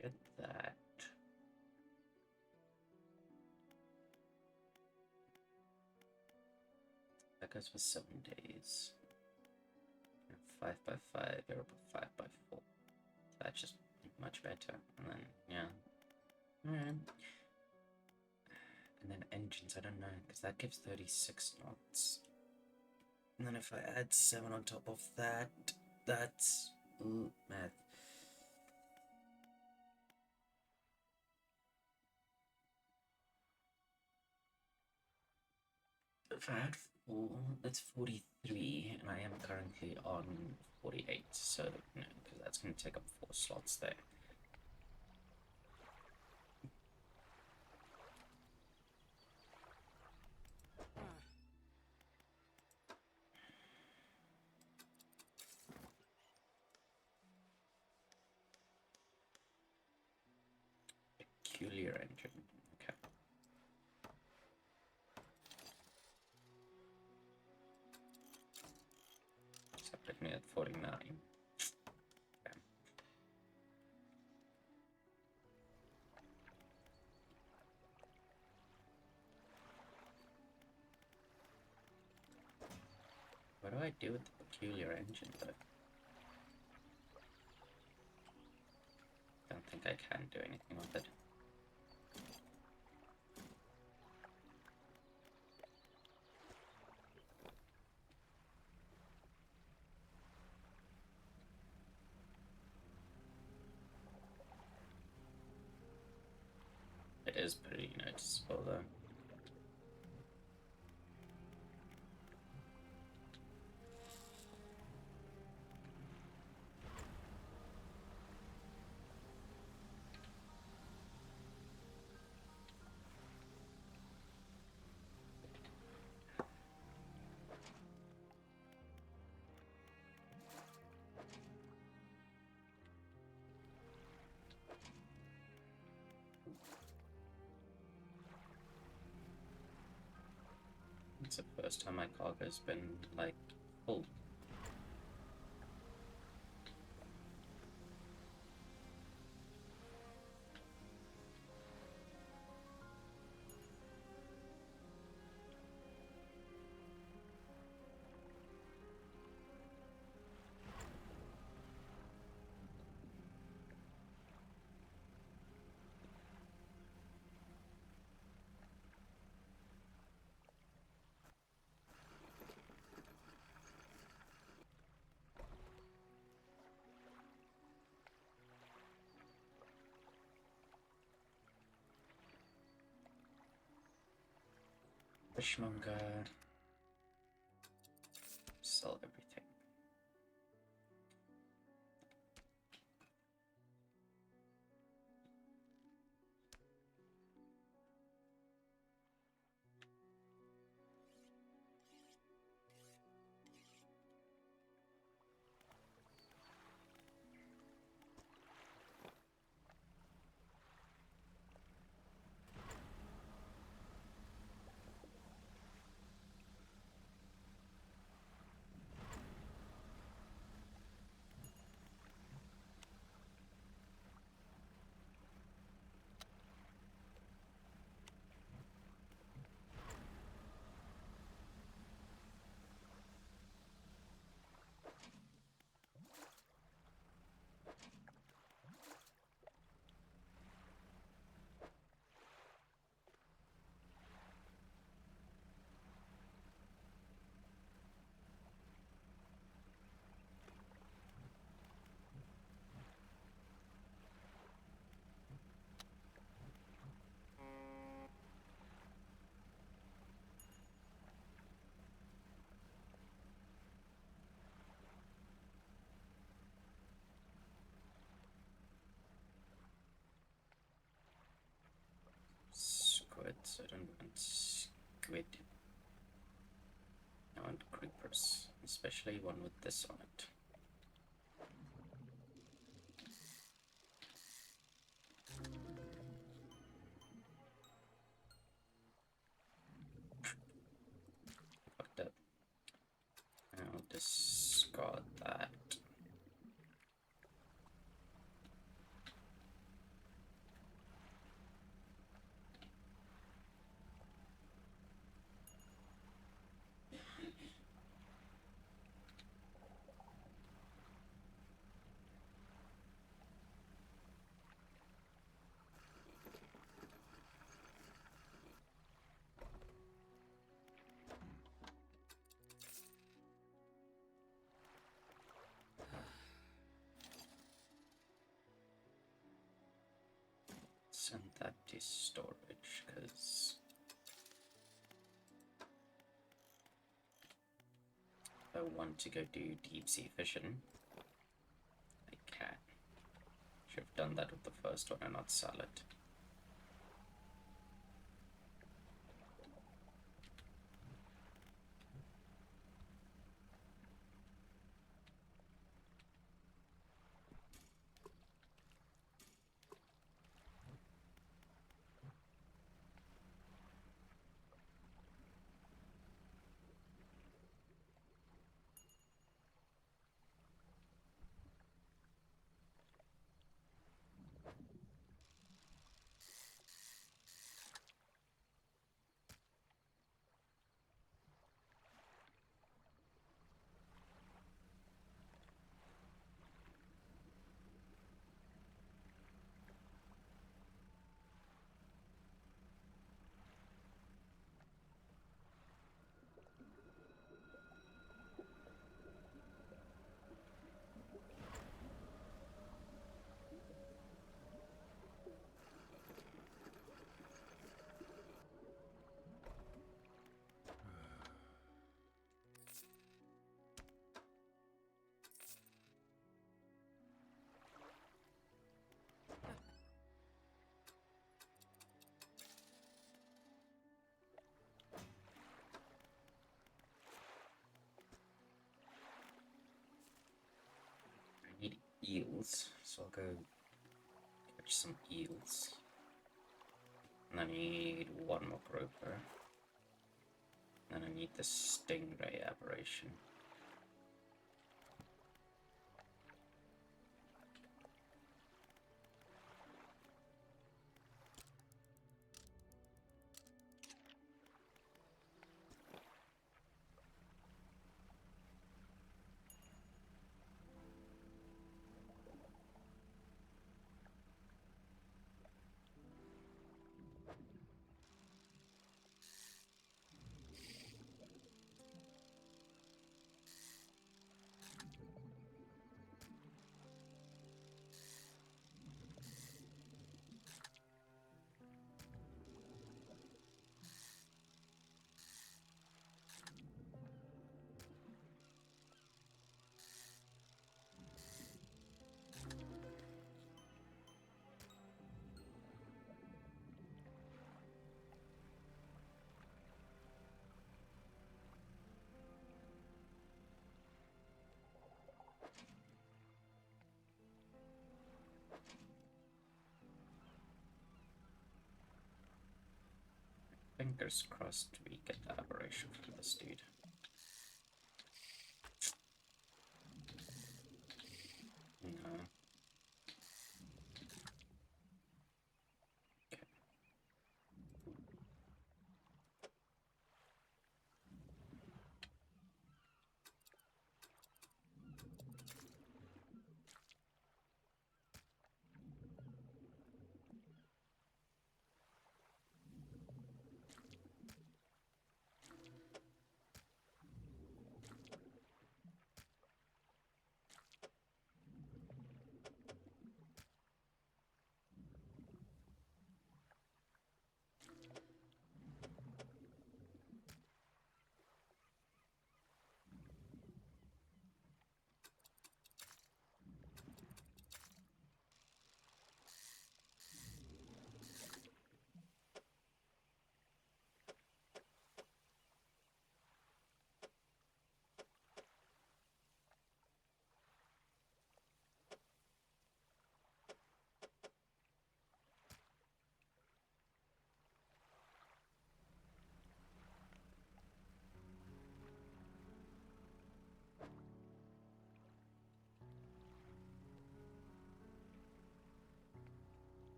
Get that. That goes for 7 days. 5 by 5, you're up 5 by 4. That's just much better. And then, yeah. Alright. And then engines, I don't know, because that gives 36 knots. And then if I add 7 on top of that, that's... Ooh, math. If I add 4, that's 43, and I am currently on 48, so, no, because that's going to take up 4 slots there. Peculiar engine. Okay. So put me at 49. Okay. What do I do with the peculiar engine though? Don't think I can do anything with it. It is pretty noticeable though. It's the first time my cargo's been, like, full. Fishmonger. Sell everything. squids. I don't want squid. I want creepers, especially one with this on it. Fucked up. I'll discard that. Send that to storage, because I want to go do deep sea fishing. I can. Should have done that with the first one and not sell it. I need eels, so I'll go catch some eels. And I need one more grouper. And I need the stingray aberration. Fingers crossed we get the aberration from this dude. No. Okay.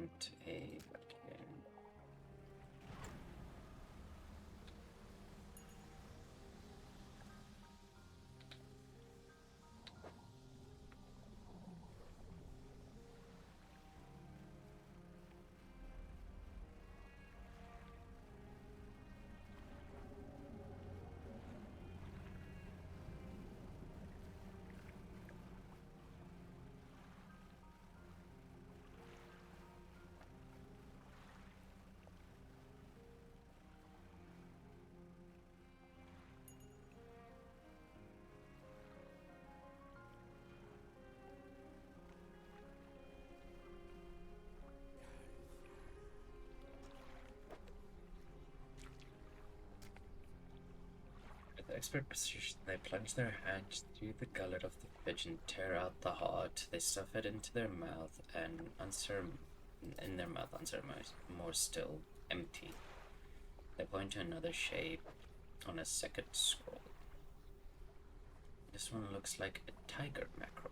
want a fucking... With expert precision, they plunge their hand through the gullet of the pigeon, tear out the heart, they stuff it into their mouth, and in their mouth, unceremonious, more still, empty. They point to another shape on a second scroll. This one looks like a tiger mackerel.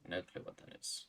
No clue what that is.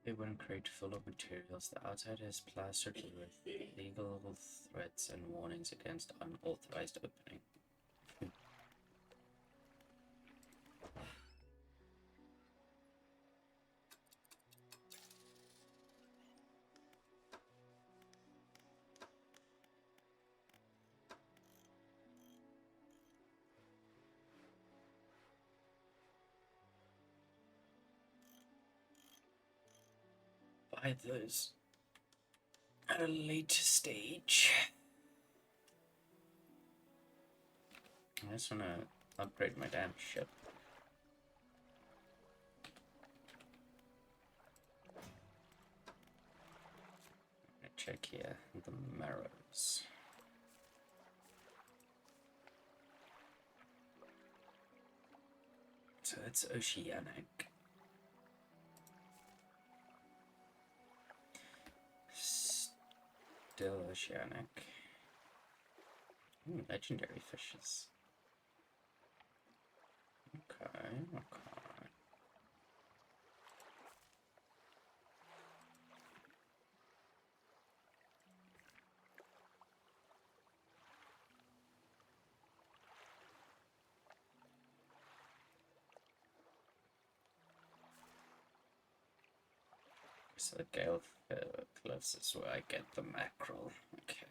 A wooden crate full of materials. The outside is plastered with legal threats and warnings against unauthorized opening. Buy those at a later stage. I just want to upgrade my damn ship. Check here, the Marrows. So it's oceanic. Still oceanic. Legendary fishes. Okay, okay. so the Gale Cliffs is where I get the mackerel. Okay.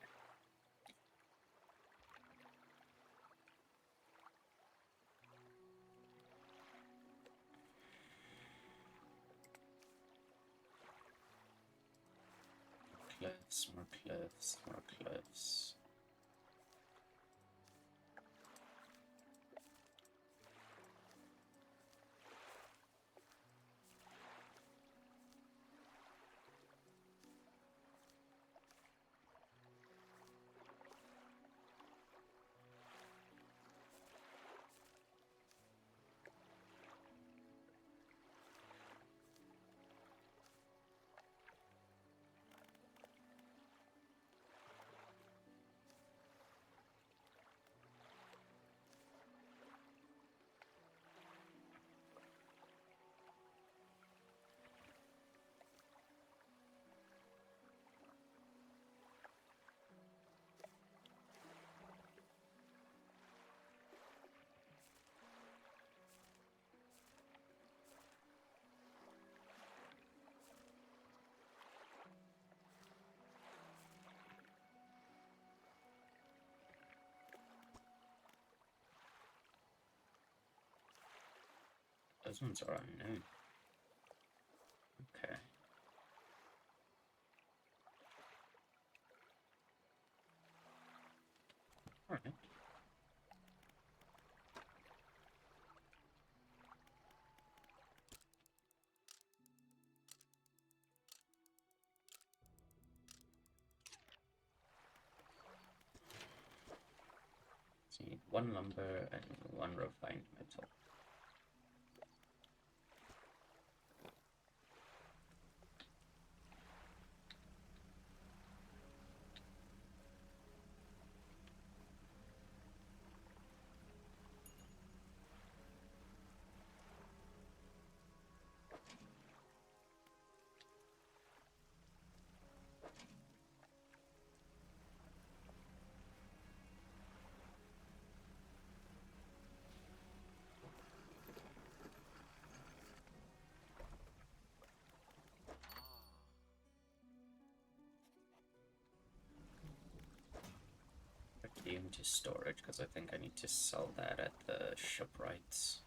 Cliffs, more cliffs, more cliffs. Those ones are unknown. Okay. Alright. So you need one lumber and one refined metal. Put you into storage because I think I need to sell that at the shipwrights.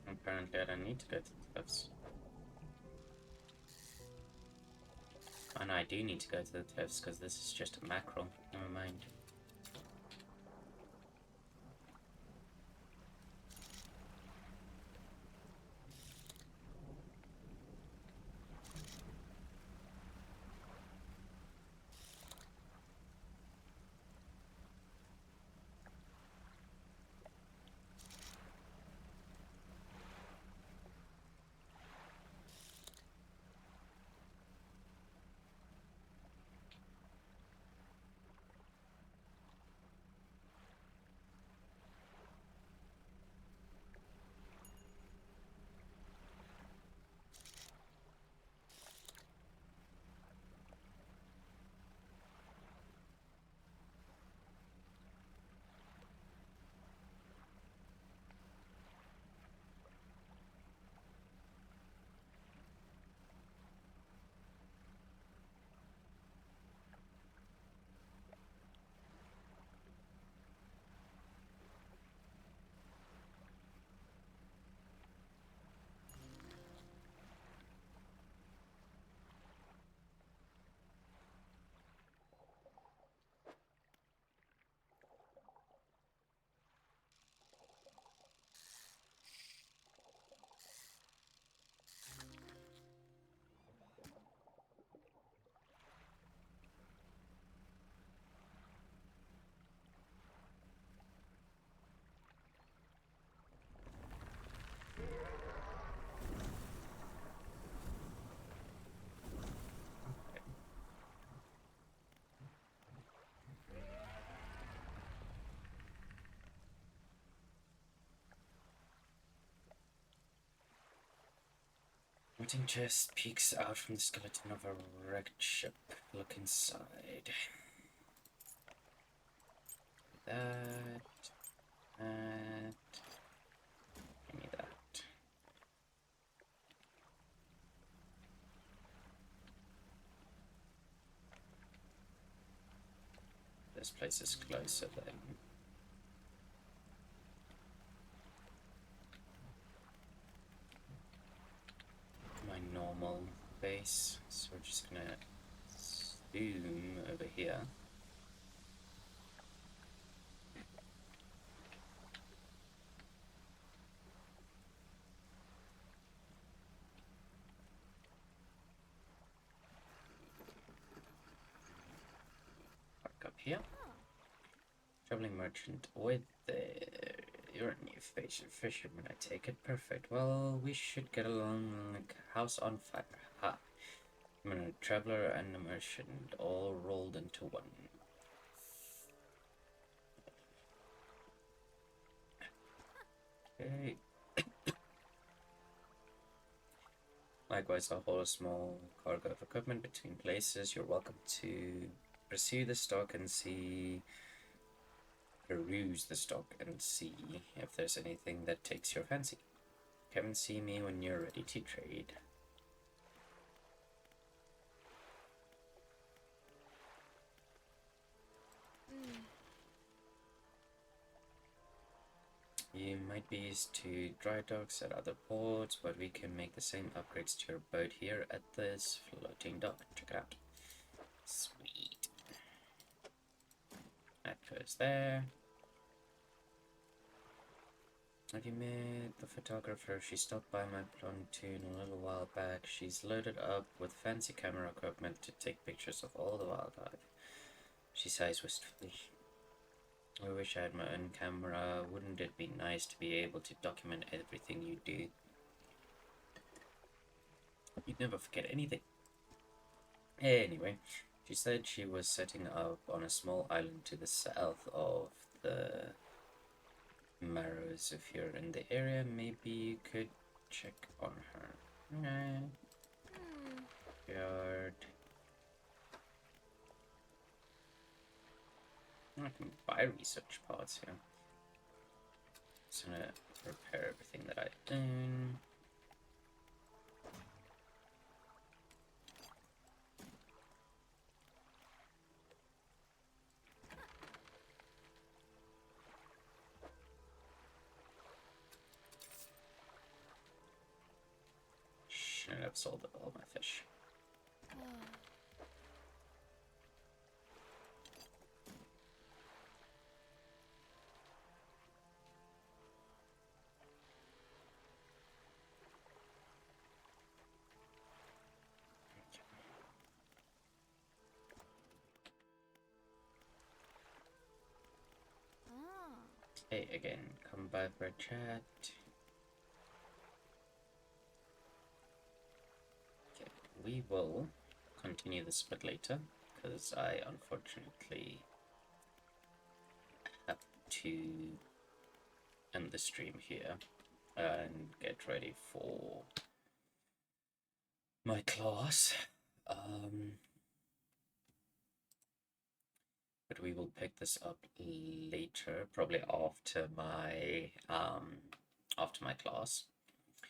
Apparently I don't need to go to the cliffs. And I do need to go to the cliffs because this is just a mackerel. Never mind. floating chest peeks out from the skeleton of a wrecked ship. Look inside. That. Give me that. This place is closer then. My normal base, so we're just gonna zoom over here. Park up here. Traveling merchant with you're a new fisherman, I take it. Perfect. Well, we should get along like a house on fire. Ha! I'm a traveler and a merchant, all rolled into one. Okay. Likewise, I'll hold a small cargo of equipment between places. You're welcome to pursue the stock and peruse the stock and see if there's anything that takes your fancy. Come and see me when you're ready to trade. You might be used to dry docks at other ports, but we can make the same upgrades to your boat here at this floating dock. Check it out. Sweet. That goes there. Have you met the photographer? She stopped by my pontoon a little while back. She's loaded up with fancy camera equipment to take pictures of all the wildlife. She sighs wistfully. I wish I had my own camera. Wouldn't it be nice to be able to document everything you do? You'd never forget anything. Anyway, she said she was setting up on a small island to the south of the Marrows. If you're in the area, maybe you could check on her. Yard. I can buy research pods here. Just gonna repair everything that I own. Shouldn't have sold all my fish. Hey, again, come by for a chat. Okay, we will continue this a bit later, because I unfortunately have to end the stream here and get ready for my class. But we will pick this up later, probably after my class.